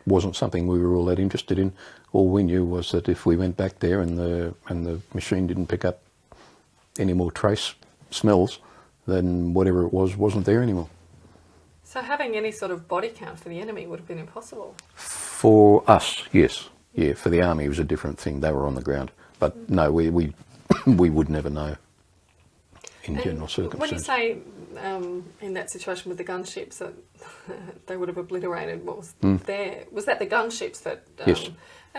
Wasn't something we were all that interested in. All we knew was that if we went back there and the machine didn't pick up any more trace smells, then whatever it was wasn't there anymore. So having any sort of body count for the enemy would have been impossible? For us, yes. Yeah, for the army it was a different thing. They were on the ground. But no, we would never know in general circumstances. When you say in that situation with the gunships that they would have obliterated what was there, was that the gunships that... yes.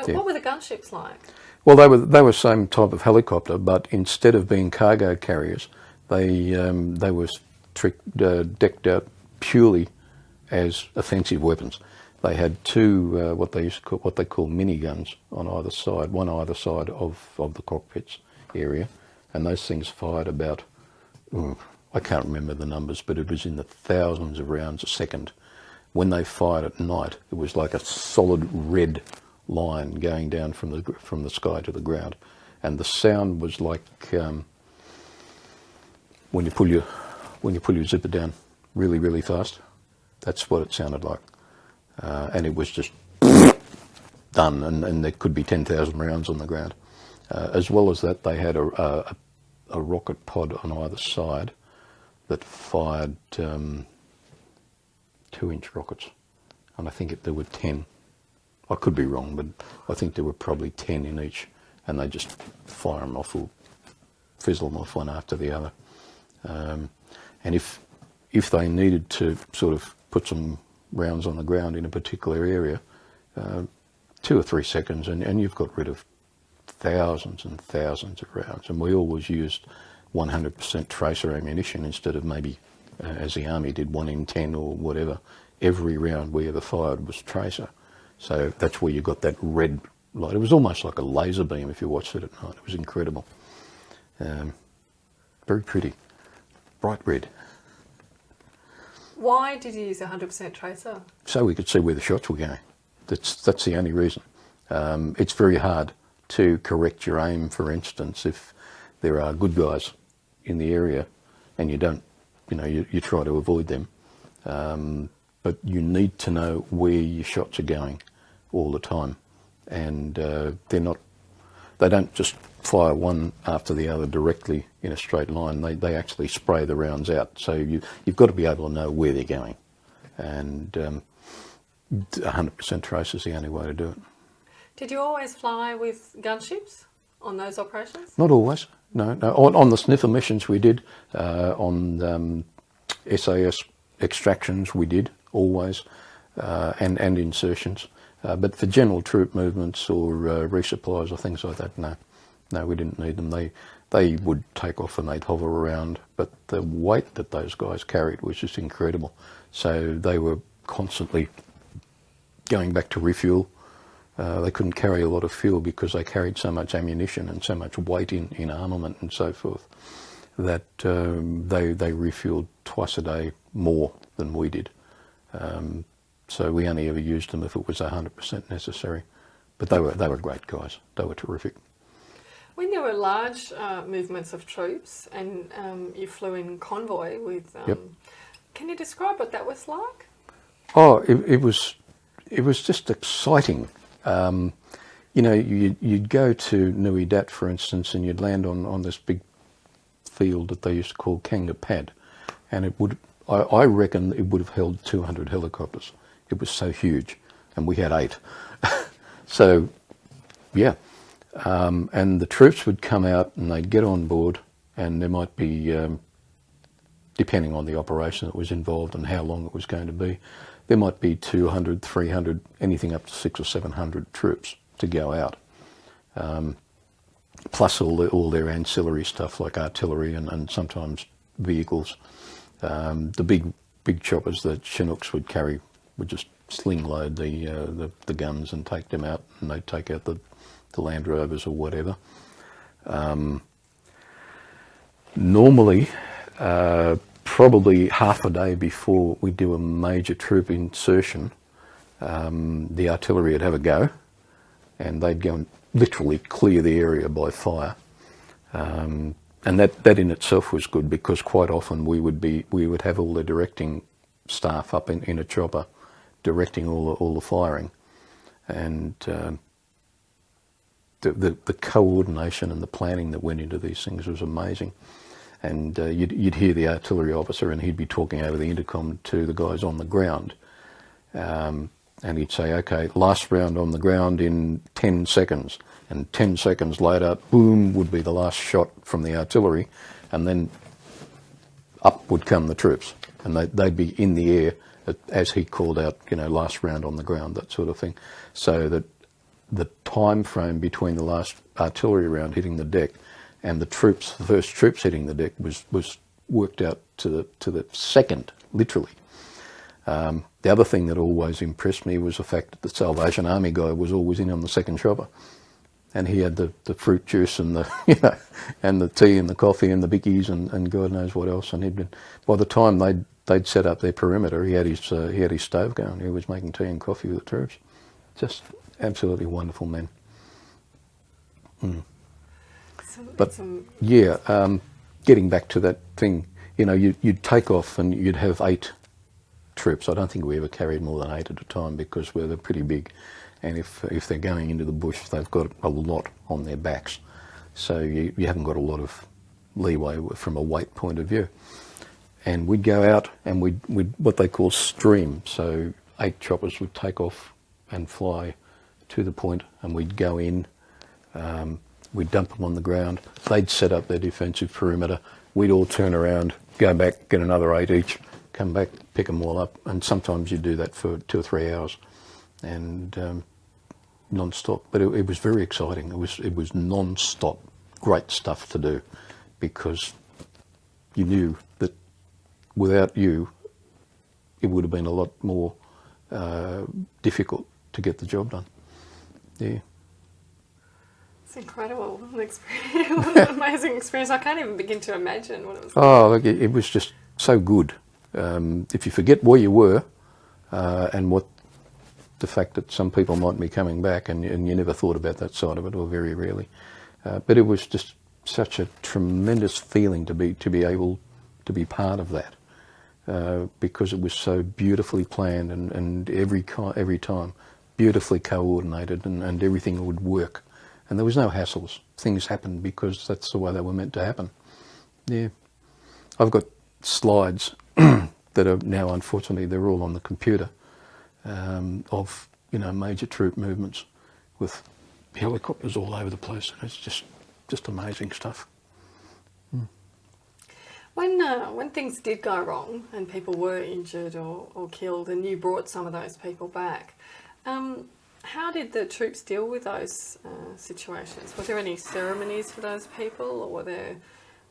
Yeah. What were the gunships like? Well, they were the same type of helicopter, but instead of being cargo carriers, they were decked out purely as offensive weapons. They had two what they call miniguns on either side, one either side of the cockpits area, and those things fired about, I can't remember the numbers, but it was in the thousands of rounds a second. When they fired at night, it was like a solid red line going down from the sky to the ground, and the sound was like when you pull your zipper down really, really fast. That's what it sounded like, and it was just done, and there could be 10,000 rounds on the ground. As well as that, they had a rocket pod on either side that fired 2-inch rockets, and I think there were 10. I could be wrong, but I think there were probably 10 in each, and they just fire them off or fizzle them off one after the other. And if they needed to sort of put some rounds on the ground in a particular area, 2 or 3 seconds, and you've got rid of thousands and thousands of rounds. And we always used 100% tracer ammunition instead of maybe, as the Army did, 1 in 10 or whatever. Every round we ever fired was tracer. So that's where you got that red light. It was almost like a laser beam if you watched it at night. It was incredible. Very pretty. Bright red. Why did you use 100% tracer? So we could see where the shots were going. That's the only reason. It's very hard to correct your aim, for instance, if there are good guys in the area and you don't, you try to avoid them. But you need to know where your shots are going all the time. And they don't just fire one after the other directly in a straight line. They actually spray the rounds out. So you've got to be able to know where they're going. And 100% tracer is the only way to do it. Did you always fly with gunships on those operations? Not always. No. On the sniffer missions we did. On SAS extractions we did always, and insertions. But for general troop movements or resupplies or things like that, no, we didn't need them. They would take off and they'd hover around, but the weight that those guys carried was just incredible. So they were constantly going back to refuel. They couldn't carry a lot of fuel because they carried so much ammunition and so much weight in armament and so forth that they refueled twice a day more than we did. So we only ever used them if it was 100% necessary. But they were great guys. They were terrific. When there were large movements of troops and you flew in convoy with, yep. Can you describe what that was like? Oh, it was just exciting. You'd go to Nui Dat, for instance, and you'd land on this big field that they used to call Kanga Pad, and I reckon it would have held 200 helicopters. It was so huge, and we had 8. So, yeah. And the troops would come out and they'd get on board, and there might be, depending on the operation that was involved and how long it was going to be, there might be 200, 300, anything up to 600 or 700 troops to go out. Plus all their ancillary stuff like artillery and sometimes vehicles. The big choppers that Chinooks would carry would just sling load the guns and take them out, and they'd take out the Land Rovers or whatever. Normally, probably half a day before we do a major troop insertion, the artillery would have a go, and they'd go and literally clear the area by fire. And that in itself was good, because quite often we would have all the directing staff up in a chopper directing all the firing, and the coordination and the planning that went into these things was amazing. And you'd hear the artillery officer, and he'd be talking over the intercom to the guys on the ground, and he'd say, okay, last round on the ground in 10 seconds, and 10 seconds later, boom, would be the last shot from the artillery, and then up would come the troops, and they'd be in the air as he called out, last round on the ground, that sort of thing. So that the time frame between the last artillery round hitting the deck and the first troops hitting the deck was worked out to the second, literally. The other thing that always impressed me was the fact that the Salvation Army guy was always in on the second chopper. and he had the fruit juice and the and the tea and the coffee and the bickies and God knows what else. And he'd been, by the time they'd set up their perimeter, he had his stove going. He was making tea and coffee with the troops. Just absolutely wonderful men. But getting back to that thing, you'd take off and you'd have 8 troops. I don't think we ever carried more than 8 at a time because they're pretty big, and if they're going into the bush, they've got a lot on their backs, so you haven't got a lot of leeway from a weight point of view. And we'd go out and we'd what they call stream, so 8 choppers would take off and fly to the point, and we'd go in, we'd dump them on the ground, they'd set up their defensive perimeter, we'd all turn around, go back, get another 8 each, come back, pick them all up, and sometimes you do that for 2 or 3 hours, and non-stop. But it was very exciting. It was non-stop, great stuff to do, because you knew that without you, it would have been a lot more difficult to get the job done. Yeah. It's incredible. What an amazing experience. I can't even begin to imagine what it was like. Oh, look, it was just so good. If you forget where you were and what the fact that some people might be coming back, and you never thought about that side of it, or very rarely. But it was just such a tremendous feeling to be able to be part of that, because it was so beautifully planned and every time beautifully coordinated, and everything would work. And there was no hassles. Things happened because that's the way they were meant to happen. Yeah. I've got slides that are now, unfortunately, they're all on the computer, of major troop movements with helicopters all over the place. And it's just amazing stuff. When things did go wrong and people were injured or killed, and you brought some of those people back, how did the troops deal with those situations? Was there any ceremonies for those people, or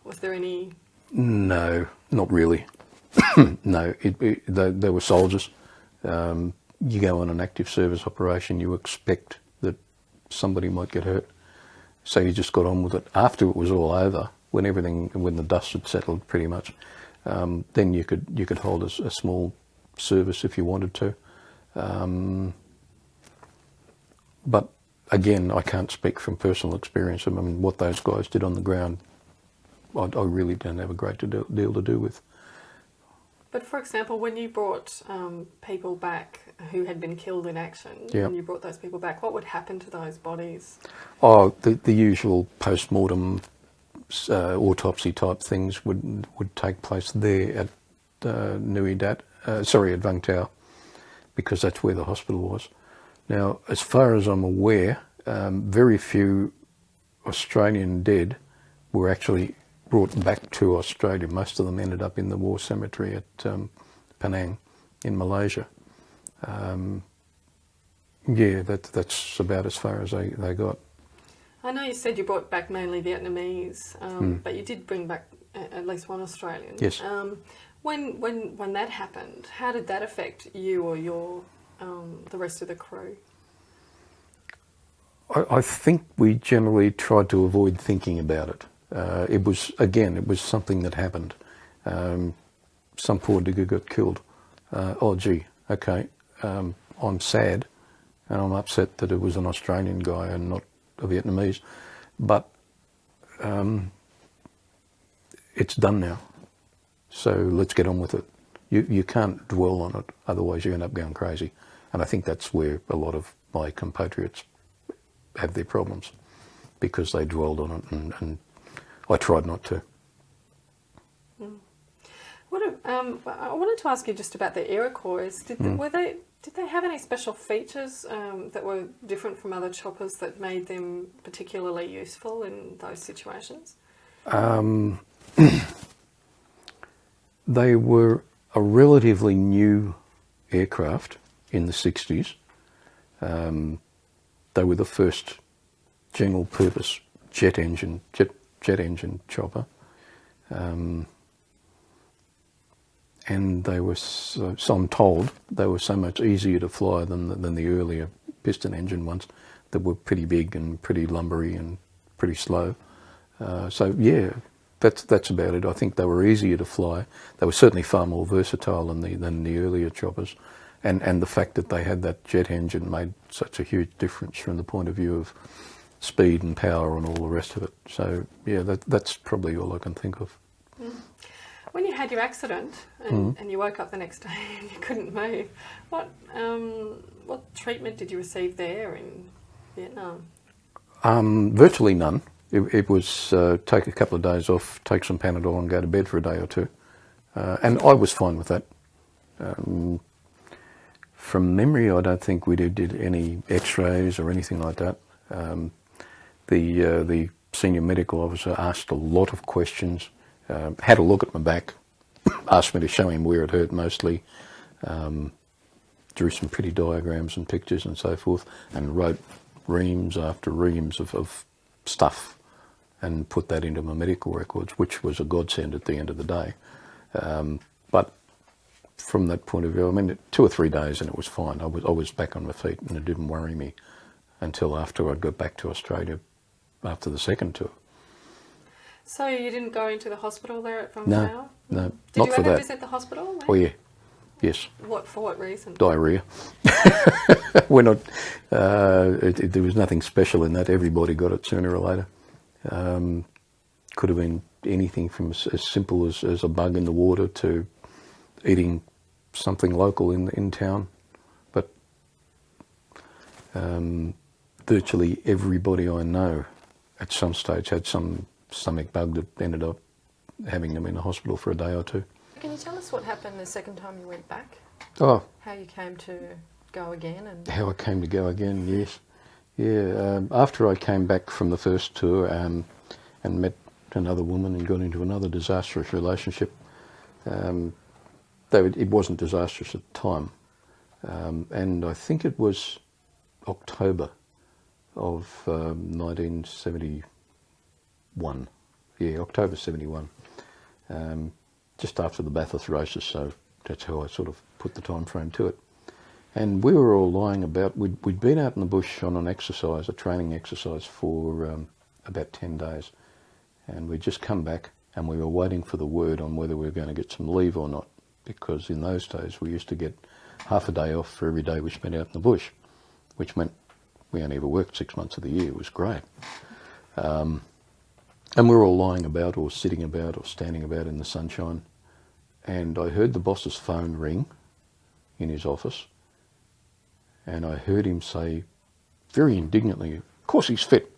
was there any? No, not really. No, they were soldiers. You go on an active service operation, you expect that somebody might get hurt, so you just got on with it. After it was all over, when the dust had settled pretty much, then you could hold a small service if you wanted to. But again, I can't speak from personal experience. I mean, what those guys did on the ground, I really don't have a great deal to do with. But for example, when you brought people back who had been killed in action, yeah. when you brought those people back, what would happen to those bodies? Oh, the usual post-mortem autopsy type things would take place there at at Vung Tau, because that's where the hospital was. Now, as far as I'm aware, very few Australian dead were actually brought back to Australia. Most of them ended up in the war cemetery at Penang in Malaysia. That's about as far as they got. I know you said you brought back mainly Vietnamese, but you did bring back at least one Australian. Yes. When that happened, how did that affect you or the rest of the crew? I think we generally tried to avoid thinking about it. It was something that happened. Some poor digger got killed. Okay. I'm sad and I'm upset that it was an Australian guy and not a Vietnamese, but it's done now. So let's get on with it. You can't dwell on it, otherwise you end up going crazy. And I think that's where a lot of my compatriots have their problems, because they dwelled on it, and I tried not to. I wanted to ask you just about the Iroquois. Did they have any special features that were different from other choppers that made them particularly useful in those situations? They were a relatively new aircraft in the 60s. They were the first general purpose jet engine chopper. And they were, so I'm told, they were so much easier to fly than the earlier piston engine ones that were pretty big and pretty lumbery and pretty slow. So yeah, that's about it. I think they were easier to fly. They were certainly far more versatile than the earlier choppers, and the fact that they had that jet engine made such a huge difference from the point of view of speed and power and all the rest of it. So yeah, that's probably all I can think of. Mm. When you had your accident and you woke up the next day and you couldn't move, what treatment did you receive there in Vietnam? Virtually none. It was take a couple of days off, take some Panadol and go to bed for a day or two. And I was fine with that. From memory, I don't think we did any x-rays or anything like that. The senior medical officer asked a lot of questions, had a look at my back, asked me to show him where it hurt mostly, drew some pretty diagrams and pictures and so forth, and wrote reams after reams of stuff and put that into my medical records, which was a godsend at the end of the day. But from that point of view, I mean, 2 or 3 days and it was fine. I was back on my feet and it didn't worry me until after I got back to Australia after the second tour. So you didn't go into the hospital there at Vung No, Tau? no, Did not you for ever that. visit the hospital there? Oh yeah, yes. For what reason? Diarrhea. We're not. There was nothing special in that. Everybody got it sooner or later. Could have been anything from as simple as a bug in the water to eating something local in town, but virtually everybody I know at some stage had some stomach bug that ended up having them in the hospital for a day or two. Can you tell us what happened the second time you went back? Oh, How you came to go again? And how I came to go again, yes. Yeah, after I came back from the first tour and met another woman and got into another disastrous relationship, it wasn't disastrous at the time. And I think it was October of 1971. Yeah, October 71. Just after the Bathurst races, so that's how I sort of put the time frame to it. And we were all lying about, we'd been out in the bush on an exercise, a training exercise for about 10 days. And we'd just come back and we were waiting for the word on whether we were going to get some leave or not. Because in those days we used to get half a day off for every day we spent out in the bush, which meant we only ever worked 6 months of the year. It was great. And we were all lying about or sitting about or standing about in the sunshine. And I heard the boss's phone ring in his office. And I heard him say very indignantly, "Of course he's fit.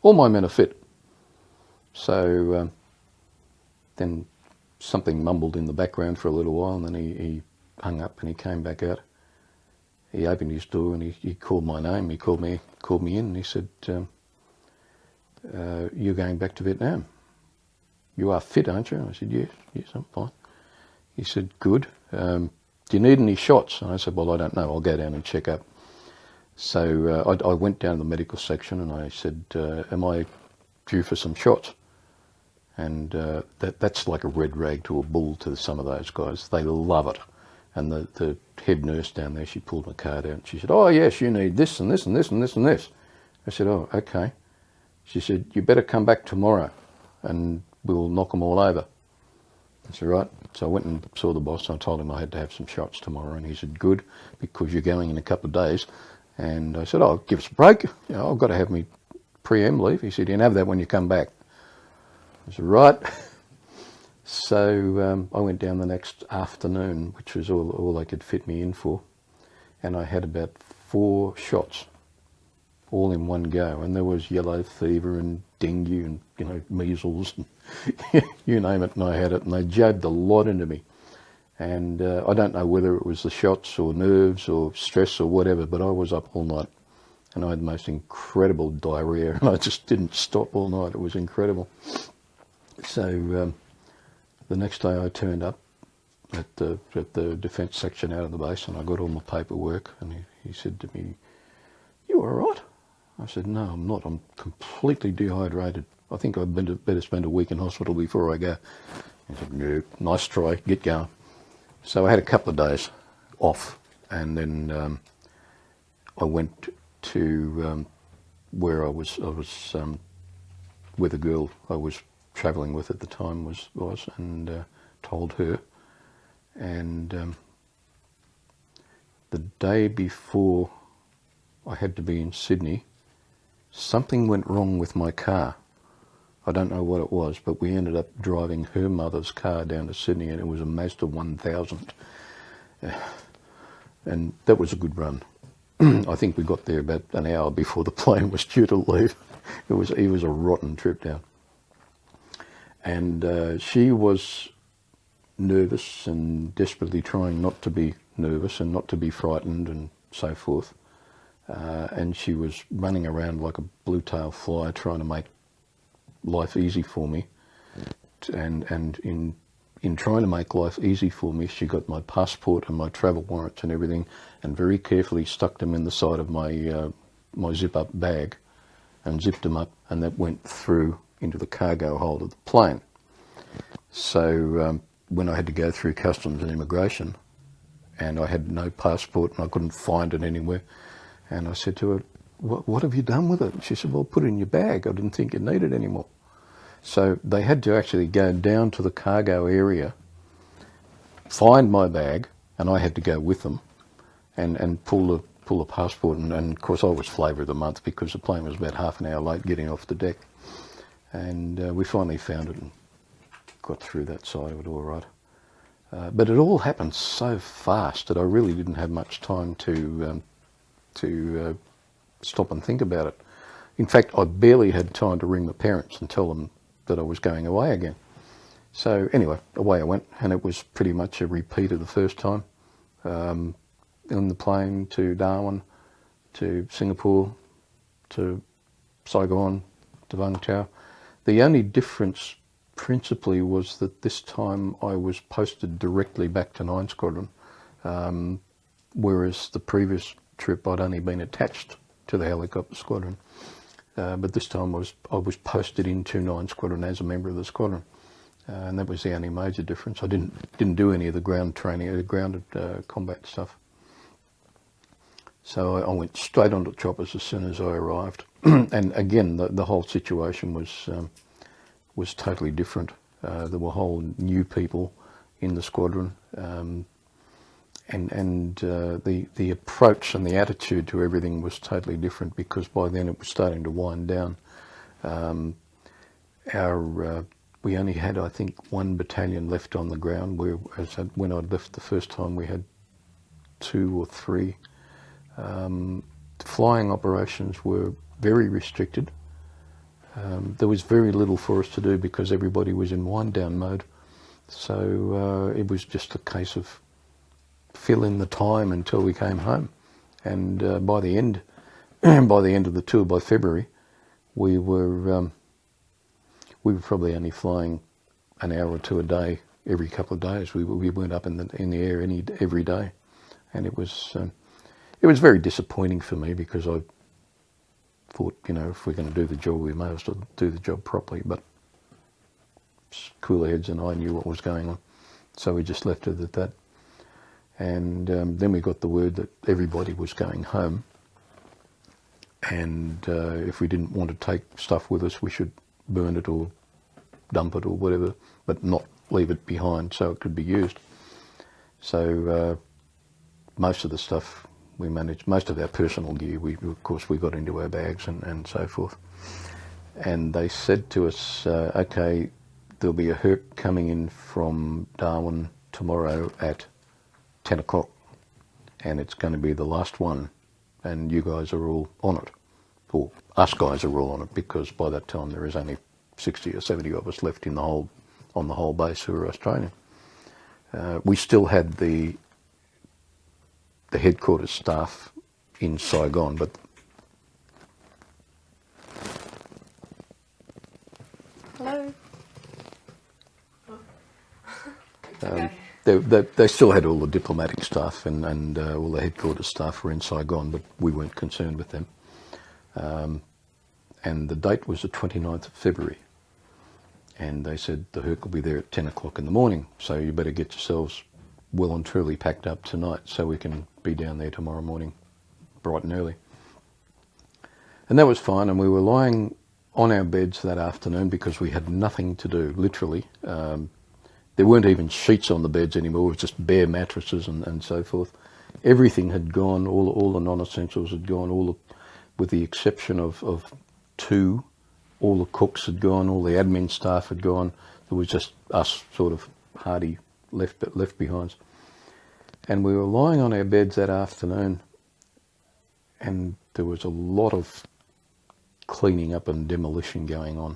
All my men are fit." So then something mumbled in the background for a little while, and then he hung up and he came back out. He opened his door and he called my name. He called me in and he said, "You're going back to Vietnam. You are fit, aren't you?" I said, yes, I'm fine. He said, "Good. Do you need any shots?" And I said, "Well, I don't know. I'll go down and check up." So I went down to the medical section and I said, "Am I due for some shots?" And that's like a red rag to a bull to some of those guys. They love it. And the head nurse down there, she pulled my card out and she said, "Oh yes, you need this and this and this and this and this." I said, "Oh, okay." She said, "You better come back tomorrow and we'll knock them all over." I said, "Right." So I went and saw the boss and I told him I had to have some shots tomorrow, and he said, "Good, because you're going in a couple of days." And I said, "Oh, give us a break. You know, I've got to have me pre-em leave." He said, "You can have that when you come back." I said, "Right." So I went down the next afternoon, which was all they could fit me in for, and I had about 4 shots all in one go, and there was yellow fever and dengue and, you know, measles and you name it, and I had it, and they jabbed a lot into me. And I don't know whether it was the shots or nerves or stress or whatever, but I was up all night and I had the most incredible diarrhea, and I just didn't stop all night. It was incredible. So the next day I turned up at the defence section out of the base, and I got all my paperwork, and he said to me, "You all right?" I said, "No, I'm not. I'm completely dehydrated. I think I'd better spend a week in hospital before I go." He said, "No, nice try, get going." So I had a couple of days off, and then I went to where I was where the girl I was travelling with at the time was, and told her. And the day before I had to be in Sydney, something went wrong with my car. I don't know what it was, but we ended up driving her mother's car down to Sydney, and it was a Mazda 1000. And that was a good run. I think we got there about an hour before the plane was due to leave. It was a rotten trip down. And she was nervous and desperately trying not to be nervous and not to be frightened and so forth. And she was running around like a blue-tail fly trying to make life easy for me. And in trying to make life easy for me, she got my passport and my travel warrants and everything, and very carefully stuck them in the side of my my zip-up bag and zipped them up, and that went through into the cargo hold of the plane. So when I had to go through customs and immigration, and I had no passport and I couldn't find it anywhere, and I said to her, what have you done with it? And she said, well, put it in your bag. I didn't think you needed it anymore. So they had to actually go down to the cargo area, find my bag, and I had to go with them and pull the passport. And of course I was flavour of the month because the plane was about half an hour late getting off the deck. And we finally found it and got through that side of it all right. But it all happened so fast that I really didn't have much time to stop and think about it. In fact, I barely had time to ring the parents and tell them that I was going away again. So anyway, away I went, and it was pretty much a repeat of the first time. In the plane to Darwin, to Singapore, to Saigon, to Vung Tau. The only difference principally was that this time I was posted directly back to 9 Squadron, whereas the previous trip I'd only been attached to the helicopter squadron. But this time I was posted into 9 Squadron as a member of the squadron, and that was the only major difference. I didn't do any of the ground training, the grounded combat stuff. So I went straight onto choppers as soon as I arrived, and again the whole situation was totally different. There were whole new people in the squadron, and the approach and the attitude to everything was totally different, because by then it was starting to wind down. We only had, I think, 1 battalion left on the ground, whereas when I left the first time we had 2 or 3. Flying operations were very restricted. There was very little for us to do because everybody was in wind down mode. So it was just a case of fill in the time until we came home. And by the end of the tour, by February, we were probably only flying an hour or 2 a day every couple of days. We weren't up in the air every day, and it was very disappointing for me, because I thought, if we're going to do the job, we may as well do the job properly. But cooler heads and I knew what was going on, so we just left it at that. And then we got the word that everybody was going home, and if we didn't want to take stuff with us, we should burn it or dump it or whatever, but not leave it behind so it could be used. So most of the stuff we managed, most of our personal gear, of course we got into our bags and so forth. And they said to us, okay, there'll be a Herc coming in from Darwin tomorrow at 10 o'clock, and it's going to be the last one, and you guys are all on it. Or us guys are all on it, because by that time there is only 60 or 70 of us left on the whole base who are Australian. We still had the headquarters staff in Saigon, but Hello. they still had all the diplomatic staff and all the headquarters staff were in Saigon, but we weren't concerned with them. And the date was the 29th of February. And they said the Herc will be there at 10 o'clock in the morning, so you better get yourselves well and truly packed up tonight so we can be down there tomorrow morning bright and early. And that was fine, and we were lying on our beds that afternoon because we had nothing to do, literally. There weren't even sheets on the beds anymore, it was just bare mattresses and so forth. Everything had gone, all the non-essentials had gone, with the exception of two. All the cooks had gone, all the admin staff had gone. There was just us sort of hardy left behinds. And we were lying on our beds that afternoon, and there was a lot of cleaning up and demolition going on.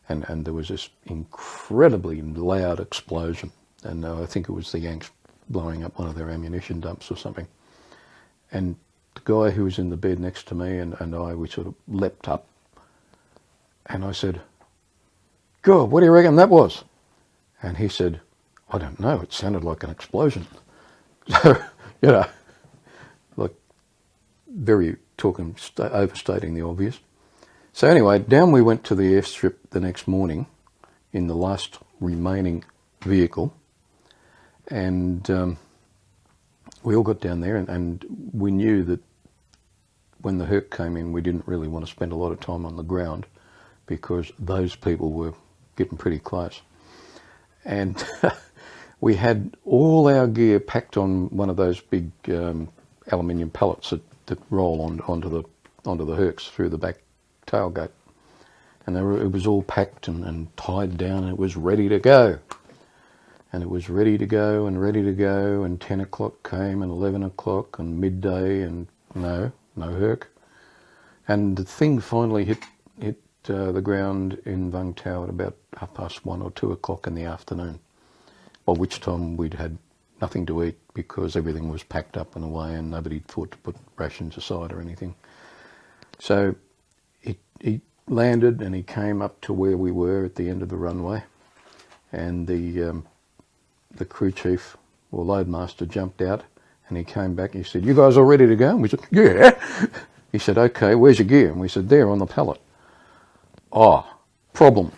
And there was this incredibly loud explosion. And I think it was the Yanks blowing up one of their ammunition dumps or something. And the guy who was in the bed next to me and I, we sort of leapt up. And I said, God, what do you reckon that was? And he said, I don't know, it sounded like an explosion. So, you know, like very overstating the obvious. So anyway, down we went to the airstrip the next morning in the last remaining vehicle, and we all got down there, and we knew that when the Herc came in, we didn't really want to spend a lot of time on the ground because those people were getting pretty close. And we had all our gear packed on one of those big aluminium pallets that roll onto the Hercs through the back tailgate, and it was all packed and tied down, and it was ready to go. And it was ready to go and ready to go, and 10 o'clock came and 11 o'clock and midday, and no Herc. And the thing finally hit the ground in Vung Tau at about 1:30 or 2 o'clock in the afternoon, by which time we'd had nothing to eat because everything was packed up and away and nobody thought to put rations aside or anything. So he landed and he came up to where we were at the end of the runway, and the crew chief or loadmaster jumped out and he came back and he said, you guys all ready to go? And we said, yeah. He said, okay, where's your gear? And we said, there on the pallet. Problem.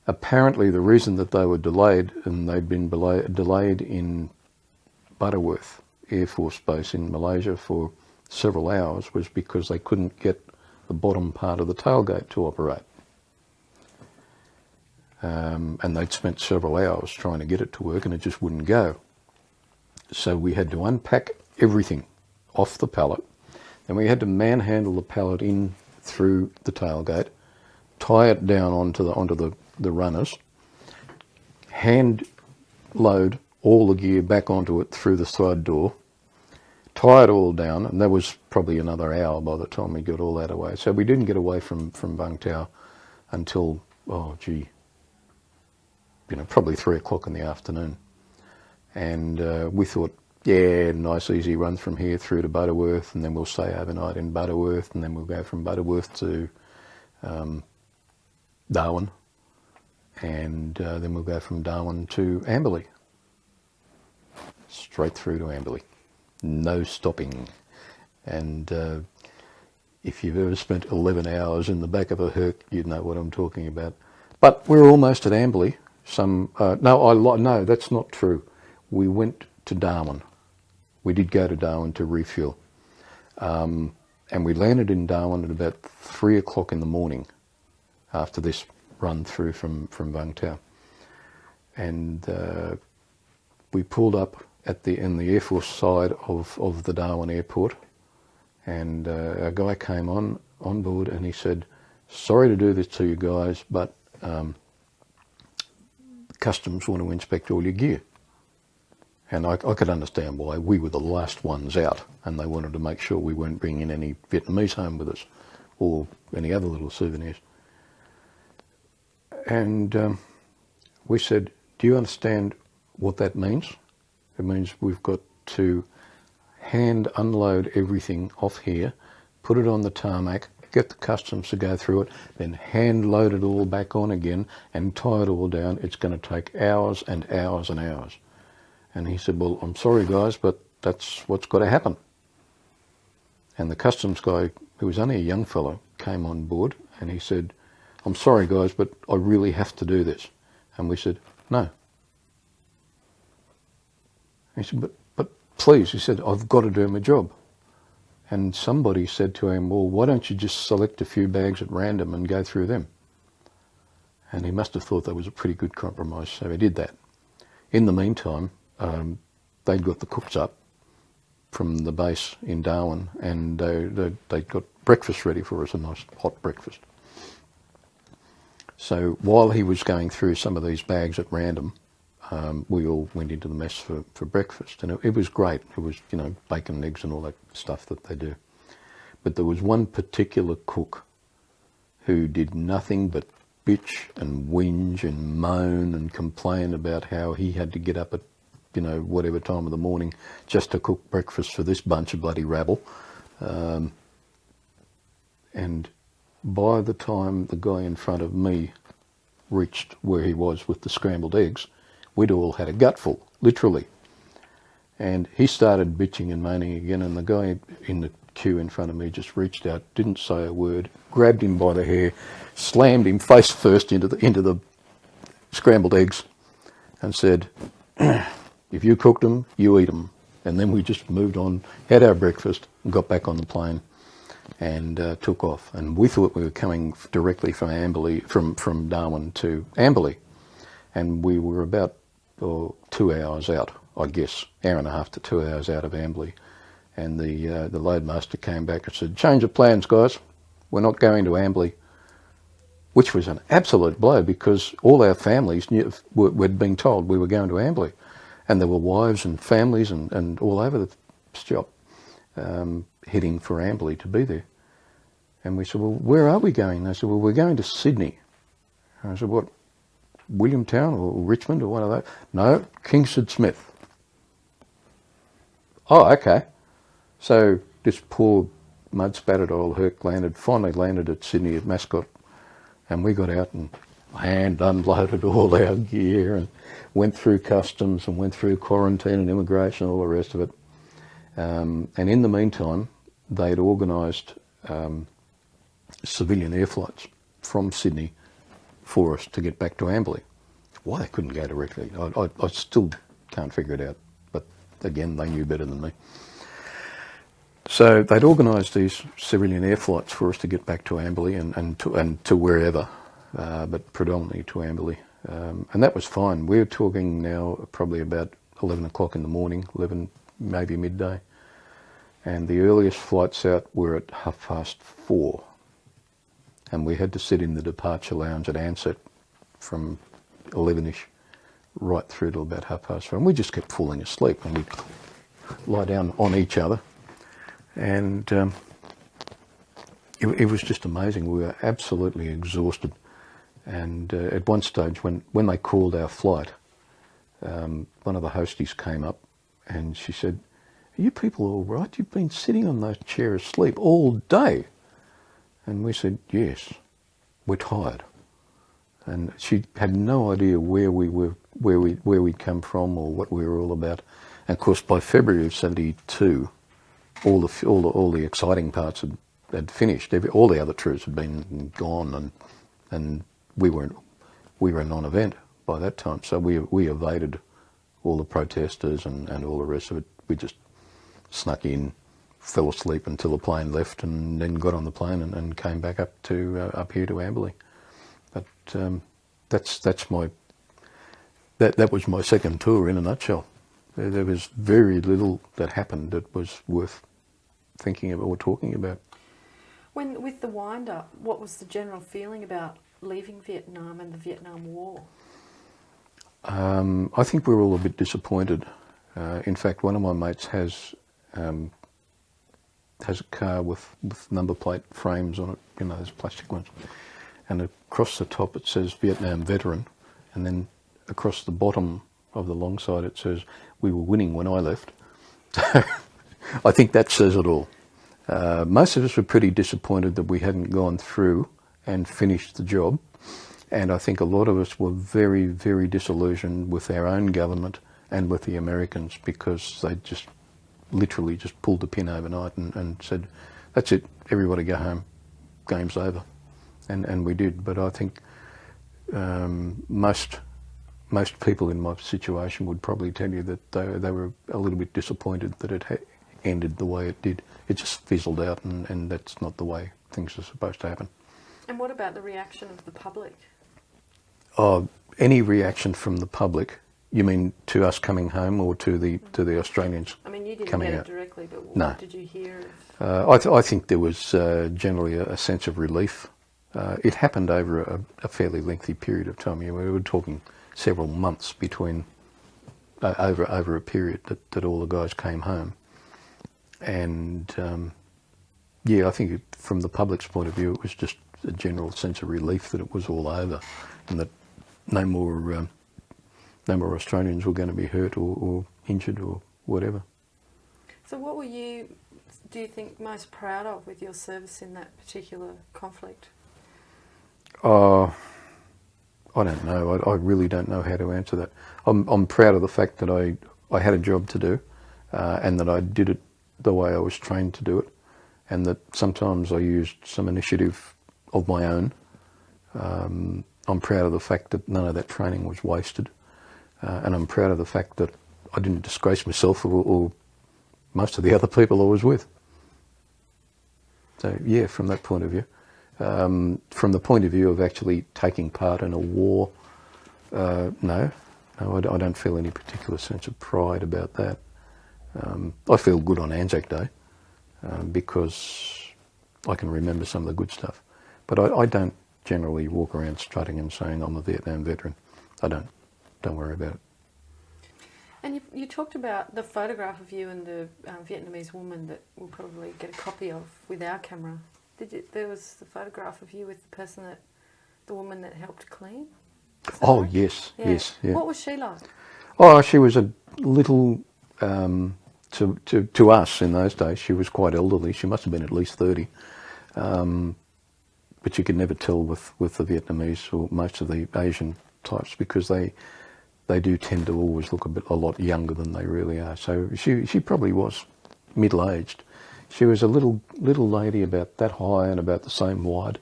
Apparently the reason that they were delayed, and they'd been delayed in Butterworth Air Force Base in Malaysia for several hours, was because they couldn't get the bottom part of the tailgate to operate. And they'd spent several hours trying to get it to work and it just wouldn't go. So we had to unpack everything off the pallet, and we had to manhandle the pallet in through the tailgate, tie it down onto the runners, hand load all the gear back onto it through the side door, tie it all down, and that was probably another hour by the time we got all that away. So we didn't get away from Vung Tau until, probably 3 o'clock in the afternoon. And we thought, yeah, nice easy run from here through to Butterworth, and then we'll stay overnight in Butterworth, and then we'll go from Butterworth to Darwin, and then we'll go from Darwin to Amberley. Straight through to Amberley. No stopping. And if you've ever spent 11 hours in the back of a Herc, you'd know what I'm talking about. But we're almost at Amberley. No, that's not true. We went to Darwin. We did go to Darwin to refuel. And we landed in Darwin at about 3 o'clock in the morning after this run through from Vung Tau. And we pulled up in the Air Force side of the Darwin airport, and a guy came on board and he said, sorry to do this to you guys, but Customs want to inspect all your gear. And I could understand why. We were the last ones out, and they wanted to make sure we weren't bringing any Vietnamese home with us or any other little souvenirs. And we said, do you understand what that means? It means we've got to hand unload everything off here, put it on the tarmac, get the customs to go through it, then hand load it all back on again and tie it all down. It's going to take hours and hours and hours. And he said, well, I'm sorry guys, but that's what's got to happen. And the customs guy, who was only a young fellow, came on board and he said, I'm sorry guys, but I really have to do this. And we said, no. He said, but please, he said, I've got to do my job. And somebody said to him, well, why don't you just select a few bags at random and go through them? And he must have thought that was a pretty good compromise, so he did that. In the meantime, they'd got the cooks up from the base in Darwin, and they'd got breakfast ready for us, a nice hot breakfast. So while he was going through some of these bags at random, we all went into the mess for breakfast, and it was great. It was, you know, bacon and eggs and all that stuff that they do. But there was one particular cook who did nothing but bitch and whinge and moan and complain about how he had to get up at, you know, whatever time of the morning just to cook breakfast for this bunch of bloody rabble. And by the time the guy in front of me reached where he was with the scrambled eggs, we'd all had a gutful, literally. And he started bitching and moaning again, and the guy in the queue in front of me just reached out, didn't say a word, grabbed him by the hair, slammed him face first into the scrambled eggs, and said, if you cooked them, you eat them. And then we just moved on, had our breakfast, and got back on the plane and took off. And we thought we were coming directly from Amberley, from Darwin to Amberley. And we were about 2 hours out, I guess, hour and a half to 2 hours out of Amberley. And the loadmaster came back and said, change of plans, guys. We're not going to Amberley. Which was an absolute blow, because all our families we'd been told we were going to Amberley. And there were wives and families and all over the shop heading for Amberley to be there. And we said, well, where are we going? They said, well, we're going to Sydney. And I said, what, Williamtown or Richmond or one of those? No, Kingsford Smith. Oh, okay. So this poor mud-spattered old Herc finally landed at Sydney at Mascot, and we got out and hand unloaded all our gear and went through customs and went through quarantine and immigration and all the rest of it. And in the meantime, they'd organised civilian air flights from Sydney for us to get back to Amberley. Why they couldn't go directly, I still can't figure it out. But again, they knew better than me. So they'd organised these civilian air flights for us to get back to Amberley and to wherever, but predominantly to Amberley. And that was fine. We're talking now probably about 11 o'clock in the morning, 11, maybe midday. And the earliest flights out were at 4:30. And we had to sit in the departure lounge at Ansett from 11ish right through to about 4:30. And we just kept falling asleep, and we'd lie down on each other. And it was just amazing. We were absolutely exhausted. And at one stage, when they called our flight, one of the hosties came up and she said, are you people all right? You've been sitting on those chairs asleep all day. And we said, yes, we're tired. And she had no idea where we were, where we'd come from or what we were all about. And of course, by February of '72, all the exciting parts had finished. All the other troops had been gone, and we were a non-event by that time. So we evaded all the protesters and all the rest of it. We just snuck in, fell asleep until the plane left, and then got on the plane and came back up here to Amberley. But that was my second tour in a nutshell. There was very little that happened that was worth thinking about or talking about. With the wind-up, what was the general feeling about leaving Vietnam and the Vietnam War? I think we were all a bit disappointed. In fact, one of my mates has a car with number plate frames on it, you know, those plastic ones. And across the top it says Vietnam Veteran, and then across the bottom of the long side it says, we were winning when I left. I think that says it all. Most of us were pretty disappointed that we hadn't gone through and finished the job. And I think a lot of us were very, very disillusioned with our own government and with the Americans, because they just literally just pulled the pin overnight and said, that's it, everybody go home, game's over. And we did. But I think most people in my situation would probably tell you that they were a little bit disappointed that it ended the way it did. It just fizzled out, and that's not the way things are supposed to happen. And what about the reaction of the public? Any reaction from the public? You mean to us coming home, or to the Australians? I mean, you didn't coming get out? it directly, but what No. did you hear? I think there was generally a sense of relief. It happened over a fairly lengthy period of time. We were talking several months between over a period that all the guys came home, and I think from the public's point of view, it was just a general sense of relief that it was all over, and that no more Australians were going to be hurt or injured or whatever. So what were you, do you think, most proud of with your service in that particular conflict? I don't know. I really don't know how to answer that. I'm proud of the fact that I had a job to do, and that I did it the way I was trained to do it, and that sometimes I used some initiative of my own. I'm proud of the fact that none of that training was wasted, and I'm proud of the fact that I didn't disgrace myself or most of the other people I was with. So yeah, from that point of view. From the point of view of actually taking part in a war, no, I don't feel any particular sense of pride about that. I feel good on Anzac Day because I can remember some of the good stuff, but I don't generally walk around strutting and saying I'm a Vietnam veteran. I don't worry about it. And you talked about the photograph of you and the Vietnamese woman that we'll probably get a copy of with our camera. There was the photograph of you with the woman that helped clean? Oh, right? yes, Yeah. yes. Yeah. What was she like? Oh, she was a little, to us in those days, she was quite elderly. She must have been at least 30. But you could never tell with the Vietnamese or most of the Asian types, because they do tend to always look a lot younger than they really are. So she probably was middle-aged. She was a little lady about that high and about the same wide,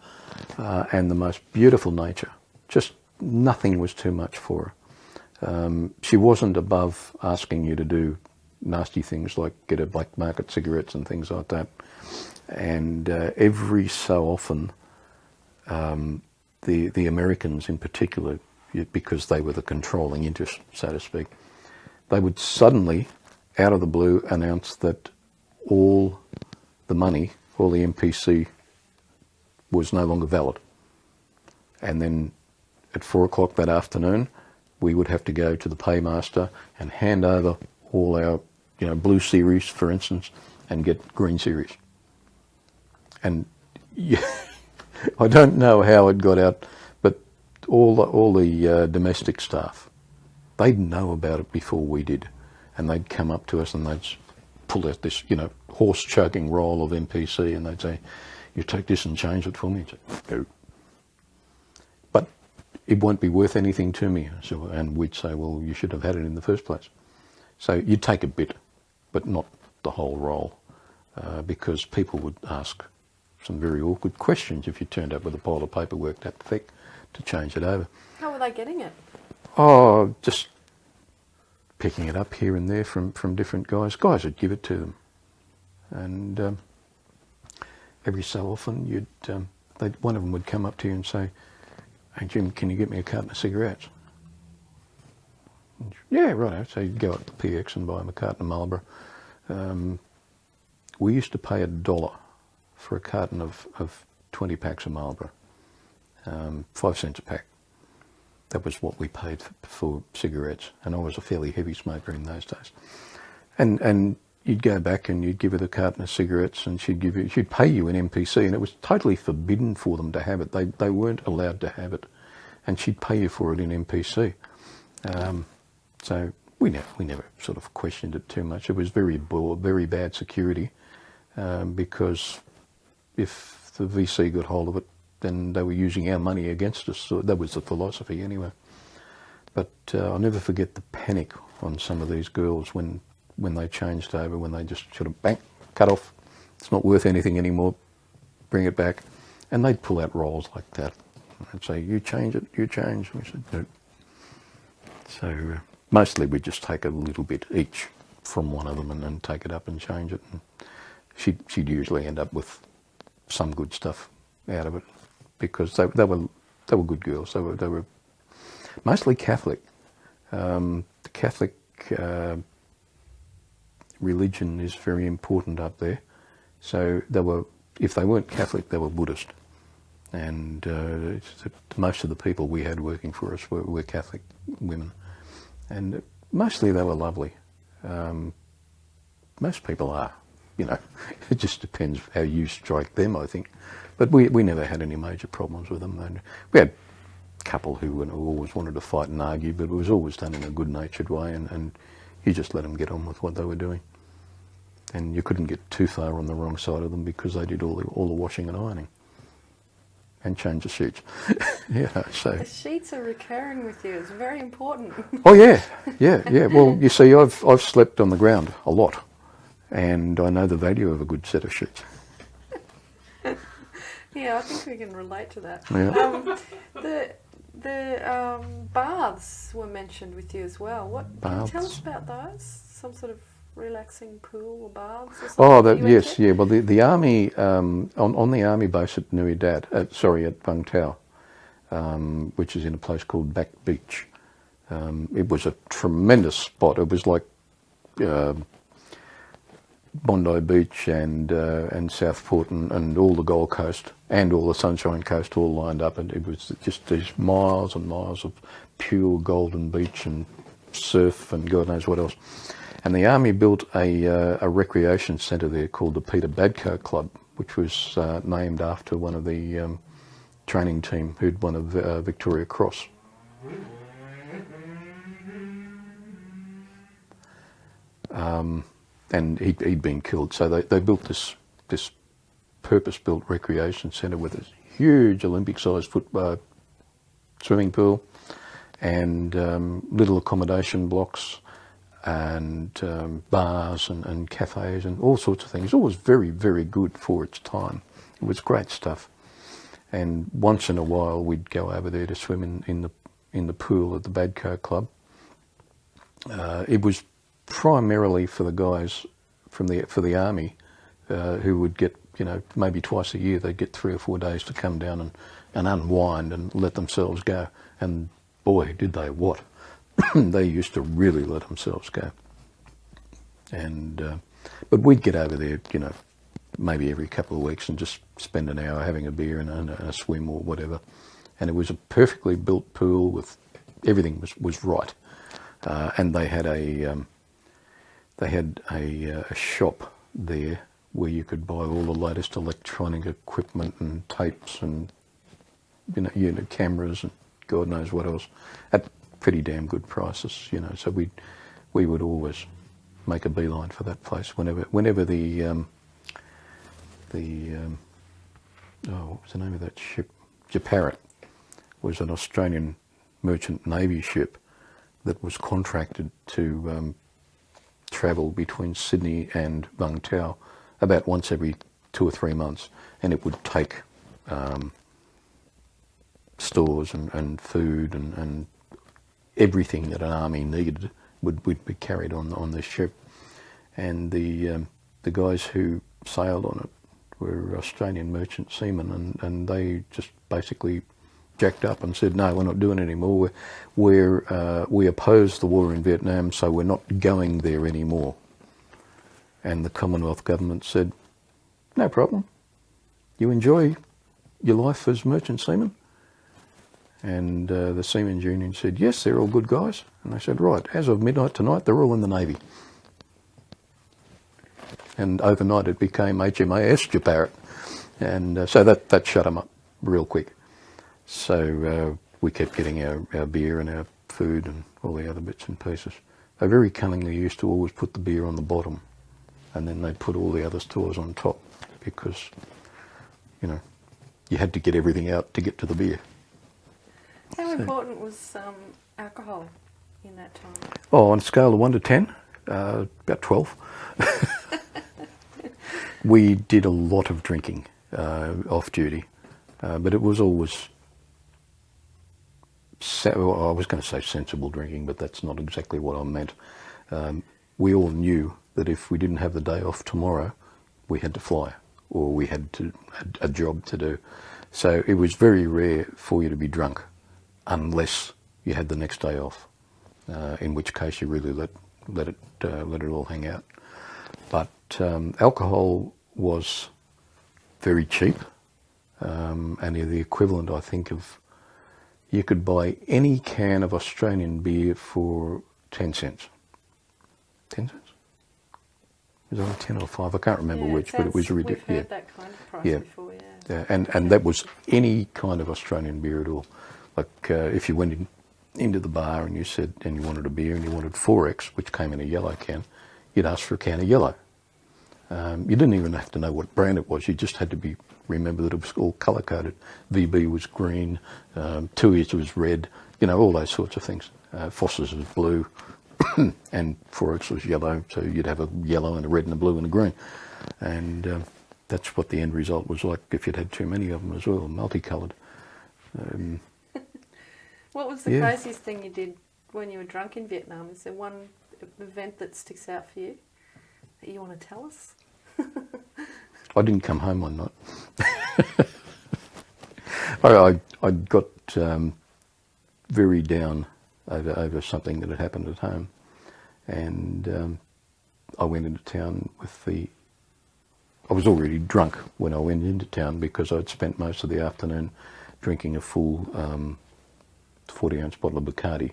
and the most beautiful nature. Just nothing was too much for her. She wasn't above asking you to do nasty things like get her black market cigarettes and things like that. And every so often, the Americans in particular, because they were the controlling interest, so to speak, they would suddenly, out of the blue, announce that all the money, all the MPC was no longer valid. And then at 4 o'clock that afternoon, we would have to go to the paymaster and hand over all our, blue series, for instance, and get green series. And I don't know how it got out, but all the domestic staff, they'd know about it before we did, and they'd come up to us and they'd pull out this, horse choking roll of MPC, and they'd say, "You take this and change it for me." I'd say, "No." But it won't be worth anything to me. So, and we'd say, "Well, you should have had it in the first place." So you'd take a bit, but not the whole roll, because people would ask some very awkward questions if you turned up with a pile of paperwork that thick to change it over. How were they getting it? Oh, just picking it up here and there from different guys. Guys would give it to them. And every so often, one of them would come up to you and say, "Hey Jim, can you get me a carton of cigarettes?" And, yeah, right. So you'd go up to PX and buy them a carton of Marlboro. We used to pay $1 for a carton of 20 packs of Marlboro, 5 cents a pack. That was what we paid for cigarettes, and I was a fairly heavy smoker in those days. And you'd go back and you'd give her the carton of cigarettes, and she'd pay you in MPC, and it was totally forbidden for them to have it. They weren't allowed to have it, and she'd pay you for it in MPC. So we never sort of questioned it too much. It was very bad security, because if the VC got hold of it, then they were using our money against us. So that was the philosophy anyway. But I'll never forget the panic on some of these girls when they changed over, when they just sort of bang, cut off, it's not worth anything anymore, bring it back. And they'd pull out rolls like that. I'd say, "You change it, you change." We said, "No." So mostly we'd just take a little bit each from one of them and take it up and change it. And she'd usually end up with some good stuff out of it, because they were good girls. They were mostly Catholic. The Catholic religion is very important up there. So if they weren't Catholic, they were Buddhist. And most of the people we had working for us were Catholic women. And mostly they were lovely. Most people are, you know. It just depends how you strike them, I think. But we never had any major problems with them. And we had a couple who always wanted to fight and argue, but it was always done in a good-natured way, and you just let them get on with what they were doing. And you couldn't get too far on the wrong side of them, because they did all the washing and ironing. And change the sheets. Yeah, so. The sheets are recurring with you. It's very important. Oh yeah. Well, you see, I've slept on the ground a lot, and I know the value of a good set of sheets. Yeah, I think we can relate to that. Yeah. The baths were mentioned with you as well. Can you tell us about those? Some sort of relaxing pool or baths or something? Yes. Well, the army on the army base at at Vung Tau, which is in a place called Back Beach. It was a tremendous spot. It was like Bondi Beach and Southport and all the Gold Coast and all the Sunshine Coast all lined up, and it was just these miles and miles of pure golden beach and surf and God knows what else. And the army built a recreation centre there called the Peter Badco Club, which was named after one of the training team who'd won a Victoria Cross. And he'd been killed, so they built this purpose-built recreation centre with a huge Olympic-sized swimming pool and little accommodation blocks and bars and cafes and all sorts of things. It was very, very good for its time. It was great stuff. And once in a while we'd go over there to swim in the pool at the Badco Club. It was primarily for the guys for the army who would get, maybe twice a year they'd get 3 or 4 days to come down and unwind and let themselves go. And boy, did they what. They used to really let themselves go. And but we'd get over there, maybe every couple of weeks and just spend an hour having a beer and a swim or whatever. And it was a perfectly built pool with everything was right. And they had a shop there where you could buy all the latest electronic equipment and tapes and cameras and God knows what else at pretty damn good prices. So we would always make a beeline for that place whenever the what was the name of that ship? Japarut was an Australian merchant navy ship that was contracted to travel between Sydney and Vung Tau about once every 2 or 3 months, and it would take stores and food and everything that an army needed would be carried on this ship. And the guys who sailed on it were Australian merchant seamen, and they just basically jacked up and said, no, we're not doing it anymore. We oppose the war in Vietnam, so we're not going there anymore. And the Commonwealth government said, no problem. You enjoy your life as merchant seamen? And the Seamen's Union said, yes, they're all good guys. And they said, right, as of midnight tonight, they're all in the Navy. And overnight it became HMAS Japarut. And so that shut them up real quick. So we kept getting our beer and our food and all the other bits and pieces. They very cunningly used to always put the beer on the bottom, and then they'd put all the other stores on top, because, you had to get everything out to get to the beer. How important was alcohol in that time? Oh, on a scale of 1 to 10, about 12. We did a lot of drinking off duty, but it was always, I was going to say sensible drinking, but that's not exactly what I meant. we all knew that if we didn't have the day off tomorrow, we had to fly, or we had a job to do. So it was very rare for you to be drunk, unless you had the next day off, in which case you really let it all hang out. But alcohol was very cheap, and the equivalent, I think, of, you could buy any can of Australian beer for 10 cents. 10 cents? It was only 10 or 5, I can't remember which, but it was ridiculous. We've heard that kind of price before, yeah. And that was any kind of Australian beer at all. Like if you went into the bar and you said, and you wanted a beer and you wanted 4X, which came in a yellow can, you'd ask for a can of yellow. You didn't even have to know what brand it was. You just had to remember that it was all colour-coded. VB was green, Tui's was red, all those sorts of things. Foster's was blue, and 4X was yellow, so you'd have a yellow and a red and a blue and a green. And that's what the end result was like if you'd had too many of them as well, multicoloured. What was the craziest thing you did when you were drunk in Vietnam? Is there one event that sticks out for you that you want to tell us? I didn't come home one night. I got very down over something that had happened at home, and I went into town I was already drunk when I went into town, because I'd spent most of the afternoon drinking a full 40-ounce bottle of Bacardi,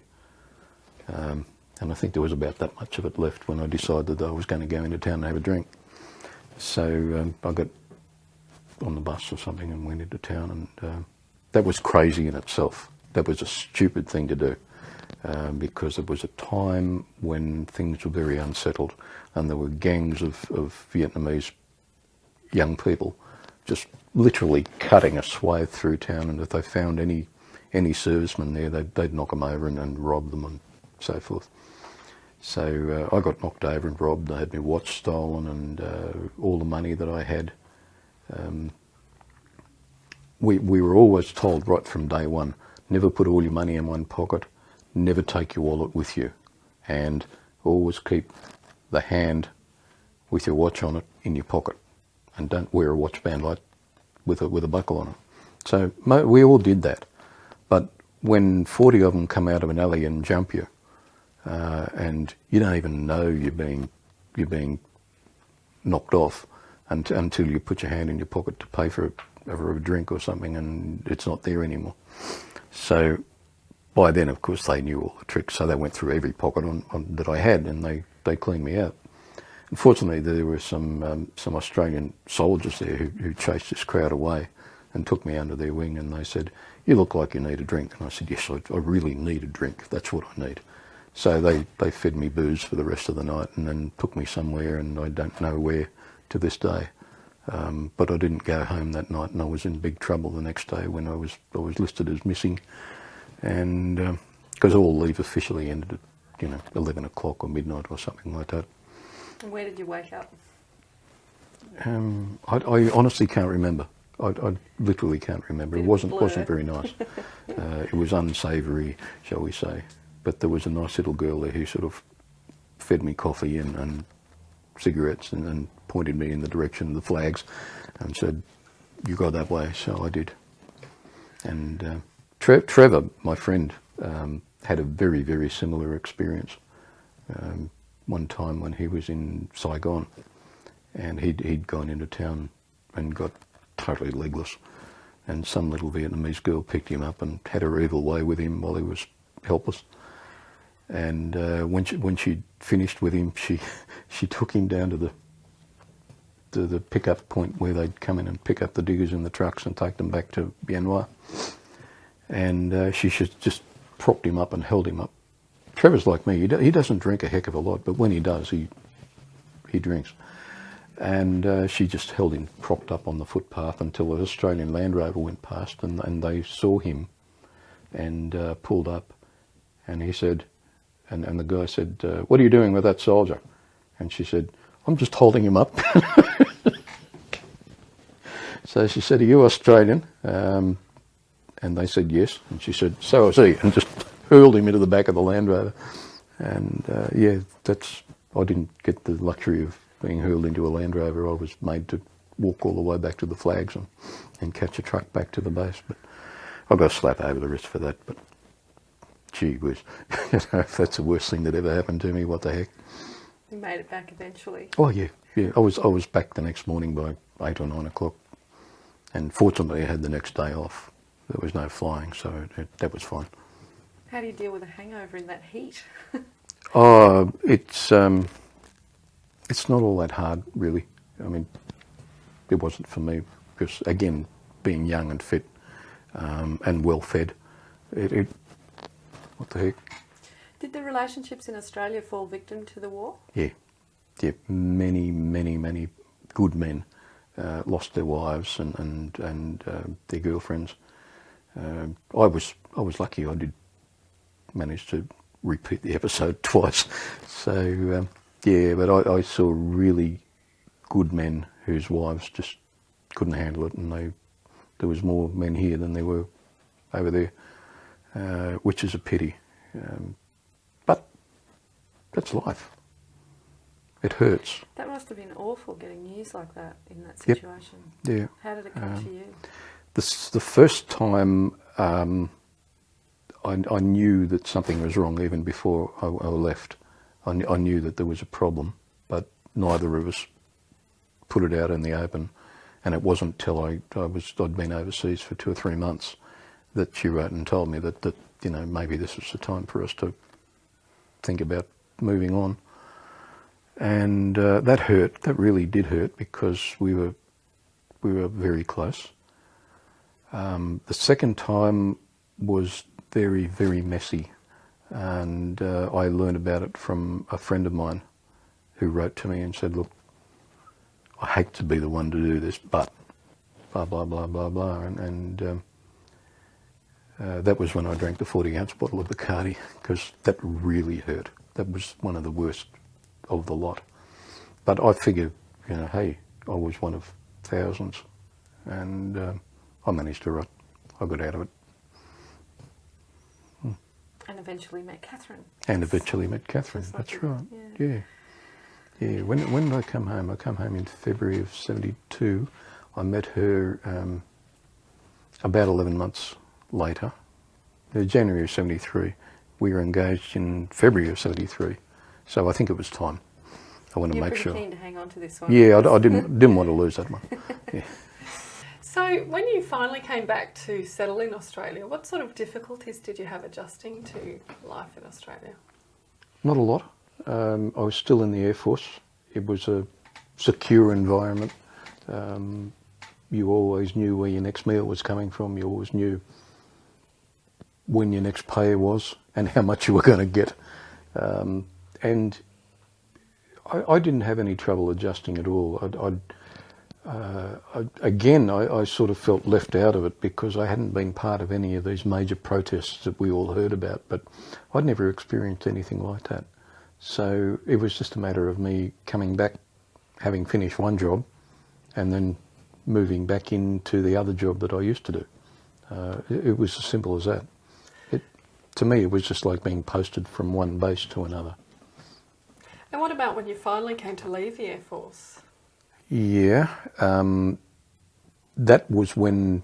and I think there was about that much of it left when I decided that I was going to go into town and have a drink. So I got on the bus or something and went into town, and that was crazy in itself. That was a stupid thing to do, because it was a time when things were very unsettled, and there were gangs of Vietnamese young people just literally cutting a swathe through town, and if they found any servicemen there, they'd knock them over and rob them and so forth. So I got knocked over and robbed. I had my watch stolen, and all the money that I had. We were always told right from day one, never put all your money in one pocket, never take your wallet with you, and always keep the hand with your watch on it in your pocket, and don't wear a watch band like with a buckle on it. So we all did that. But when 40 of them come out of an alley and jump you, and you don't even know you're being knocked off until you put your hand in your pocket to pay for a drink or something, and it's not there anymore. So by then, of course, they knew all the tricks, so they went through every pocket that I had, and they cleaned me out. Unfortunately, there were some Australian soldiers there who chased this crowd away and took me under their wing, and they said, "You look like you need a drink." And I said, "Yes, I really need a drink. That's what I need." So they fed me booze for the rest of the night, and then took me somewhere, and I don't know where to this day. But I didn't go home that night, and I was in big trouble the next day when I was listed as missing, and because all leave officially ended at 11 o'clock or midnight or something like that. And where did you wake up? I honestly can't remember. I literally can't remember. It wasn't very nice. It was unsavoury, shall we say. But there was a nice little girl there who sort of fed me coffee and cigarettes, and pointed me in the direction of the flags and said, "You go that way." So I did. And Trevor, my friend, had a very, very similar experience. One time when he was in Saigon, and he'd gone into town and got totally legless, and some little Vietnamese girl picked him up and had her evil way with him while he was helpless. And when she'd finished with him, she took him down to the pickup point where they'd come in and pick up the diggers in the trucks and take them back to Bien Hoa. And she just propped him up and held him up. Trevor's like me. He doesn't drink a heck of a lot, but when he does, he drinks. And she just held him propped up on the footpath until an Australian Land Rover went past, and they saw him and pulled up. And he said, and the guy said, "What are you doing with that soldier?" And she said, "I'm just holding him up." So she said, "Are you Australian?" And they said yes. And she said, "So is he," and just hurled him into the back of the Land Rover. And yeah, that's I didn't get the luxury of being hurled into a Land Rover. I was made to walk all the way back to the flags and catch a truck back to the base. But I got a slap over the wrist for that. But gee whiz, if that's the worst thing that ever happened to me, what the heck? You made it back eventually. Oh yeah. I was back the next morning by 8 or 9 o'clock, and fortunately I had the next day off. There was no flying, so that was fine. How do you deal with a hangover in that heat? Oh, it's not all that hard, really. I mean, it wasn't for me because, again, being young and fit and well fed, what the heck? Did the relationships in Australia fall victim to the war? Yeah. Many good men lost their wives and their girlfriends. I was lucky. I did manage to repeat the episode twice. So but I saw really good men whose wives just couldn't handle it, and there was more men here than there were over there, which is a pity. But that's life. It hurts. That must have been awful, getting news like that in that situation. Yep. Yeah. How did it come to you? The first time I knew that something was wrong even before I left. I knew that there was a problem, but neither of us put it out in the open. And it wasn't till I'd been overseas for 2 or 3 months that she wrote and told me that maybe this was the time for us to think about moving on. And that hurt. That really did hurt because we were very close. The second time was very, very messy, and I learned about it from a friend of mine who wrote to me and said, "Look, I hate to be the one to do this, but blah blah blah blah blah," and that was when I drank the 40-ounce bottle of Bacardi, because that really hurt. That was one of the worst of the lot. But I figured, hey, I was one of thousands, and I managed to write. I got out of it. And eventually met Catherine. That's right. Yeah. When did I come home? I come home in February of '72. I met her about 11 months later. January of '73. We were engaged in February of '73. So I think it was time. I want to make sure. You're pretty keen to hang on to this one. Yeah, I didn't want to lose that one. Yeah. So when you finally came back to settle in Australia, what sort of difficulties did you have adjusting to life in Australia? Not a lot. I was still in the Air Force. It was a secure environment. You always knew where your next meal was coming from. You always knew when your next pay was and how much you were going to get. And I didn't have any trouble adjusting at all. I sort of felt left out of it because I hadn't been part of any of these major protests that we all heard about, but I'd never experienced anything like that. So it was just a matter of me coming back, having finished one job, and then moving back into the other job that I used to do. It was as simple as that. To me, it was just like being posted from one base to another. And what about when you finally came to leave the Air Force? Yeah, that was when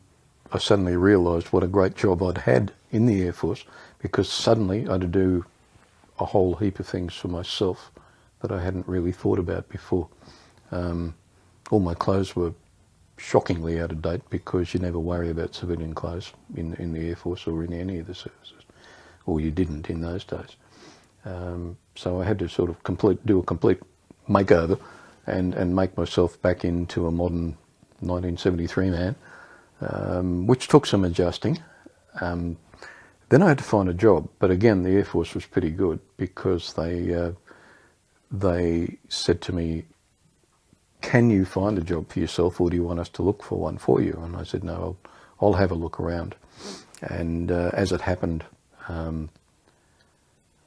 I suddenly realised what a great job I'd had in the Air Force, because suddenly I had to do a whole heap of things for myself that I hadn't really thought about before. All my clothes were shockingly out of date because you never worry about civilian clothes in the Air Force or in any of the services, or you didn't in those days. So I had to sort of do a complete makeover and make myself back into a modern 1973 man, which took some adjusting. Then I had to find a job, but again the Air Force was pretty good because they said to me, "Can you find a job for yourself, or do you want us to look for one for you?" And I said, "No, I'll have a look around." And as it happened,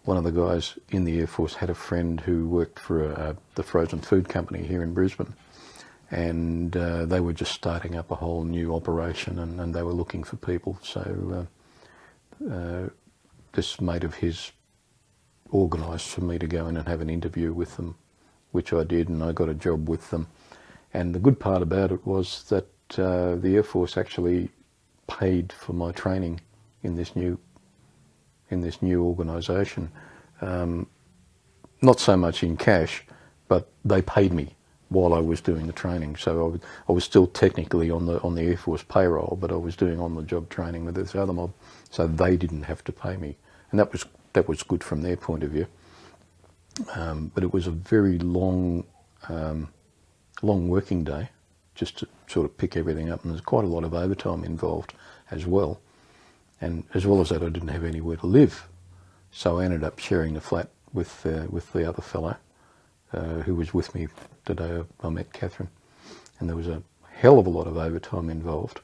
one of the guys in the Air Force had a friend who worked for the frozen food company here in Brisbane, and they were just starting up a whole new operation, and they were looking for people. So this mate of his organised for me to go in and have an interview with them, which I did, and I got a job with them. And the good part about it was that the Air Force actually paid for my training in this new organisation. Not so much in cash, but they paid me while I was doing the training. So I was still technically on the Air Force payroll, but I was doing on-the-job training with this other mob, so they didn't have to pay me, and that was good from their point of view. But it was a very long working day, just to sort of pick everything up, and there's quite a lot of overtime involved as well. And as well as that, I didn't have anywhere to live, so I ended up sharing the flat with the other fellow who was with me the day I met Catherine. And there was a hell of a lot of overtime involved.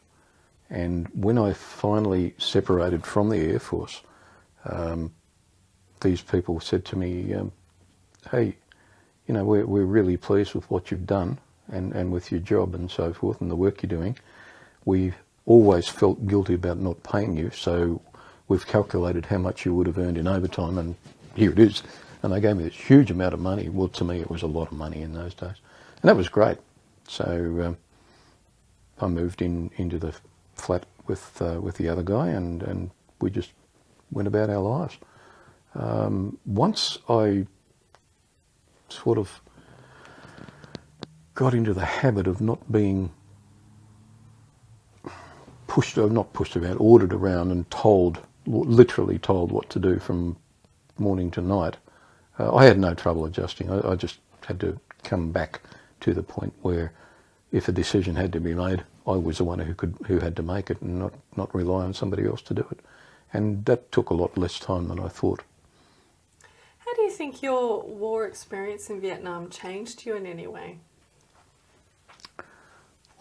And when I finally separated from the Air Force, these people said to me, hey, you know, we're really pleased with what you've done and with your job and so forth and the work you're doing. We've always felt guilty about not paying you, so we've calculated how much you would have earned in overtime, and here it is. And they gave me this huge amount of money. Well, to me, it was a lot of money in those days. And that was great. So I moved into the flat with the other guy, and we just went about our lives. Once I sort of got into the habit of not being ordered around and literally told what to do from morning to night, I had no trouble adjusting. I just had to come back to the point where if a decision had to be made, I was the one who had to make it, and not rely on somebody else to do it. And that took a lot less time than I thought. How do you think your war experience in Vietnam changed you in any way?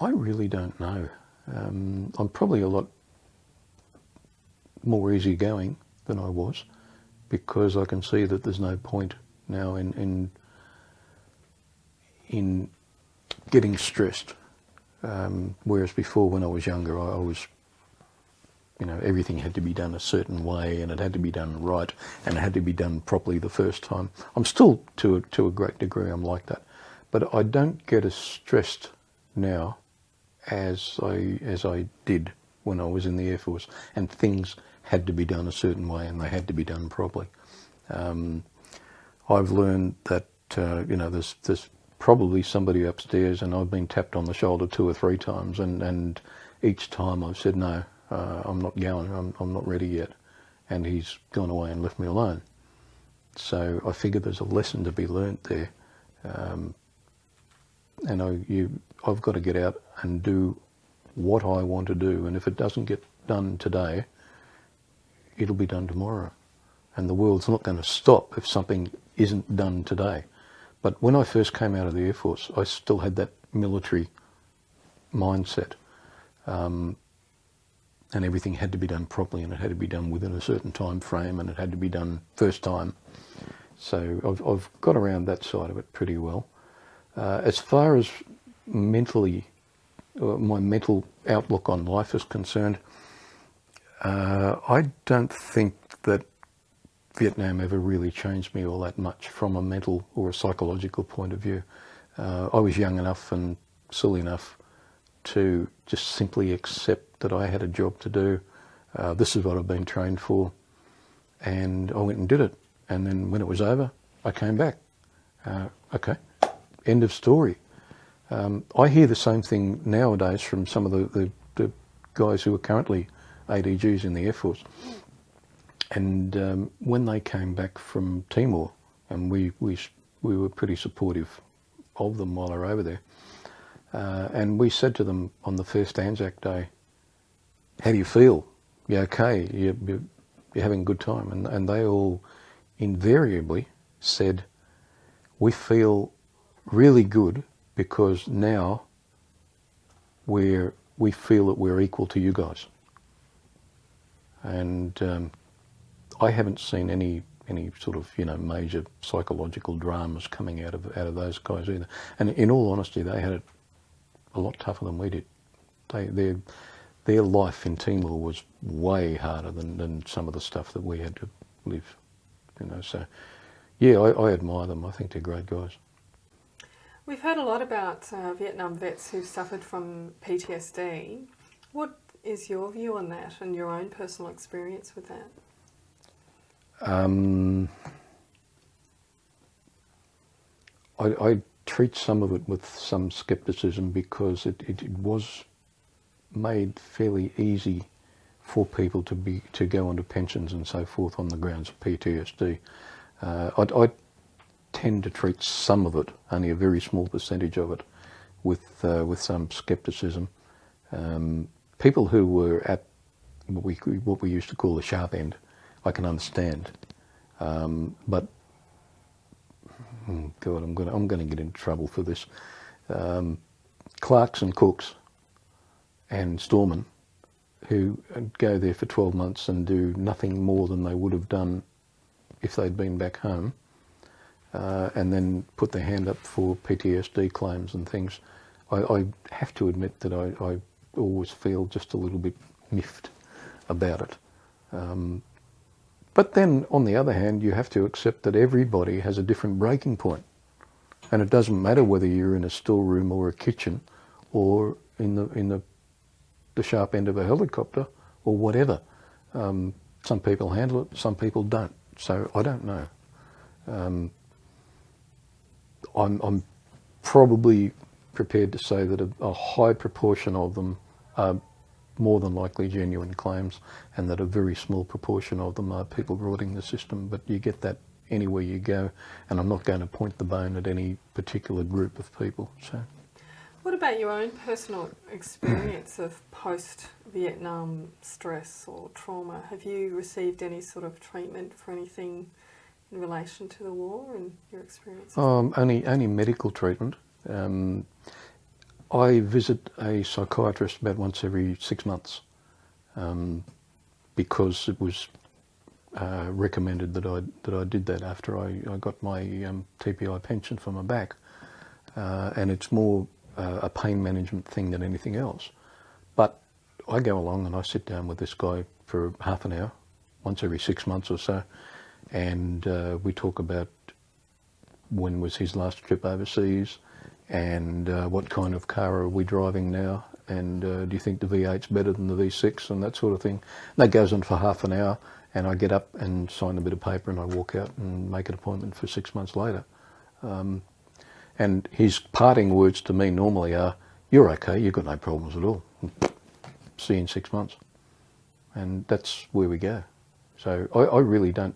I really don't know. I'm probably a lot more easygoing than I was, because I can see that there's no point now in getting stressed. Whereas before, when I was younger, I was, you know, everything had to be done a certain way, and it had to be done right, and it had to be done properly the first time. I'm still, to a great degree, I'm like that, but I don't get as stressed now as I did when I was in the Air Force, and things had to be done a certain way, and they had to be done properly. I've learned that you know, there's probably somebody upstairs, and I've been tapped on the shoulder 2 or 3 times, and each time I've said no, I'm not going, I'm not ready yet, and he's gone away and left me alone. So I figure there's a lesson to be learnt there, and I've got to get out and do what I want to do, and if it doesn't get done today, it'll be done tomorrow. And the world's not going to stop if something isn't done today. But when I first came out of the Air Force, I still had that military mindset, and everything had to be done properly, and it had to be done within a certain time frame, and it had to be done first time. So I've got around that side of it pretty well. As far as mentally, my mental outlook on life is concerned, I don't think that Vietnam ever really changed me all that much from a mental or a psychological point of view. I was young enough and silly enough to just simply accept that I had a job to do. This is what I've been trained for, and I went and did it. And then when it was over, I came back. Okay, end of story. I hear the same thing nowadays from some of the guys who are currently ADGs in the Air Force. And when they came back from Timor, and we were pretty supportive of them while they were over there, and we said to them on the first Anzac Day, how do you feel? You okay? You're having a good time? And they all invariably said, we feel really good because now we feel that we're equal to you guys. And I haven't seen any sort of, you know, major psychological dramas coming out of those guys either. And in all honesty, they had it a lot tougher than we did. Their life in Timor was way harder than some of the stuff that we had to live, you know. So Yeah, I admire them. I think they're great guys. We've heard a lot about Vietnam vets who've suffered from PTSD. What is your view on that and your own personal experience with that? I treat some of it with some scepticism because it was made fairly easy for people to go onto pensions and so forth on the grounds of PTSD. I tend to treat some of it, only a very small percentage of it, with some scepticism. People who were at what we used to call the sharp end, I can understand, but God, I'm going to get into trouble for this. Clerks and cooks and storemen who go there for 12 months and do nothing more than they would have done if they'd been back home, and then put their hand up for PTSD claims and things. I have to admit that I always feel just a little bit miffed about it. But then, on the other hand, you have to accept that everybody has a different breaking point. And it doesn't matter whether you're in a storeroom or a kitchen or in the sharp end of a helicopter or whatever. Some people handle it, some people don't. So I don't know. I'm probably prepared to say that a high proportion of them are more than likely genuine claims, and that a very small proportion of them are people rorting the system. But you get that anywhere you go, and I'm not going to point the bone at any particular group of people. So, what about your own personal experience of post-Vietnam stress or trauma? Have you received any sort of treatment for anything in relation to the war and your experience? Only medical treatment. I visit a psychiatrist about once every 6 months, because it was recommended that I did that after I got my TPI pension for my back, and it's more a pain management thing than anything else. But I go along and I sit down with this guy for half an hour, once every 6 months or so, and we talk about when was his last trip overseas, and what kind of car are we driving now, and do you think the V8's better than the V6, and that sort of thing. And that goes on for half an hour, and I get up and sign a bit of paper and I walk out and make an appointment for 6 months later. And his parting words to me normally are, "You're okay, you've got no problems at all. See you in 6 months." And that's where we go. So I really don't,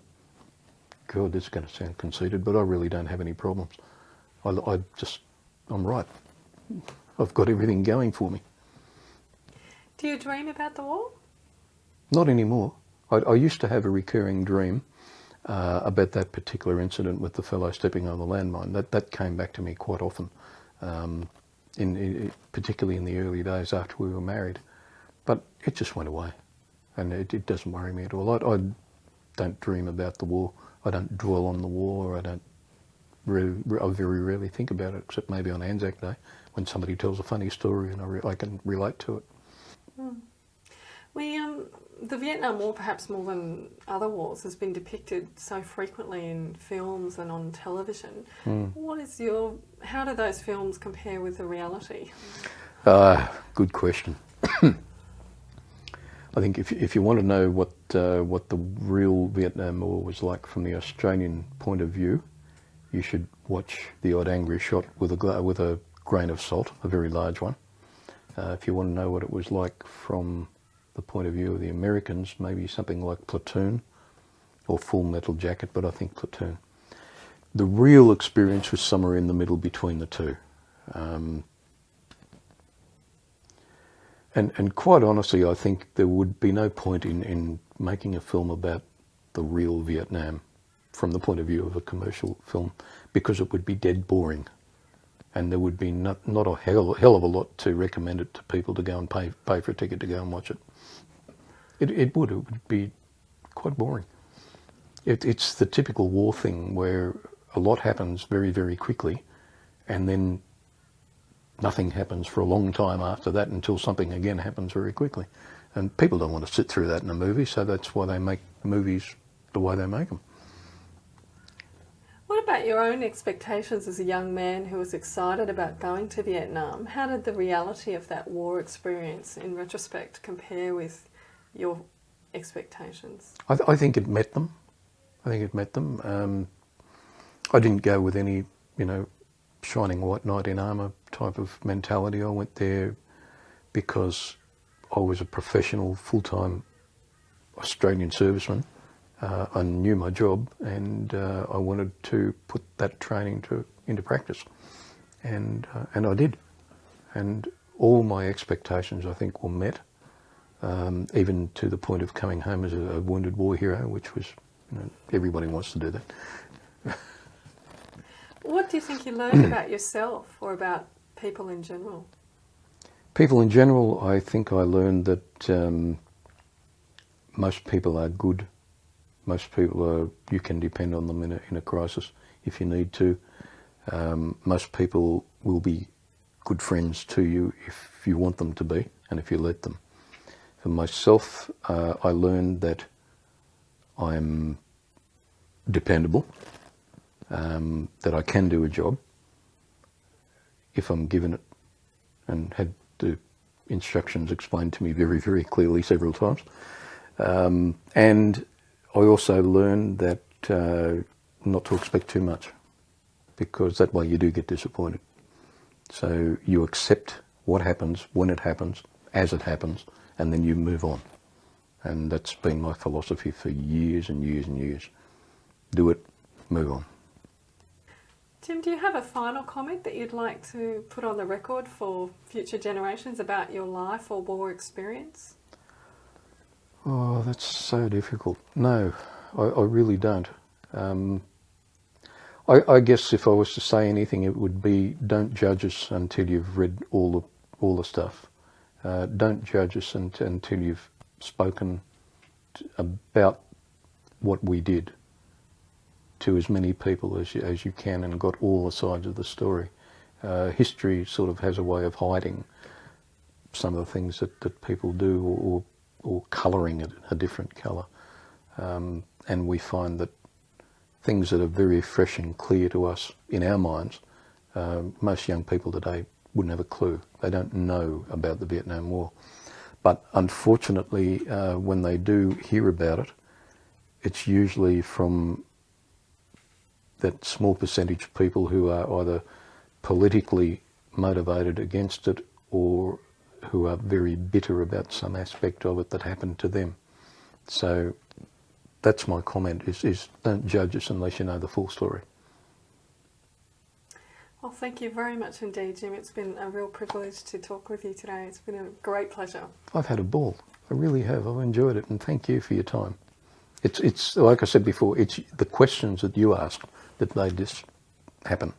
God, this is going to sound conceited, but I really don't have any problems. I'm right. I've got everything going for me. Do you dream about the war? Not anymore. I used to have a recurring dream about that particular incident with the fellow stepping on the landmine. That came back to me quite often, particularly in the early days after we were married. But it just went away, and it doesn't worry me at all. I don't dream about the war. I don't dwell on the war. I very rarely think about it, except maybe on Anzac Day when somebody tells a funny story and I can relate to it. The Vietnam War, perhaps more than other wars, has been depicted so frequently in films and on television. How do those films compare with the reality? Good question. I think if you want to know what the real Vietnam War was like from the Australian point of view, you should watch the odd angry shot with a grain of salt, a very large one. If you want to know what it was like from the point of view of the Americans, maybe something like Platoon or Full Metal Jacket, but I think Platoon. The real experience was somewhere in the middle between the two. And quite honestly, I think there would be no point in making a film about the real Vietnam from the point of view of a commercial film, because it would be dead boring, and there would be not a hell of a lot to recommend it to people to go and pay for a ticket to go and watch it. It would be quite boring. It's the typical war thing where a lot happens very, very quickly, and then nothing happens for a long time after that until something again happens very quickly. And people don't want to sit through that in a movie, so that's why they make movies the way they make them. about your own expectations as a young man who was excited about going to Vietnam? How did the reality of that war experience, in retrospect, compare with your expectations? I think it met them. I think it met them. I didn't go with any, shining white knight in armour type of mentality. I went there because I was a professional, full-time Australian serviceman. I knew my job, and I wanted to put that training into practice, and I did, and all my expectations, I think, were met, even to the point of coming home as a wounded war hero, which was, everybody wants to do that. What do you think you learned about yourself or about people in general? People in general, I think I learned that most people are good. Most people you can depend on them in a crisis if you need to. Most people will be good friends to you if you want them to be and if you let them. For myself, I learned that I'm dependable, that I can do a job if I'm given it, and had the instructions explained to me very, very clearly several times. And I also learned that not to expect too much, because that way you do get disappointed. So you accept what happens, when it happens, as it happens, and then you move on. And that's been my philosophy for years and years and years. Do it, move on. Jim, do you have a final comment that you'd like to put on the record for future generations about your life or war experience? Oh, that's so difficult. No, I really don't. I guess if I was to say anything, it would be, don't judge us until you've read all the stuff. Don't judge us until you've spoken about what we did to as many people as you can and got all the sides of the story. History sort of has a way of hiding some of the things that people do, or colouring it a different colour. And we find that things that are very fresh and clear to us in our minds, most young people today wouldn't have a clue. They don't know about the Vietnam War. But unfortunately, when they do hear about it, it's usually from that small percentage of people who are either politically motivated against it, or who are very bitter about some aspect of it that happened to them. So that's my comment, is don't judge us unless you know the full story. Well, thank you very much indeed, Jim. It's been a real privilege to talk with you today. It's been a great pleasure. I've had a ball. I really have. I've enjoyed it, and thank you for your time. It's like I said before, it's the questions that you ask that made this happen.